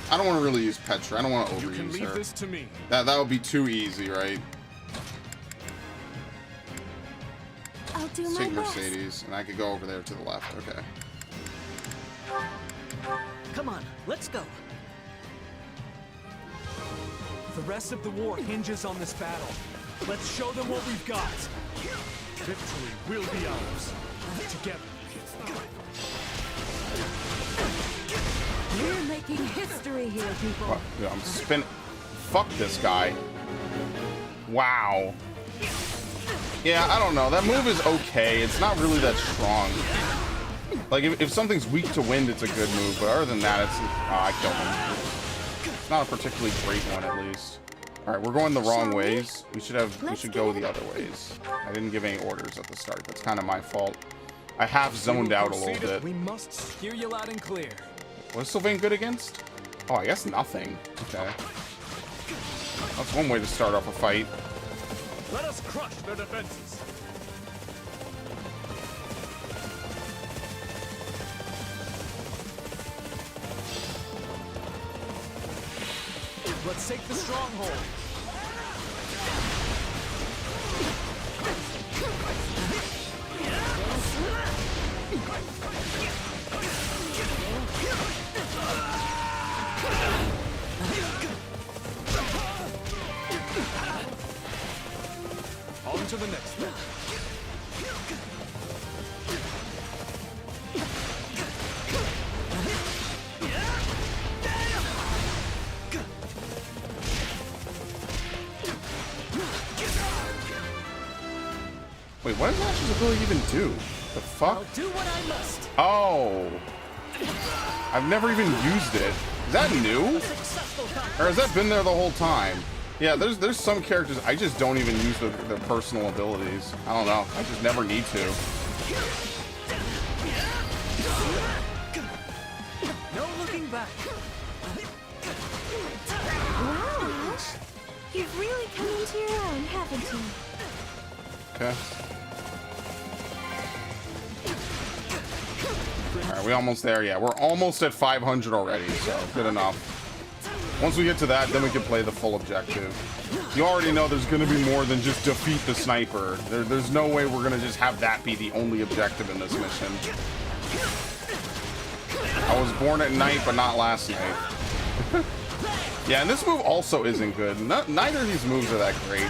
don't want to really use Petra. I don't want to overuse her. You can leave this to me. That would be too easy, right? I'll do Let's my take best. Mercedes, and I could go over there to the left. Okay. Come on, let's go. The rest of the war hinges on this battle. Let's show them what we've got. Victory will be ours. Together. We're making history here, people. What? Yeah, I'm spin. Fuck this guy. Wow. Yeah, I don't know. That move is okay. It's not really that strong. Like, if something's weak to wind, it's a good move. But other than that, it's... Oh, I killed him. It's not a particularly great one, at least. Alright, we're going the wrong ways. We should go the other ways. I didn't give any orders at the start. That's kind of my fault. I half zoned out a little bit. We must hear you loud and clear. What is Sylvain good against? Oh, I guess nothing. Okay. That's one way to start off a fight. Let us crush their defenses. let's take the stronghold. On to the next one. Wait, what does Ash's ability even do? The fuck? I'll do what I must. Oh. I've never even used it. Is that new? Or has that been there the whole time? Yeah, there's some characters I just don't even use their personal abilities. I don't know. I just never need to. No looking back. Wow, Ash. You've really come into your own, haven't you? Okay. Alright, we almost there. Yeah, we're almost at 500 already, so good enough. Once we get to that, then we can play the full objective. You already know there's going to be more than just defeat the sniper. There's no way we're going to just have that be the only objective in this mission. I was born at night, but not last night. Yeah, and this move also isn't good. Neither of these moves are that great.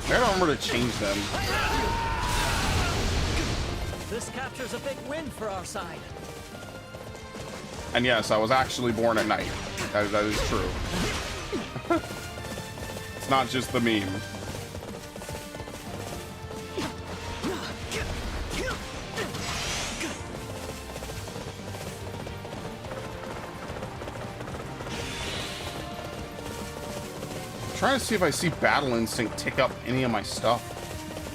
I gotta remember to change them. This captures a big win for our side. And yes, I was actually born at night. That is true. It's not just the meme. I'm trying to see if I see Battle Instinct tick up any of my stuff.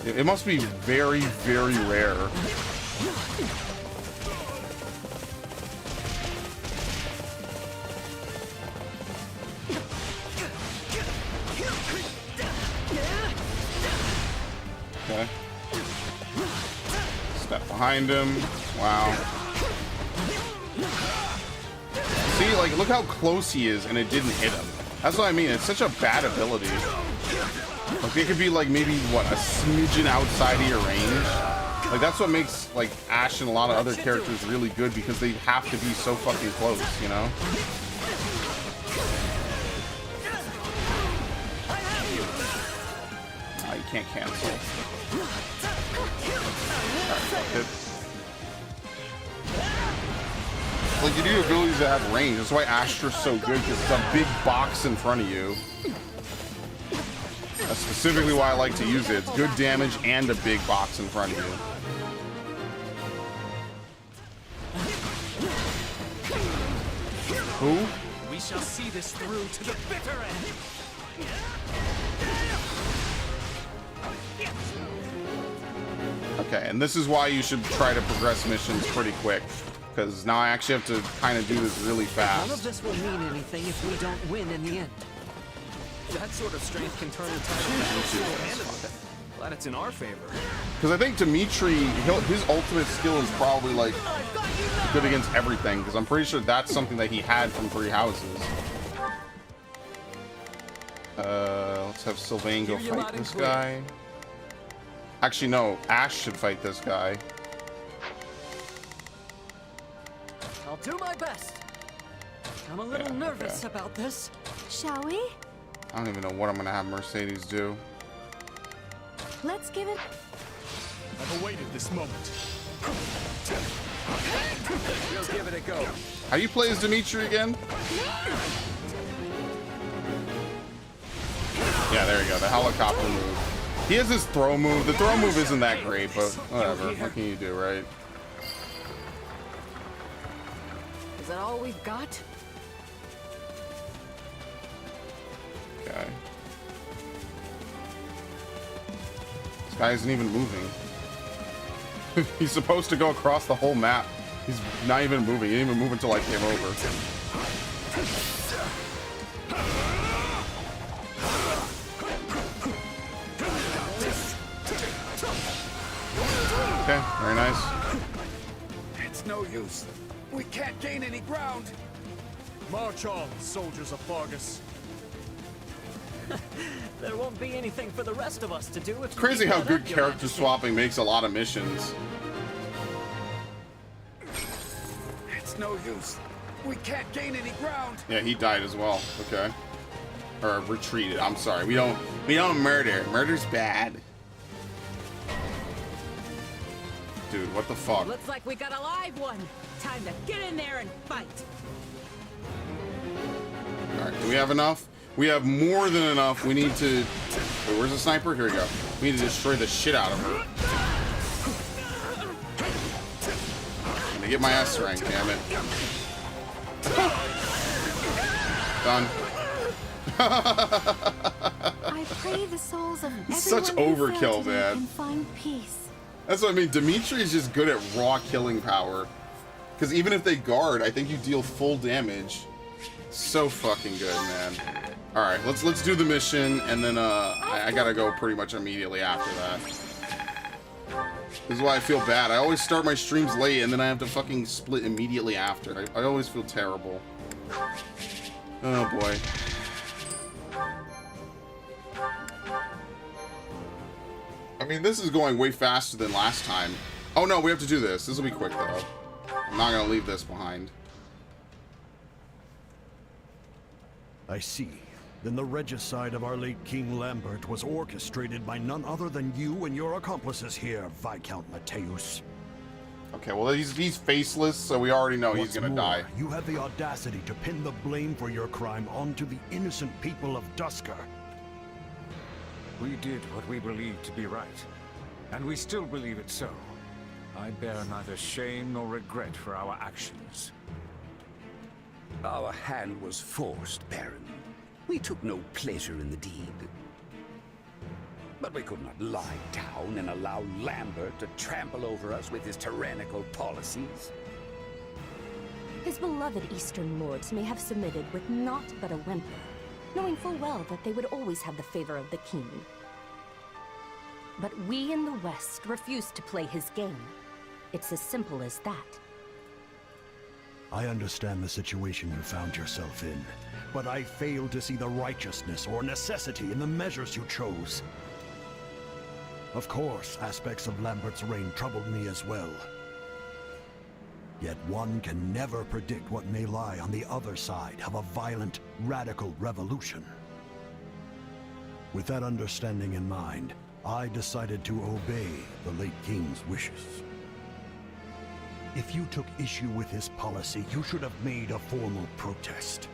It must be very, very rare. Okay. Step behind him. Wow. See, like, look how close he is, and it didn't hit him. That's what I mean. It's such a bad ability. Like, it could be, like, maybe, what, a smidgen outside of your range? Like, that's what makes, like, Ash and a lot of other characters really good, because they have to be so fucking close, you know? Oh, you can't cancel. Alright, like, you need abilities that have range. That's why Astra's so good, because it's a big box in front of you. That's specifically why I like to use it. It's good damage and a big box in front of you. Who? We shall see this through to the bitter end. Okay, and this is why you should try to progress missions pretty quick. Because now I actually have to kind of do this really fast. None of this will mean anything if we don't win in the end. That sort of strength can turn the tide. Glad it's in our favor. Because I think Dimitri, his ultimate skill is probably like good against everything. Because I'm pretty sure that's something that he had from Three Houses. Let's have Sylvain go fight this guy. Actually, no. Ash should fight this guy. I'll do my best. I'm a little nervous about this. Shall we? I don't even know what I'm going to have Mercedes do. Let's give it... I've awaited this moment. We'll give it a go. How do you play as Dimitri again? Yeah, there you go. The helicopter move. He has his throw move. The throw move isn't that great, but whatever. What can you do, right? Is that all we've got? Okay. This guy isn't even moving. He's supposed to go across the whole map. He's not even moving. He didn't even move until I came over. Okay, very nice. It's no use. We can't gain any ground. March on, soldiers of Fargus. There won't be anything for the rest of us to do if It's crazy how good character swapping makes a lot of missions. It's no use. We can't gain any ground. Yeah, he died as well. Okay. Or retreated. I'm sorry. We don't murder. Murder's bad. Dude, what the fuck? Looks like we got a live one. Time to get in there and fight. Alright, do we have enough? We have more than enough. We need to... Wait, where's the sniper? Here we go. We need to destroy the shit out of her. I'm gonna get my S rank, damn it. Done. I pray the souls of everyone Such who fell overkill, today man. can find peace. That's what I mean. Dimitri is just good at raw killing power. Because even if they guard, I think you deal full damage. So fucking good, man. Alright, let's do the mission, and then I gotta go pretty much immediately after that. This is why I feel bad. I always start my streams late, and then I have to fucking split immediately after. I always feel terrible. Oh boy. I mean, this is going way faster than last time. Oh no, we have to do this. This will be quick though. I'm not gonna leave this behind. I see. Then the regicide of our late King Lambert was orchestrated by none other than you and your accomplices here, Viscount Mateus. Okay, well he's faceless, so we already know he's gonna die. You had the audacity to pin the blame for your crime onto the innocent people of Dusker. We did what we believed to be right, and we still believe it so. I bear neither shame nor regret for our actions. Our hand was forced, Baron. We took no pleasure in the deed. But we could not lie down and allow Lambert to trample over us with his tyrannical policies. His beloved Eastern lords may have submitted with naught but a whimper, knowing full well that they would always have the favor of the king. But we in the West refuse to play his game. It's as simple as that. I understand the situation you found yourself in, but I fail to see the righteousness or necessity in the measures you chose. Of course, aspects of Lambert's reign troubled me as well. Yet one can never predict what may lie on the other side of a violent, radical revolution. With that understanding in mind, I decided to obey the late king's wishes. If you took issue with his policy, you should have made a formal protest.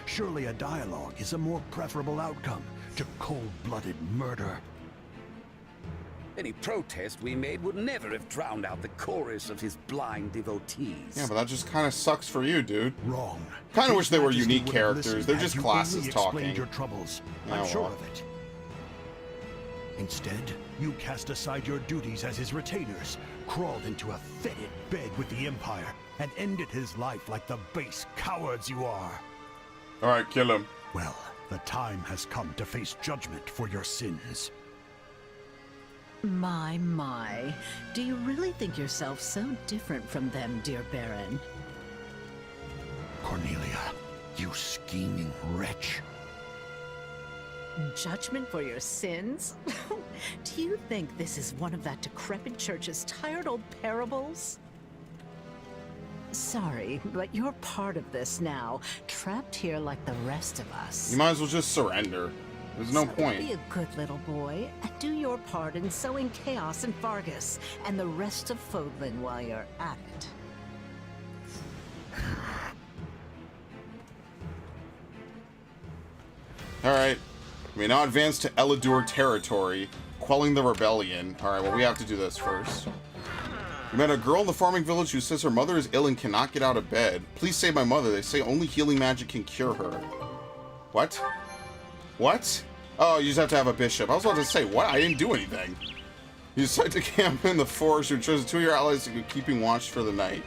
Surely a dialogue is a more preferable outcome to cold-blooded murder. Any protest we made would never have drowned out the chorus of his blind devotees. Yeah, but that just kind of sucks for you, dude. Wrong. Kind of wish they were His Majesty unique would have characters. listened They're had just you classes only talking. explained your troubles. Yeah, I'm sure well. of it. Instead, you cast aside your duties as his retainers, crawled into a fetid bed with the Empire, and ended his life like the base cowards you are. Alright, kill him. Well, the time has come to face judgment for your sins. My. Do you really think yourself so different from them, dear Baron? Cornelia, you scheming wretch. Judgment for your sins? Do you think this is one of that decrepit church's tired old parables? Sorry, but you're part of this now, trapped here like the rest of us. You might as well just surrender. There's no So point. Be a good little boy and do your part in sowing chaos in Fargus and the rest of Fodlan while you're at it. Alright. We now advance to Elidur territory, quelling the rebellion. Alright, well, we have to do this first. We met a girl in the farming village who says her mother is ill and cannot get out of bed. Please save my mother. They say only healing magic can cure her. What? What? Oh, you just have to have a bishop. I was about to say, what? I didn't do anything. You decide to camp in the forest. You chose 2 of your allies to be keeping watch for the night.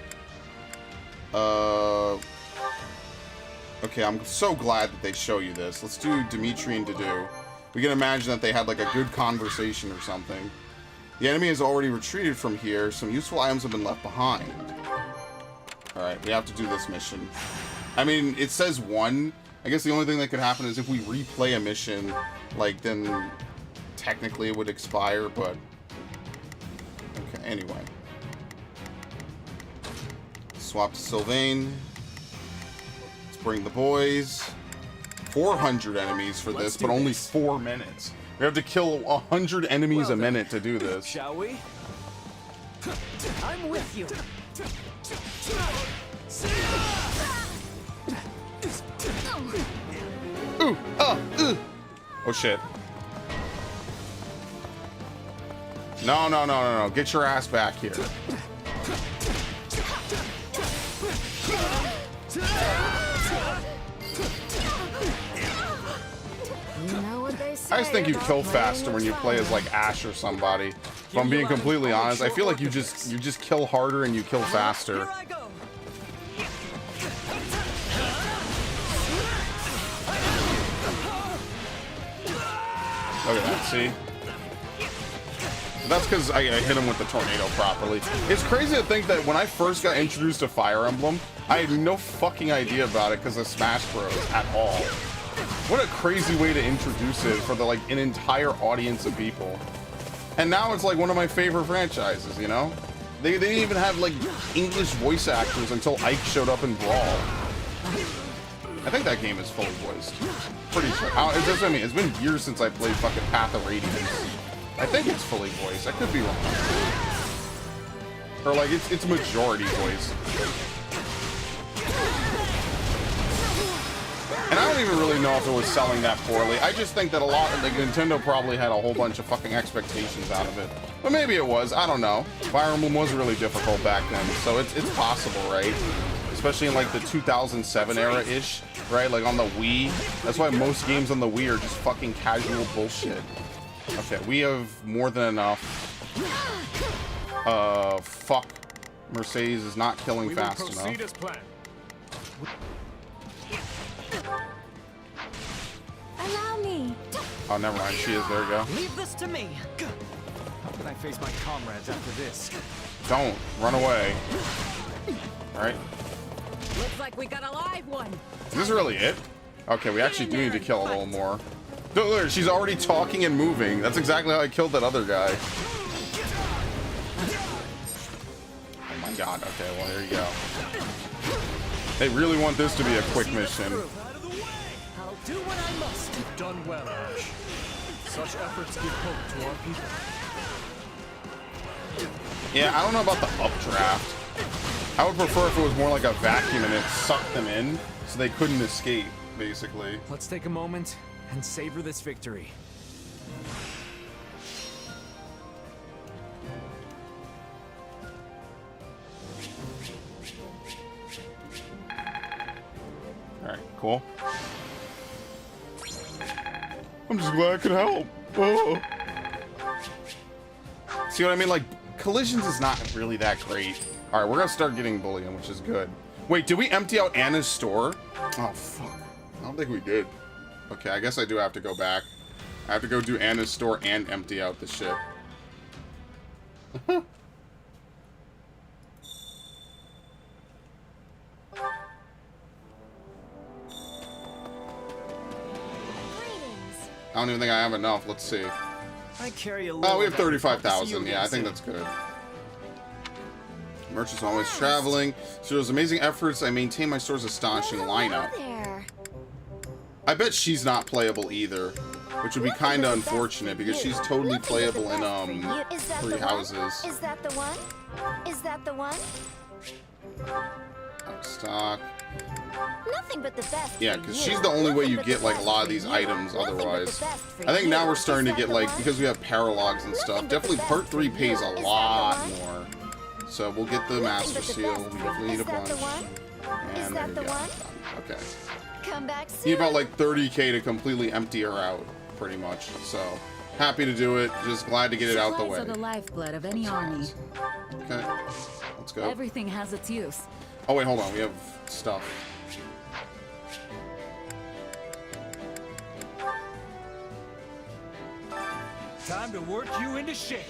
Okay, I'm so glad that they show you this. Let's do Dimitri and Dedu. We can imagine that they had like a good conversation or something. The enemy has already retreated from here. Some useful items have been left behind. Alright, we have to do this mission. I mean, it says 1, I guess the only thing that could happen is if we replay a mission, like, then technically it would expire, but... Okay, anyway. Swap to Sylvain. Let's bring the boys. 400 enemies for this, but only 4 minutes. We have to kill 100 enemies a minute to do this. Shall we? I'm with you. Ooh, oh shit. No. Get your ass back here. You know what they say I just think you about kill playing faster with when you play as fire. like Ash or somebody. If I'm being completely honest, I feel like you just kill harder and you kill faster. Look at that, see? That's because I hit him with the tornado properly. It's crazy to think that when I first got introduced to Fire Emblem, I had no fucking idea about it because of Smash Bros. At all. What a crazy way to introduce it for like an entire audience of people. And now it's like one of my favorite franchises, you know? They didn't even have like English voice actors until Ike showed up in Brawl. I think that game is fully voiced. Pretty sure. That's what I mean. It's been years since I played fucking Path of Radiance. I think it's fully voiced. I could be wrong. Or like it's majority voiced. And I don't even really know if it was selling that poorly. I just think that a lot of like Nintendo probably had a whole bunch of fucking expectations out of it. But maybe it was. I don't know. Fire Emblem was really difficult back then, so it's possible, right? Especially in like the 2007 era-ish, right? Like on the Wii. That's why most games on the Wii are just fucking casual bullshit. Okay, we have more than enough. Fuck. Mercedes is not killing fast enough. Allow me. Oh, never mind. She is. There we go. Leave this to me. How can I face my comrades after this? Don't. Run away. Alright. Looks like we got a live one. Is this really it? Okay, we actually do need to kill a little more. Look, she's already talking and moving. That's exactly how I killed that other guy. Oh my god. Okay, well, there you go. They really want this to be a quick mission. I'll do what I must. You've done well, Ash. Such efforts give hope to our people. Yeah, I don't know about the updraft. I would prefer if it was more like a vacuum and it sucked them in so they couldn't escape, basically. Let's take a moment and savor this victory. Alright, cool. I'm just glad I could help. Oh. See what I mean? Like, collisions is not really that great. Alright, we're gonna start getting bullion, which is good. Wait, did we empty out Anna's store? Oh, fuck. I don't think we did. Okay, I guess I do have to go back. I have to go do Anna's store and empty out the ship. I don't even think I have enough. Let's see. I carry a Oh, we have 35,000. Yeah, I think that's good. Merchant's always traveling. So those amazing efforts, I maintain my store's astonishing lineup. I bet she's not playable either, which would be kind of unfortunate because she's totally playable in Three Houses. Is that the one? Is that the one? Stock. Nothing but the best. Yeah, because she's the only way you get like a lot of these items otherwise. I think now we're starting to get like, because we have paralogs and stuff, definitely part 3 pays a lot more. So we'll get the Master Seal. We definitely need a bunch. And there you go. Okay. Come back soon. Need about like 30k to completely empty her out, pretty much. So happy to do it. Just glad to get it out the way. Supplies are the lifeblood of any army. Okay, let's go. Everything has its use. Oh wait, hold on. We have stuff. Time to work you into shape.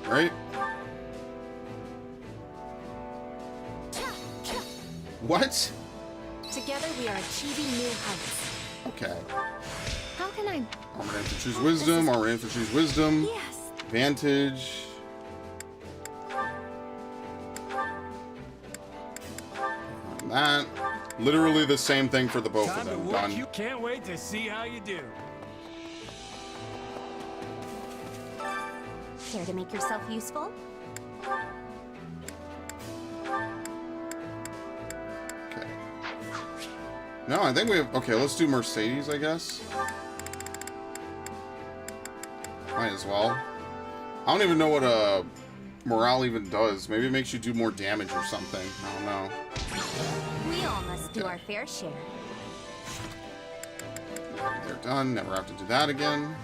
Right? What? Together we are achieving new heights. Okay. How can I... Armored infantry's wisdom. Armored infantry's wisdom. Yes. Advantage. That. Literally the same thing for the both of them. Done. You can't wait to see how you do. Care to make yourself useful? Okay. No, I think we have... Okay, let's do Mercedes, I guess. Might as well. I don't even know what morale even does. Maybe it makes you do more damage or something. I don't know. We all must do our fair share. They're done. Never have to do that again.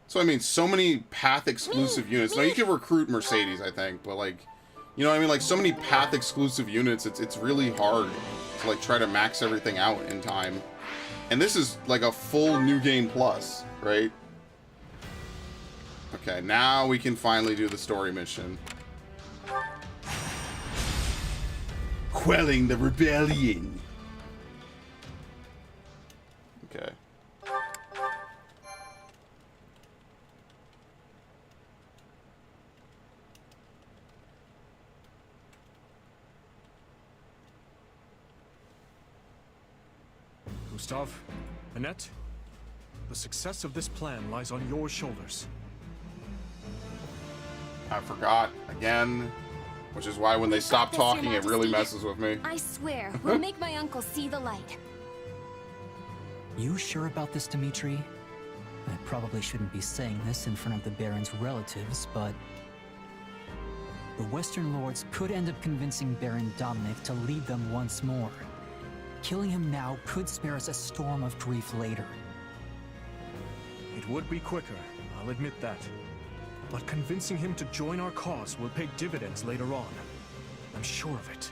So, I mean, so many path-exclusive units. Now, you can recruit Mercedes, I think, but, like, you know what I mean? Like, so many path-exclusive units, it's really hard to, like, try to max everything out in time. And this is, like, a full New Game Plus, right? Okay, now we can finally do the story mission. Quelling the rebellion. Okay. Gustav, Annette, the success of this plan lies on your shoulders. I forgot again, which is why when they stop talking, it really messes with me. I swear, we'll make my uncle see the light. You sure about this, Dimitri? I probably shouldn't be saying this in front of the Baron's relatives, but the Western Lords could end up convincing Baron Dominic to lead them once more. Killing him now could spare us a storm of grief later. It would be quicker, I'll admit that. But convincing him to join our cause will pay dividends later on. I'm sure of it.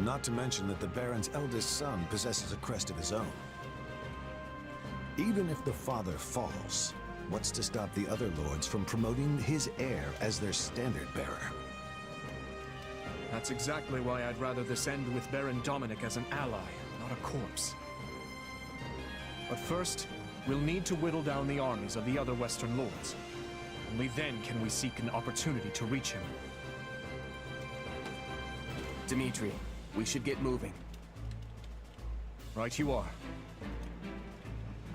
Not to mention that the Baron's eldest son possesses a crest of his own. Even if the father falls, what's to stop the other lords from promoting his heir as their standard bearer? That's exactly why I'd rather this end with Baron Dominic as an ally, not a corpse. But first, we'll need to whittle down the armies of the other Western Lords. Only then can we seek an opportunity to reach him. Dimitri, we should get moving. Right you are.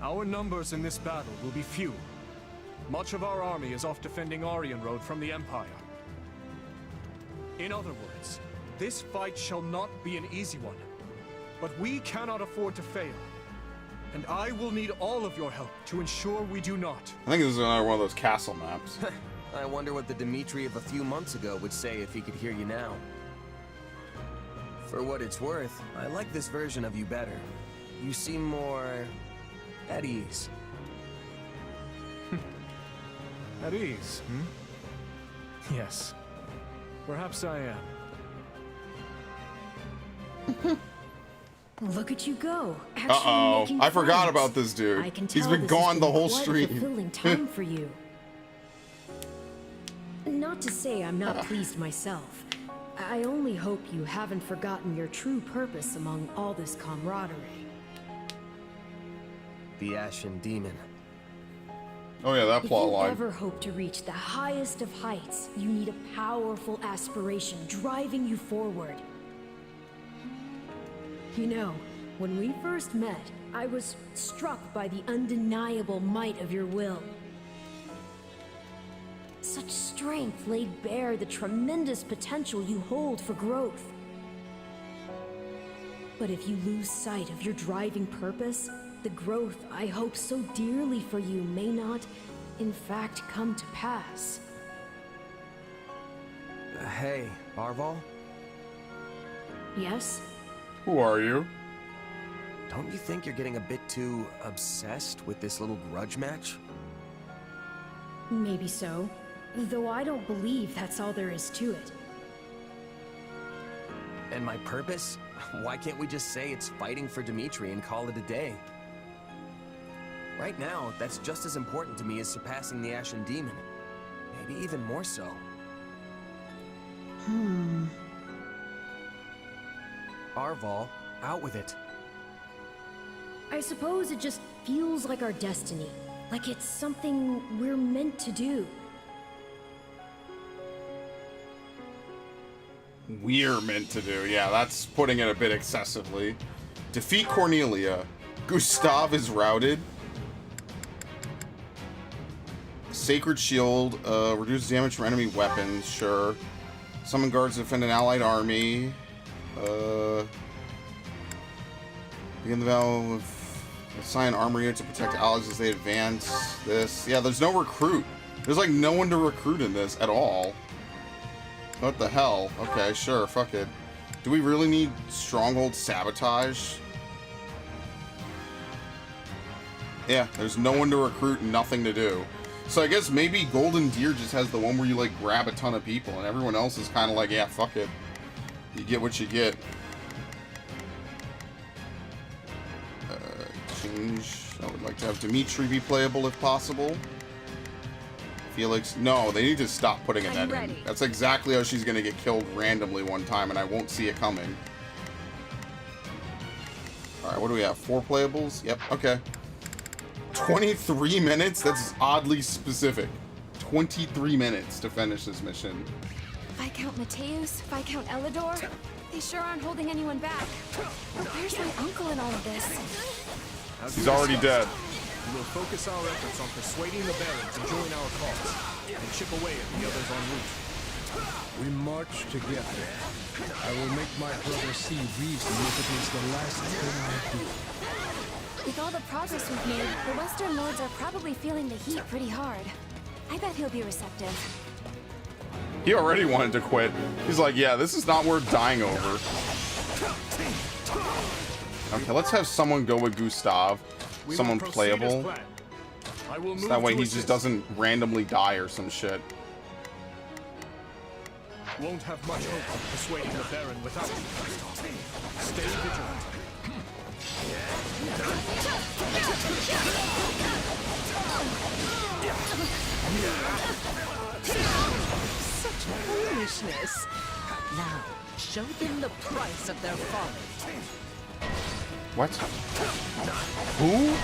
Our numbers in this battle will be few. Much of our army is off defending Aryan Road from the Empire. In other words, this fight shall not be an easy one. But we cannot afford to fail. And I will need all of your help to ensure we do not. I think this is another one of those castle maps. I wonder what the Dimitri of a few months ago would say if he could hear you now. For what it's worth, I like this version of you better. You seem more... at ease. At ease, hmm? Yes. Perhaps I am. Look at you go. Uh-oh. I forgot about this dude. I can He's tell been this gone has the been whole quite a stream. fulfilling time for you. Not to say I'm not pleased myself. I only hope you haven't forgotten your true purpose among all this camaraderie. The Ashen Demon. Oh yeah, that plot If you line. ever hope to reach the highest of heights, you need a powerful aspiration driving you forward. You know, when we first met, I was struck by the undeniable might of your will. Such strength laid bare the tremendous potential you hold for growth. But if you lose sight of your driving purpose, the growth I hope so dearly for you may not, in fact, come to pass. Hey, Arval? Yes? Who are you? Don't you think you're getting a bit too obsessed with this little grudge match? Maybe so. Though I don't believe that's all there is to it. And my purpose? Why can't we just say it's fighting for Dimitri and call it a day? Right now, that's just as important to me as surpassing the Ashen Demon. Maybe even more so. Arval, out with it. I suppose it just feels like our destiny. Like it's something we're meant to do. We're meant to do. Yeah, that's putting it a bit excessively. Defeat Cornelia. Gustav is routed. Sacred Shield. Reduce damage from enemy weapons. Sure. Summon guards to defend an allied army. Begin the battle with... Assign armor unit to protect allies as they advance. This. Yeah, there's no recruit. There's like no one to recruit in this at all. What the hell? Okay, sure, fuck it. Do we really need Stronghold Sabotage? Yeah, there's no one to recruit, nothing to do. So I guess maybe Golden Deer just has the one where you like grab a ton of people and everyone else is kind of like, yeah, fuck it. You get what you get. I would like to have Dimitri be playable if possible. Felix, no, they need to stop putting that in. That's exactly how she's gonna get killed randomly one time, and I won't see it coming. Alright, what do we have? 4 playables? Yep, okay. 23 minutes? That's oddly specific. 23 minutes to finish this mission. Viscount Mateus, Viscount Elidor, they sure aren't holding anyone back. But where's my uncle in all of this? He's already dead. We will focus our efforts on persuading the Baron to join our cause and chip away at the others en route. We march together. I will make my brother see reason if it is the last thing I do. With all the progress we've made, the Western Lords are probably feeling the heat pretty hard. I bet he'll be receptive. He already wanted to quit. He's like, yeah, this is not worth dying over. Okay, let's have someone go with Gustav. Someone playable. So that way he just doesn't randomly die or some shit. Won't have much hope of persuading the Baron without you. Stay vigilant. Such foolishness. Now, show them the price of their folly. What? Who?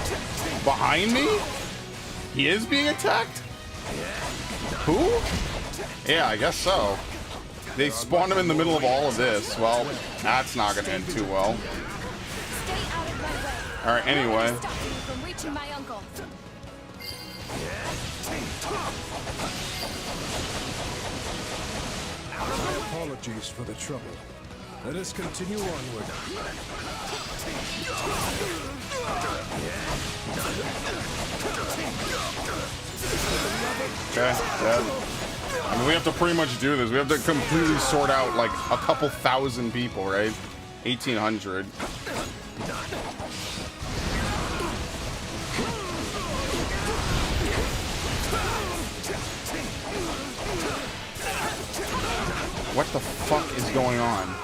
Behind me? He is being attacked? Who? Yeah, I guess so. They spawned him in the middle of all of this. Well, that's not gonna end too well. Alright, anyway. From reaching my uncle. My apologies for the trouble. Let us continue onward. Okay, dead. I mean, we have to pretty much do this. We have to completely sort out like a couple thousand people, right? 1,800. What the fuck is going on?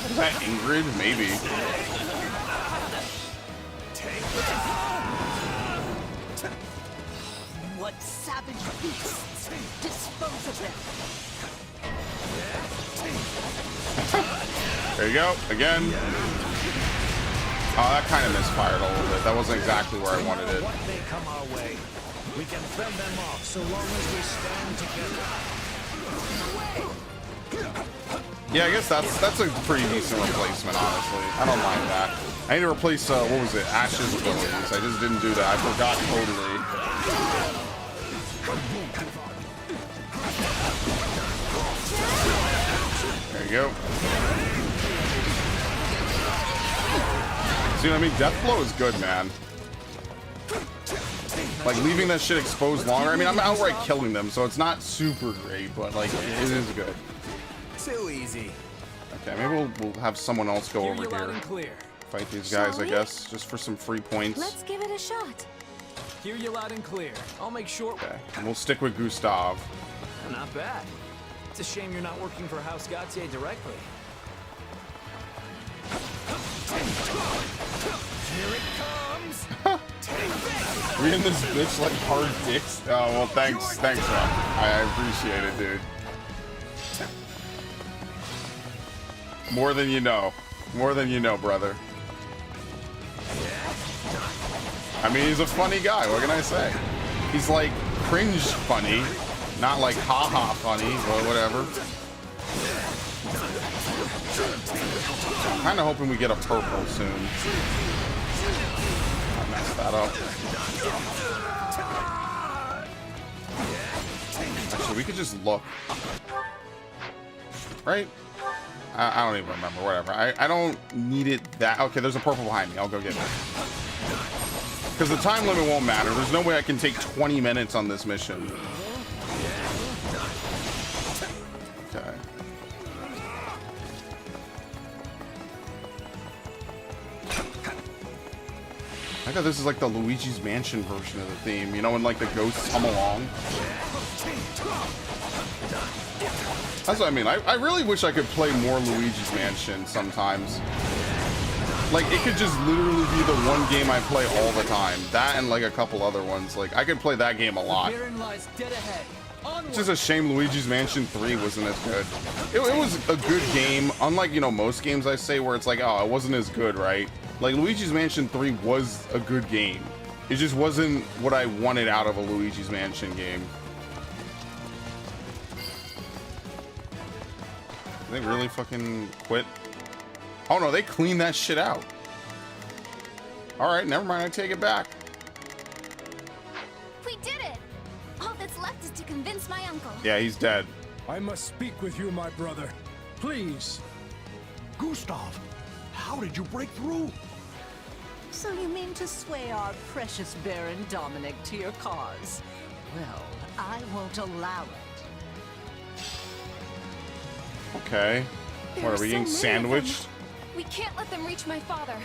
Is that Ingrid? Maybe. What savage beasts! Dispose of them! There you go. Again. Oh, that kind of misfired a little bit. That wasn't exactly where I wanted it. What may come our way, we can fend them off so long as we stand together. Yeah, I guess that's a pretty decent replacement, honestly. I don't mind that. I need to replace, what was it? Ash's abilities. I just didn't do that. I forgot totally. There you go. See what I mean? Deathblow is good, man. Like, leaving that shit exposed longer. I mean, I'm outright killing them, so it's not super great, but, like, it is good. Too easy. Okay, maybe we'll have someone else go over here. Fight these guys, I guess, just for some free points. Let's give it a shot. Hear you loud and clear. I'll make sure. Okay, and we'll stick with Gustav. Not bad. It's a shame you're not working for House Gautier directly. Here it comes. We in this bitch like hard dicks. Oh well, thanks, Rob. I appreciate it, dude. More than you know. More than you know, brother. I mean, he's a funny guy. What can I say? He's like cringe funny, not like haha funny or whatever. I'm kind of hoping we get a purple soon. I messed that up. Actually, we could just look. Right? I don't even remember. Whatever. I don't need it that... Okay, there's a purple behind me. I'll go get it. Because the time limit won't matter. There's no way I can take 20 minutes on this mission. Okay. I thought this is like the Luigi's Mansion version of the theme. You know, when like the ghosts come along? That's what I mean. I really wish I could play more Luigi's Mansion sometimes. Like, it could just literally be the one game I play all the time. That and like a couple other ones. Like, I could play that game a lot. It's just a shame Luigi's Mansion 3 wasn't as good. It was a good game. Unlike, you know, most games I say where it's like, oh, it wasn't as good, right? Like, Luigi's Mansion 3 was a good game. It just wasn't what I wanted out of a Luigi's Mansion game. They really fucking quit? Oh no, they cleaned that shit out. Alright, never mind, I take it back. We did it! All that's left is to convince my uncle. Yeah, he's dead. I must speak with you, my brother. Please. Gustav, how did you break through? So you mean to sway our precious Baron Dominic to your cause? Well, I won't allow it. Okay. What, are we eating sandwich? We can't let them reach my father.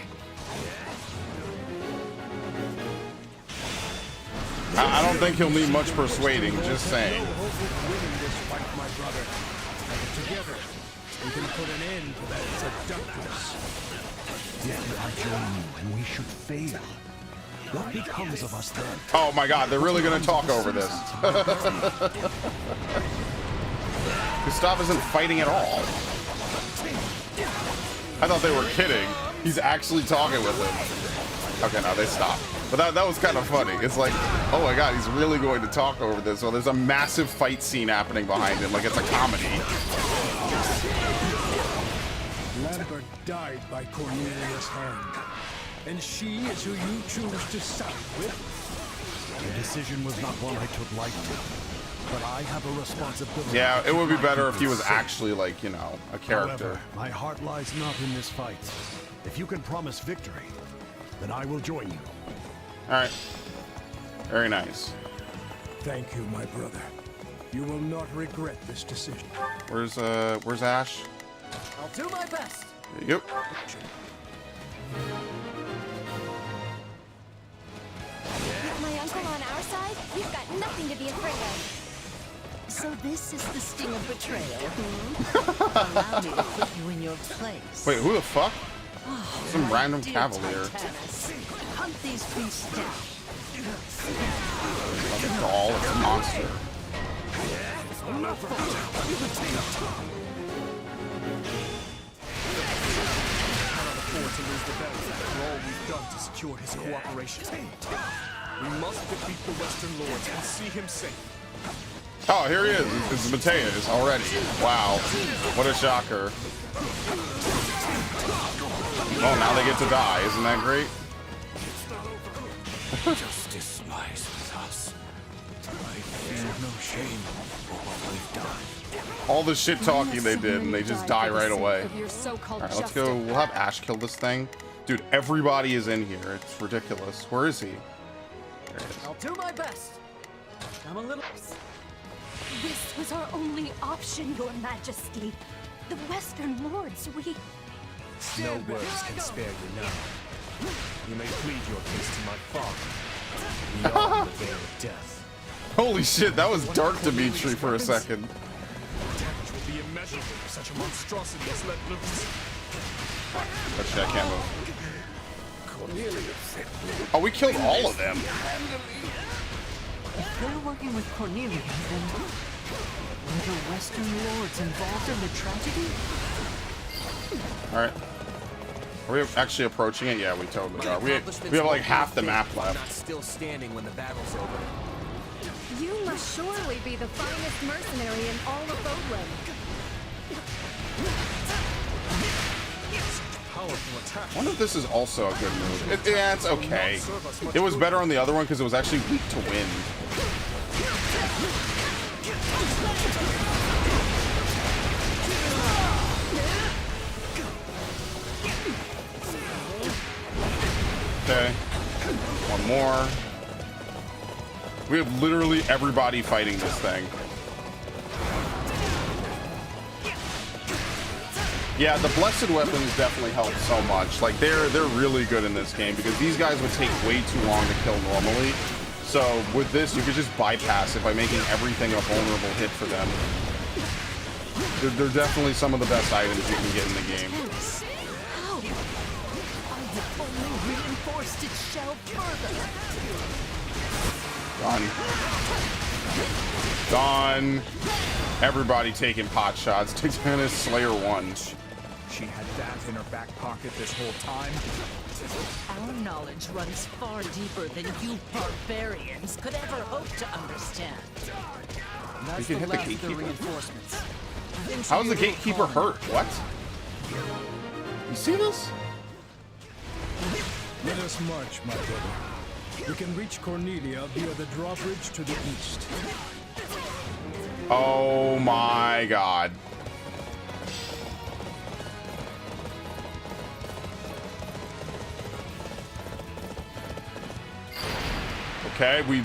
I don't think he'll need much persuading, just saying. Together, we can put an end to that seductress. Yet if I join you and we should fail, what becomes of us then? Oh my god, they're really gonna talk over this. Gustav isn't fighting at all. I thought they were kidding. He's actually talking with him. Okay, now they stopped. But that was kind of funny. It's like, oh my god, he's really going to talk over this. So there's a massive fight scene happening behind him, like it's a comedy. Lambert died by Cornelius' hand. And she is who you choose to side with? The decision was not one I took lightly. But I have a responsibility. Yeah, it would be better if he was actually, like, you know, a character. However, my heart lies not in this fight. If you can promise victory, then I will join you. Alright. Very nice. Thank you, my brother. You will not regret this decision. Where's Ash? I'll do my best. There you go. With my uncle on our side, we've got nothing to be afraid of. So this is the sting of betrayal, Allow me to put you in your place. Wait, who the fuck? Some random Dear cavalier. Titanus, hunt these beasts down. Like a doll, it's a monster. afford to lose the battle for all we've done to secure his cooperation. We must defeat the Western Lords and see him safe. Oh, here he is. It's Mateus already. Wow. What a shocker. Oh, now they get to die. Isn't that great? Justice lies with us. I feel no shame for what we've done. All the shit talking they did, and they just die right away. Alright, let's go. We'll have Ash kill this thing. Dude, everybody is in here. It's ridiculous. Where is he? There he is. I'll do my best. I'm a little... This was our only option, Your Majesty. The Western Lords, we... No words can spare you now. You may plead your case to my father. Beyond the veil of death. Holy shit, that was dark Dimitri for a second. Damage will be immeasurable if such a monstrosity is let loose. Oh shit, I can't move. Oh, we killed all of them. If they're working with Cornelia, then were the Western Lords involved in the tragedy? Alright. Are we actually approaching it? Yeah, we totally are. We have like half the map I'm left. not still standing when the battle's over. You must surely be the finest mercenary in all of Bodland. Powerful attack. I wonder if this is also a good move. Yeah, it's okay. It was better on the other one because it was actually weak to wind. Okay. One more. We have literally everybody fighting this thing. Yeah, the blessed weapons definitely help so much. Like they're really good in this game because these guys would take way too long to kill normally. So with this, you could just bypass it by making everything a vulnerable hit for them. They're definitely some of the best items you can get in the game. How? I have only reinforced its shell further. Done. Everybody taking pot shots. Titanic Slayer 1. She had that in her back pocket this whole time. Our knowledge runs far deeper than you barbarians could ever hope to understand. You can hit the gatekeeper. Reinforcements. How's the gatekeeper hurt? What? You see this? Let us march, my brother. We can reach Cornelia via the drawbridge to the east. Oh my god. Okay, we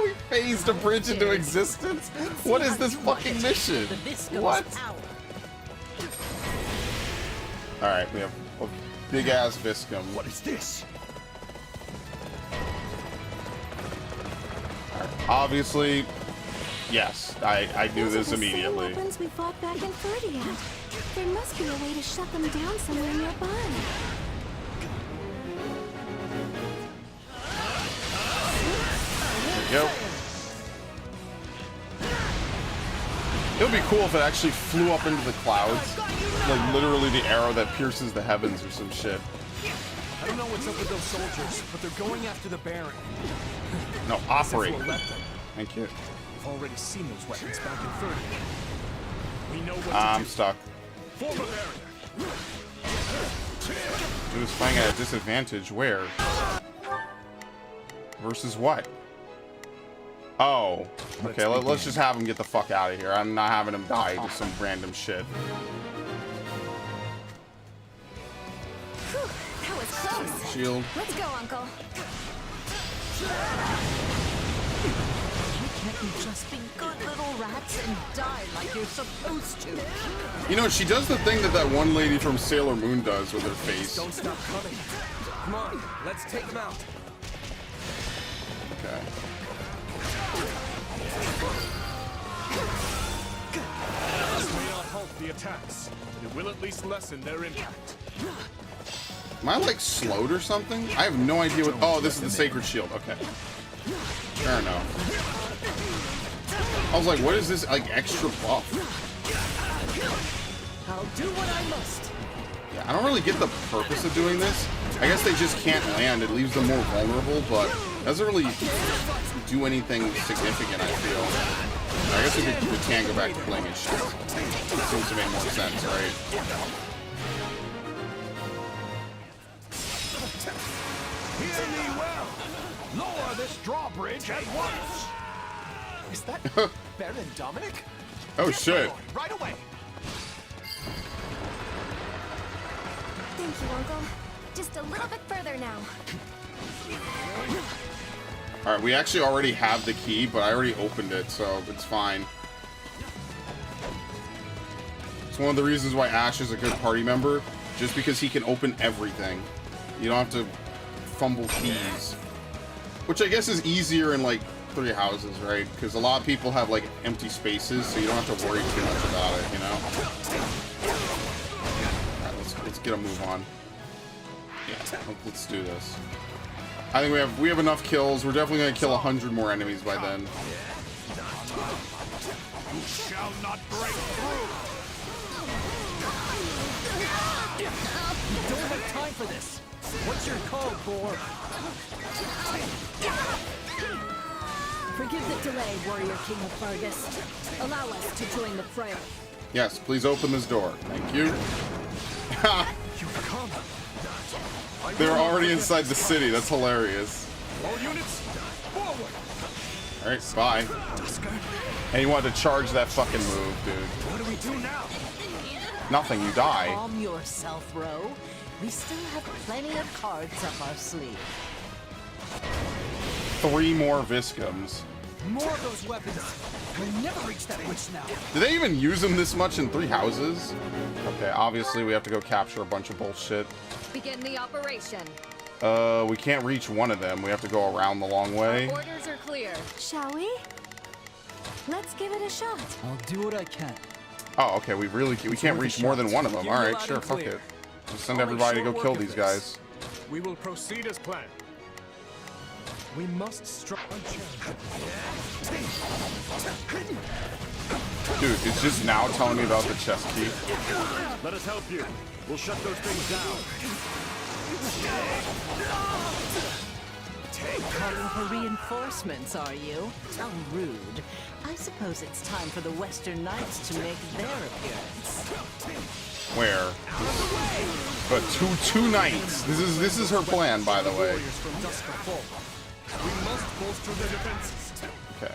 we phased a bridge into existence. What is this fucking mission? What? Alright, we have a big ass Viscum. What is this? Obviously, yes, I knew this immediately. Those are the same weapons we fought back in Ferdiad. There must be a way to shut them down somewhere nearby. There we go. It would be cool if it actually flew up into the clouds, like literally the arrow that pierces the heavens or some shit. I don't know what's up with those soldiers, but they're going after the Baron. No, operate. Thank you. We've already seen those weapons back in Ferdiad. We know what to I'm do. stuck. Form a barrier. Dude is playing at a disadvantage. Where? Versus what? Oh. Okay, let's just have him get the fuck out of here. I'm not having him die to some random shit. Whew, that was close. Shield. Let's go, Uncle. Can't you just be good little rats and die like you're supposed to? You know, she does the thing that that one lady from Sailor Moon does with her face. Don't stop coming. Come on, let's take them out. Okay. This may not halt the attacks, but it will at least lessen their impact. Am I like slowed or something? I have no idea what. Oh, this is the Sacred Shield. Okay. Fair enough. I was like, what is this like extra buff? I'll do what I must. Yeah, I don't really get the purpose of doing this. I guess they just can't land. It leaves them more vulnerable, but doesn't really do anything significant, I feel. I guess we can go back to playing as shit. It seems to make more sense, right? Hear me well. Lower this drawbridge at once. Is that Baron Dominic? Oh shit. Right away. Thank you, Uncle. Just a little bit further now. Alright, we actually already have the key, but I already opened it, so it's fine. It's one of the reasons why Ash is a good party member, just because he can open everything. You don't have to fumble keys. Which I guess is easier in, like, 3 houses, right? Because a lot of people have, like, empty spaces, so you don't have to worry too much about it, you know? Alright, let's get a move on. Yeah, let's do this. I think we have enough kills. We're definitely going to kill 100 more enemies by then. You shall not break through. don't have time for this. What's your call, Boar? Forgive the delay, Warrior King of Fargus. Allow us to join the fray. Yes, please open this door. Thank you. They're already inside the city. That's hilarious. All units, forward. All right, bye. And you wanted to charge that fucking move, dude. What do we do now? Nothing. You die. Calm yourself, Ro. We still have plenty of cards up our sleeve. 3 more Viscums. More of those weapons. We'll never reach that witch now. Do they even use them this much in 3 houses? Okay, obviously we have to go capture a bunch of bullshit. Begin the operation. We can't reach one of them. We have to go around the long way. Our orders are clear. Shall we? Let's give it a shot. I'll do what I can. Oh, okay. We can't reach more than one of them. All right, sure, fuck it. Just send everybody to go kill these guys. We will proceed as planned. We must strike. Dude, it's just now telling me about the chest key. Let us help you. We'll shut those things down. Calling for reinforcements, are you? How rude. I suppose it's time for the Western Knights to make their appearance. Where? But two knights. This is her plan, by the way. We must bolster their defenses. Okay.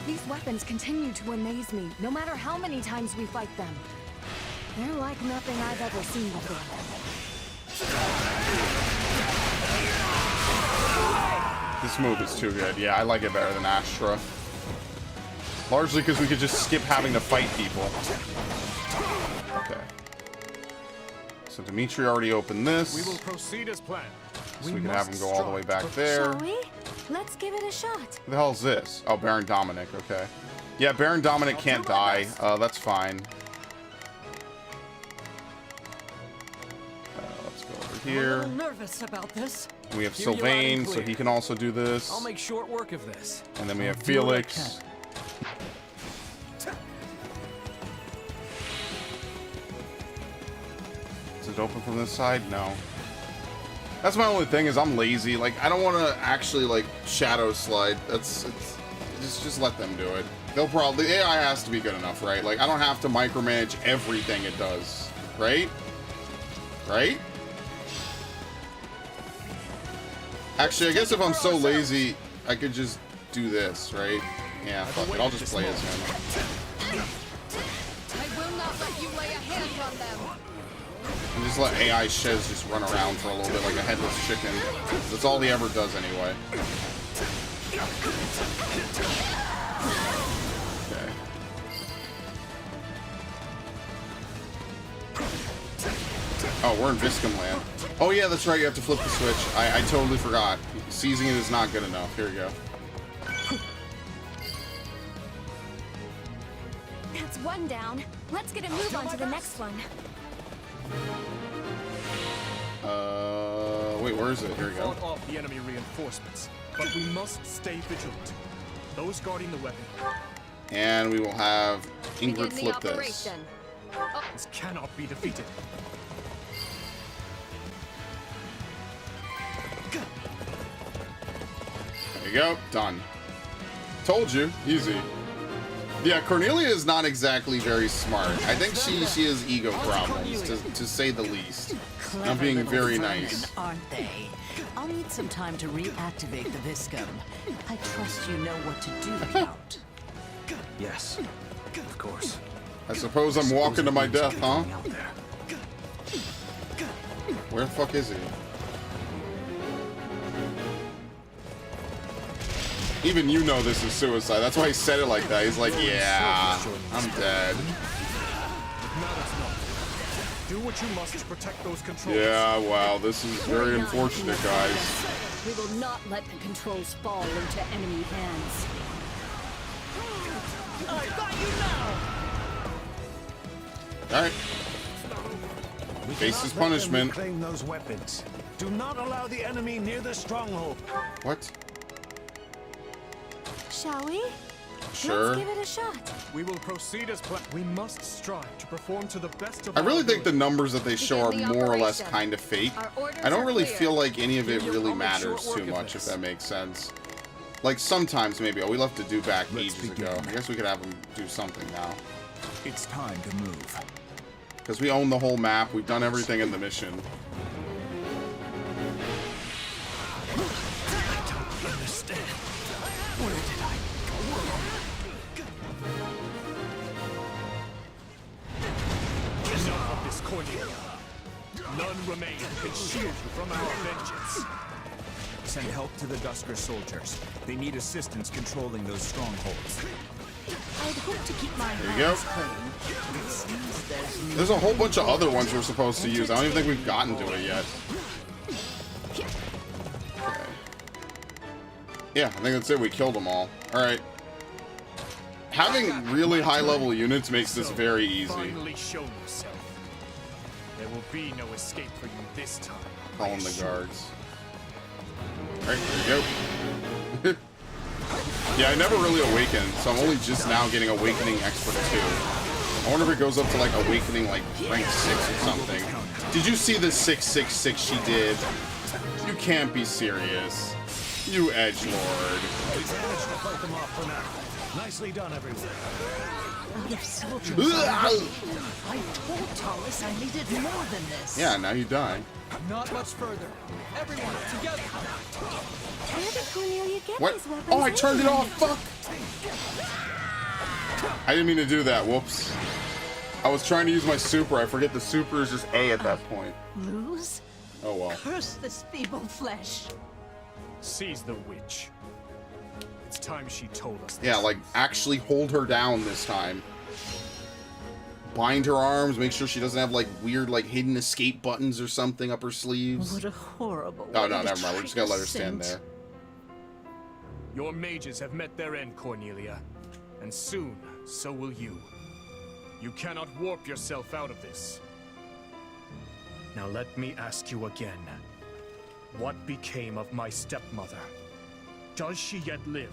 These weapons continue to amaze me, no matter how many times we fight them. They're like nothing I've ever seen before. This move is too good. Yeah, I like it better than Astra. Largely because we could just skip having to fight people. Okay. So Dimitri already opened this. We will proceed as planned. So we can have him go all the way back there. Shall we? Let's give it a shot. Who the hell is this? Oh, Baron Dominic. Okay. Yeah, Baron Dominic can't die. That's fine. Let's go over here. I'm a little nervous about this. We have Sylvain, so he can also do this. I'll make short work of this. And then we have Felix. Is it open from this side? No. That's my only thing, is I'm lazy. Like, I don't want to actually, like, shadow slide. Just let them do it. They'll probably... The AI has to be good enough, right? Like, I don't have to micromanage everything it does. Right? Right? Actually, I guess if I'm so lazy, I could just do this, right? Yeah, fuck it. I'll just play as him. I will not let you lay a hand on them. And just let AI Shez just run around for a little bit like a headless chicken. That's all he ever does anyway. Okay. Oh, we're in Viscum land. Oh yeah, that's right, you have to flip the switch. I totally forgot. Seizing it is not good enough. Here we go. That's one down. Let's get a move on to the next one. Wait, where is it? Here we go. Fought off the enemy reinforcements, but we must stay vigilant. Those guarding the weapon. And we will have Ingrid flip this. This cannot be defeated. There you go. Done. Told you. Easy. Yeah, Cornelia is not exactly very smart. I think she has ego problems, to say the least. Clever I'm being little very vermin, nice. aren't they? I'll need some time to reactivate the Viscum. I trust you know what to do, Count. Yes, of course. I suppose I'm walking to my death, huh? Where the fuck is he? Even you know this is suicide. That's why he said it like that. He's like, yeah, I'm dead. Do what you must to protect those controls. Yeah, wow, this is very unfortunate, guys. We will not let the controls fall into enemy hands. I thought you know. All right. Face his punishment. Reclaim those weapons. Do not allow the enemy near the stronghold. What? Shall we? Sure. Let's give it a shot. We will proceed as planned. We must strive to perform to the best of I really our think the ability. numbers that they show are Begin the more or less operation. kind of fake. Our orders I don't are really clear. feel like any of it I'll really make short matters work too of much, if this. that makes sense. Like, sometimes maybe. Oh, we left to do back ages ago. I guess we could have them do something now. It's time to move. Because we own the whole map. We've done everything in the mission. Understand. Where did I go wrong? Enough of this, Cornelia. None remain can shield you from our vengeance. Send help to the Dusker soldiers. They need assistance controlling those strongholds. I'd hope to keep my There you go. hands clean. It seems There's a whole bunch of other ones we're supposed to use. I don't even think we've gotten to it yet. Okay. Yeah, I think that's it. We killed them all. Alright. Having really high-level units makes this very easy. Finally show yourself. There will be no escape for you this time. Calling the guards. Alright, there you go. Yeah, I never really awakened, so I'm only just now getting Awakening Expert 2. I wonder if it goes up to like Awakening like rank 6 or something. Did you see the 666 she did? You can't be serious. You edgelord. We managed to fight them off for now. Nicely done, everyone. Other soldiers already. I told Thomas I needed more than this. Yeah, now you die. Not much further. Everyone, together. Where did Cornelia get What? these weapons? Oh, I turned it anyway? off. Fuck. I didn't mean to do that. Whoops. I was trying to use my super. I forget the super is just A at that point. Lose? Oh well. Curse this feeble flesh. Seize the witch. It's time she told us. Yeah, like actually hold her down this time. Bind her arms, make sure she doesn't have like weird like hidden escape buttons or something up her sleeves. What a horrible Oh way no, to never mind. We're just gonna let her stand treat there. Your mages have met their end, Cornelia. And soon, so will you. You cannot warp yourself out of this. Now let me ask you again. What became of my stepmother? Does she yet live?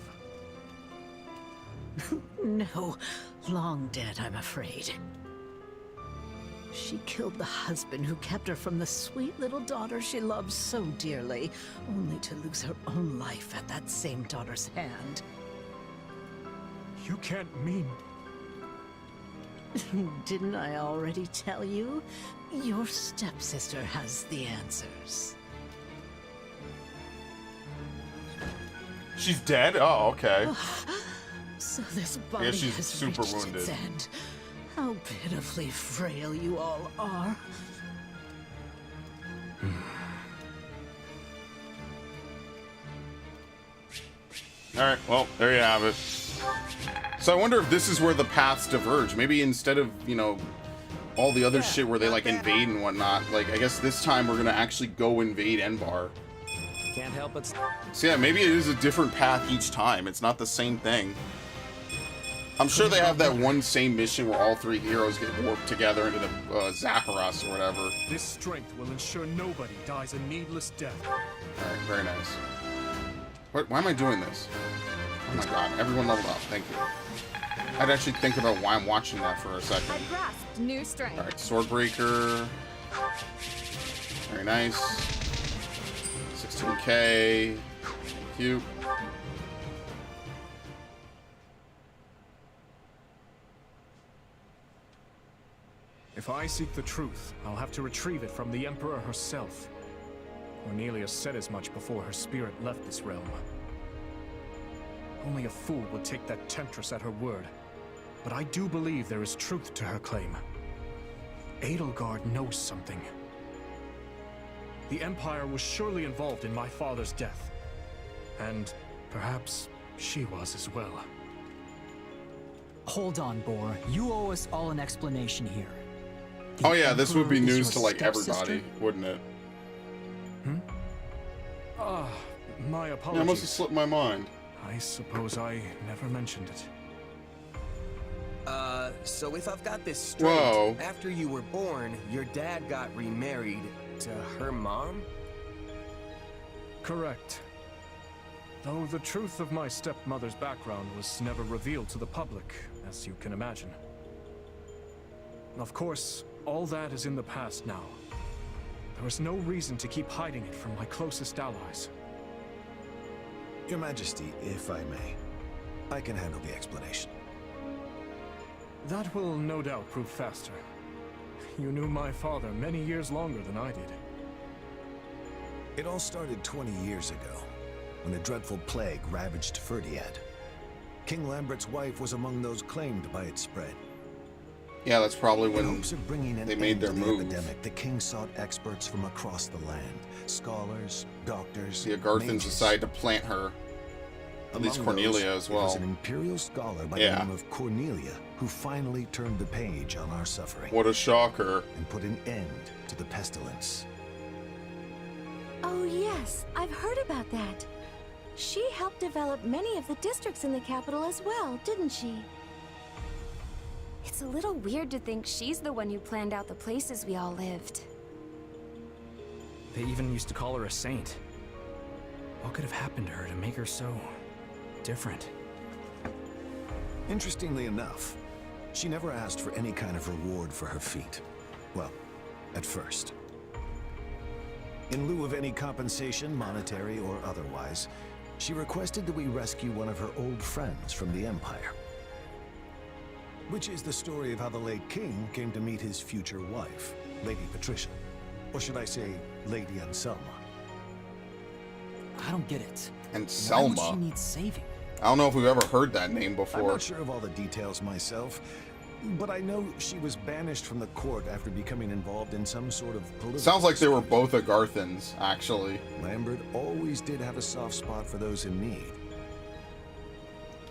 No, long dead, I'm afraid. She killed the husband who kept her from the sweet little daughter she loved so dearly, only to lose her own life at that same daughter's hand. You can't mean... Didn't I already tell you? Your stepsister has the answers. She's dead? Oh, okay. So this body Yeah, she's has super reached wounded. its end. How pitifully frail you all are. Alright, well, there you have it. So I wonder if this is where the paths diverge. Maybe instead of, you know, all the other shit where they like invade and whatnot, like I guess this time we're gonna actually go invade Enbar. Can't help but... So yeah, maybe it is a different path each time. It's not the same thing. I'm sure they have that one same mission where all three heroes get warped together into the Zaharas or whatever. This strength will ensure nobody dies a needless death. Alright, very nice. What? Why am I doing this? Oh my god, everyone leveled up. Thank you. I'd actually think about why I'm watching that for a second. I grasped new strength. Alright, Swordbreaker. Very nice. 16k. Thank you. If I seek the truth, I'll have to retrieve it from the Emperor herself. Cornelia said as much before her spirit left this realm. Only a fool would take that temptress at her word, but I do believe there is truth to her claim. Edelgard knows something. The Empire was surely involved in my father's death, and perhaps she was as well. Hold on, Bor. You owe us all an explanation here. Oh yeah, this would be Emperor is news to your like everybody, stepsister? wouldn't it? Ah, my Yeah, apologies. it must have slipped my mind. I suppose I never mentioned it. So if I've got this straight, Whoa. after you were born, your dad got remarried to her mom? Correct. Though the truth of my stepmother's background was never revealed to the public, as you can imagine. Of course, all that is in the past now. There is no reason to keep hiding it from my closest allies. Your Majesty, if I may, I can handle the explanation. That will no doubt prove faster. You knew my father many years longer than I did. It all started 20 years ago, when a dreadful plague ravaged Ferdiad. King Lambert's wife was among those claimed by its spread. Yeah, that's probably when In hopes of bringing an they made end their to the move. epidemic, the king sought experts from across the land. Scholars, doctors, The Agarthans mages. decided to plant her. At least Among Cornelia those, as It was well. an imperial scholar by Yeah. the name of Cornelia who finally turned the page on our suffering. What a shocker. And put an end to the pestilence. Oh yes, I've heard about that. She helped develop many of the districts in the capital as well, didn't she? It's a little weird to think she's the one who planned out the places we all lived. They even used to call her a saint. What could have happened to her to make her so different? Interestingly enough, she never asked for any kind of reward for her feat. Well, at first. In lieu of any compensation, monetary or otherwise, she requested that we rescue one of her old friends from the Empire. Which is the story of how the late king came to meet his future wife, Lady Patricia. Or should I say, Lady Anselma. I don't get it. And Why Selma. would she need saving? I don't know if we've ever heard that name I'm before. not sure of all the details myself, but I know she was banished from the court after becoming involved in some sort of political... Sounds like they were both Agarthans, actually. Lambert always did have a soft spot for those in need.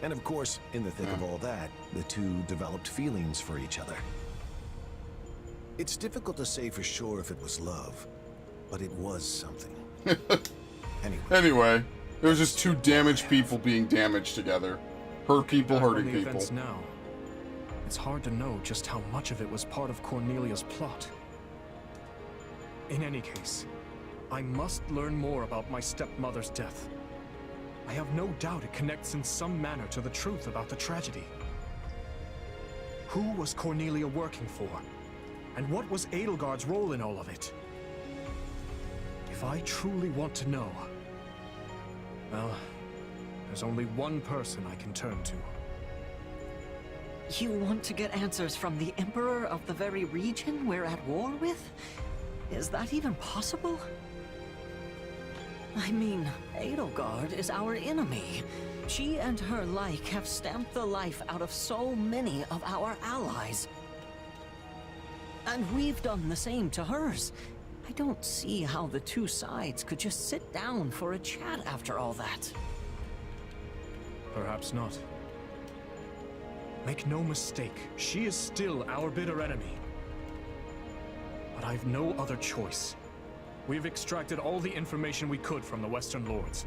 And of course, in the thick of all that, the two developed feelings for each other. It's difficult to say for sure if it was love, but it was something. Anyway, it was just two damaged people being damaged together. Hurt people Back on hurting the people. events now, it's hard to know just how much of it was part of Cornelia's plot. In any case, I must learn more about my stepmother's death. I have no doubt it connects in some manner to the truth about the tragedy. Who was Cornelia working for? And what was Edelgard's role in all of it? If I truly want to know, well, there's only one person I can turn to. You want to get answers from the Emperor of the very region we're at war with? Is that even possible? I mean, Edelgard is our enemy. She and her like have stamped the life out of so many of our allies. And we've done the same to hers. I don't see how the two sides could just sit down for a chat after all that. Perhaps not. Make no mistake, she is still our bitter enemy. But I've no other choice. We've extracted all the information we could from the Western Lords.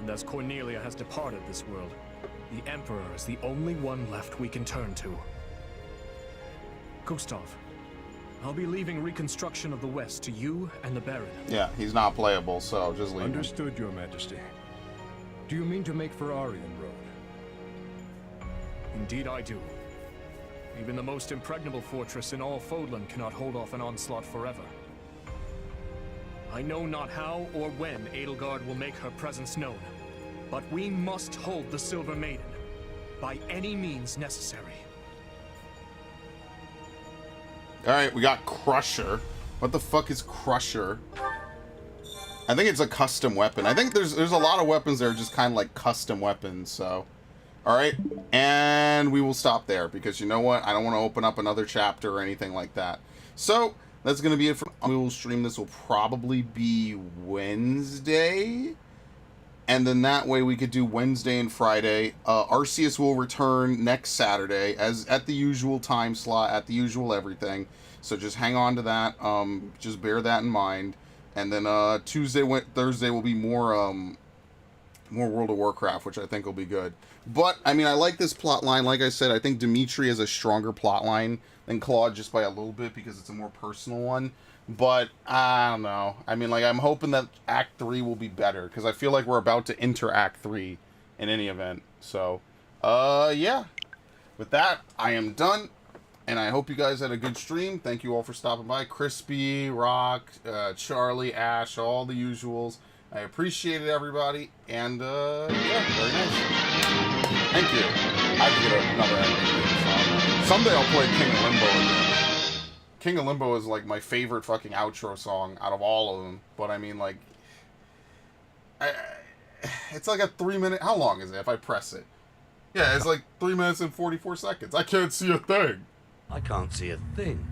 And as Cornelia has departed this world, the Emperor is the only one left we can turn to. Gustav, I'll be leaving reconstruction of the West to you and the Baron. Yeah, he's not playable, so just leave him. Understood, Your Majesty. Do you mean to make for Aryan Road? Indeed I do. Even the most impregnable fortress in all Fodlan cannot hold off an onslaught forever. I know not how or when Edelgard will make her presence known, but we must hold the Silver Maiden, by any means necessary. Alright, we got Crusher. What the fuck is Crusher? I think it's a custom weapon. I think there's a lot of weapons that are just kind of like custom weapons, so... Alright, and we will stop there, because you know what? I don't want to open up another chapter or anything like that. So, that's going to be it for... We will stream this will probably be Wednesday. And then that way we could do Wednesday and Friday. Arceus will return next Saturday, as at the usual time slot, at the usual everything. So just hang on to that. Just bear that in mind. And then Thursday will be more World of Warcraft, which I think will be good. But, I mean, I like this plot line. Like I said, I think Dimitri is a stronger plot line than Claude just by a little bit because it's a more personal one. But, I don't know. I mean, like, I'm hoping that Act 3 will be better because I feel like we're about to enter Act 3 in any event. So, yeah. With that, I am done. And I hope you guys had a good stream. Thank you all for stopping by. Crispy, Rock, Charlie, Ash, all the usuals. I appreciate it, everybody. And, yeah, very nice. Thank you. I have to get another ending song. Someday I'll play King of Limbo again. King of Limbo is, like, my favorite fucking outro song out of all of them. But, I mean, like... it's like a 3-minute... How long is it if I press it? Yeah, it's like 3 minutes and 44 seconds. I can't see a thing. I can't see a thing.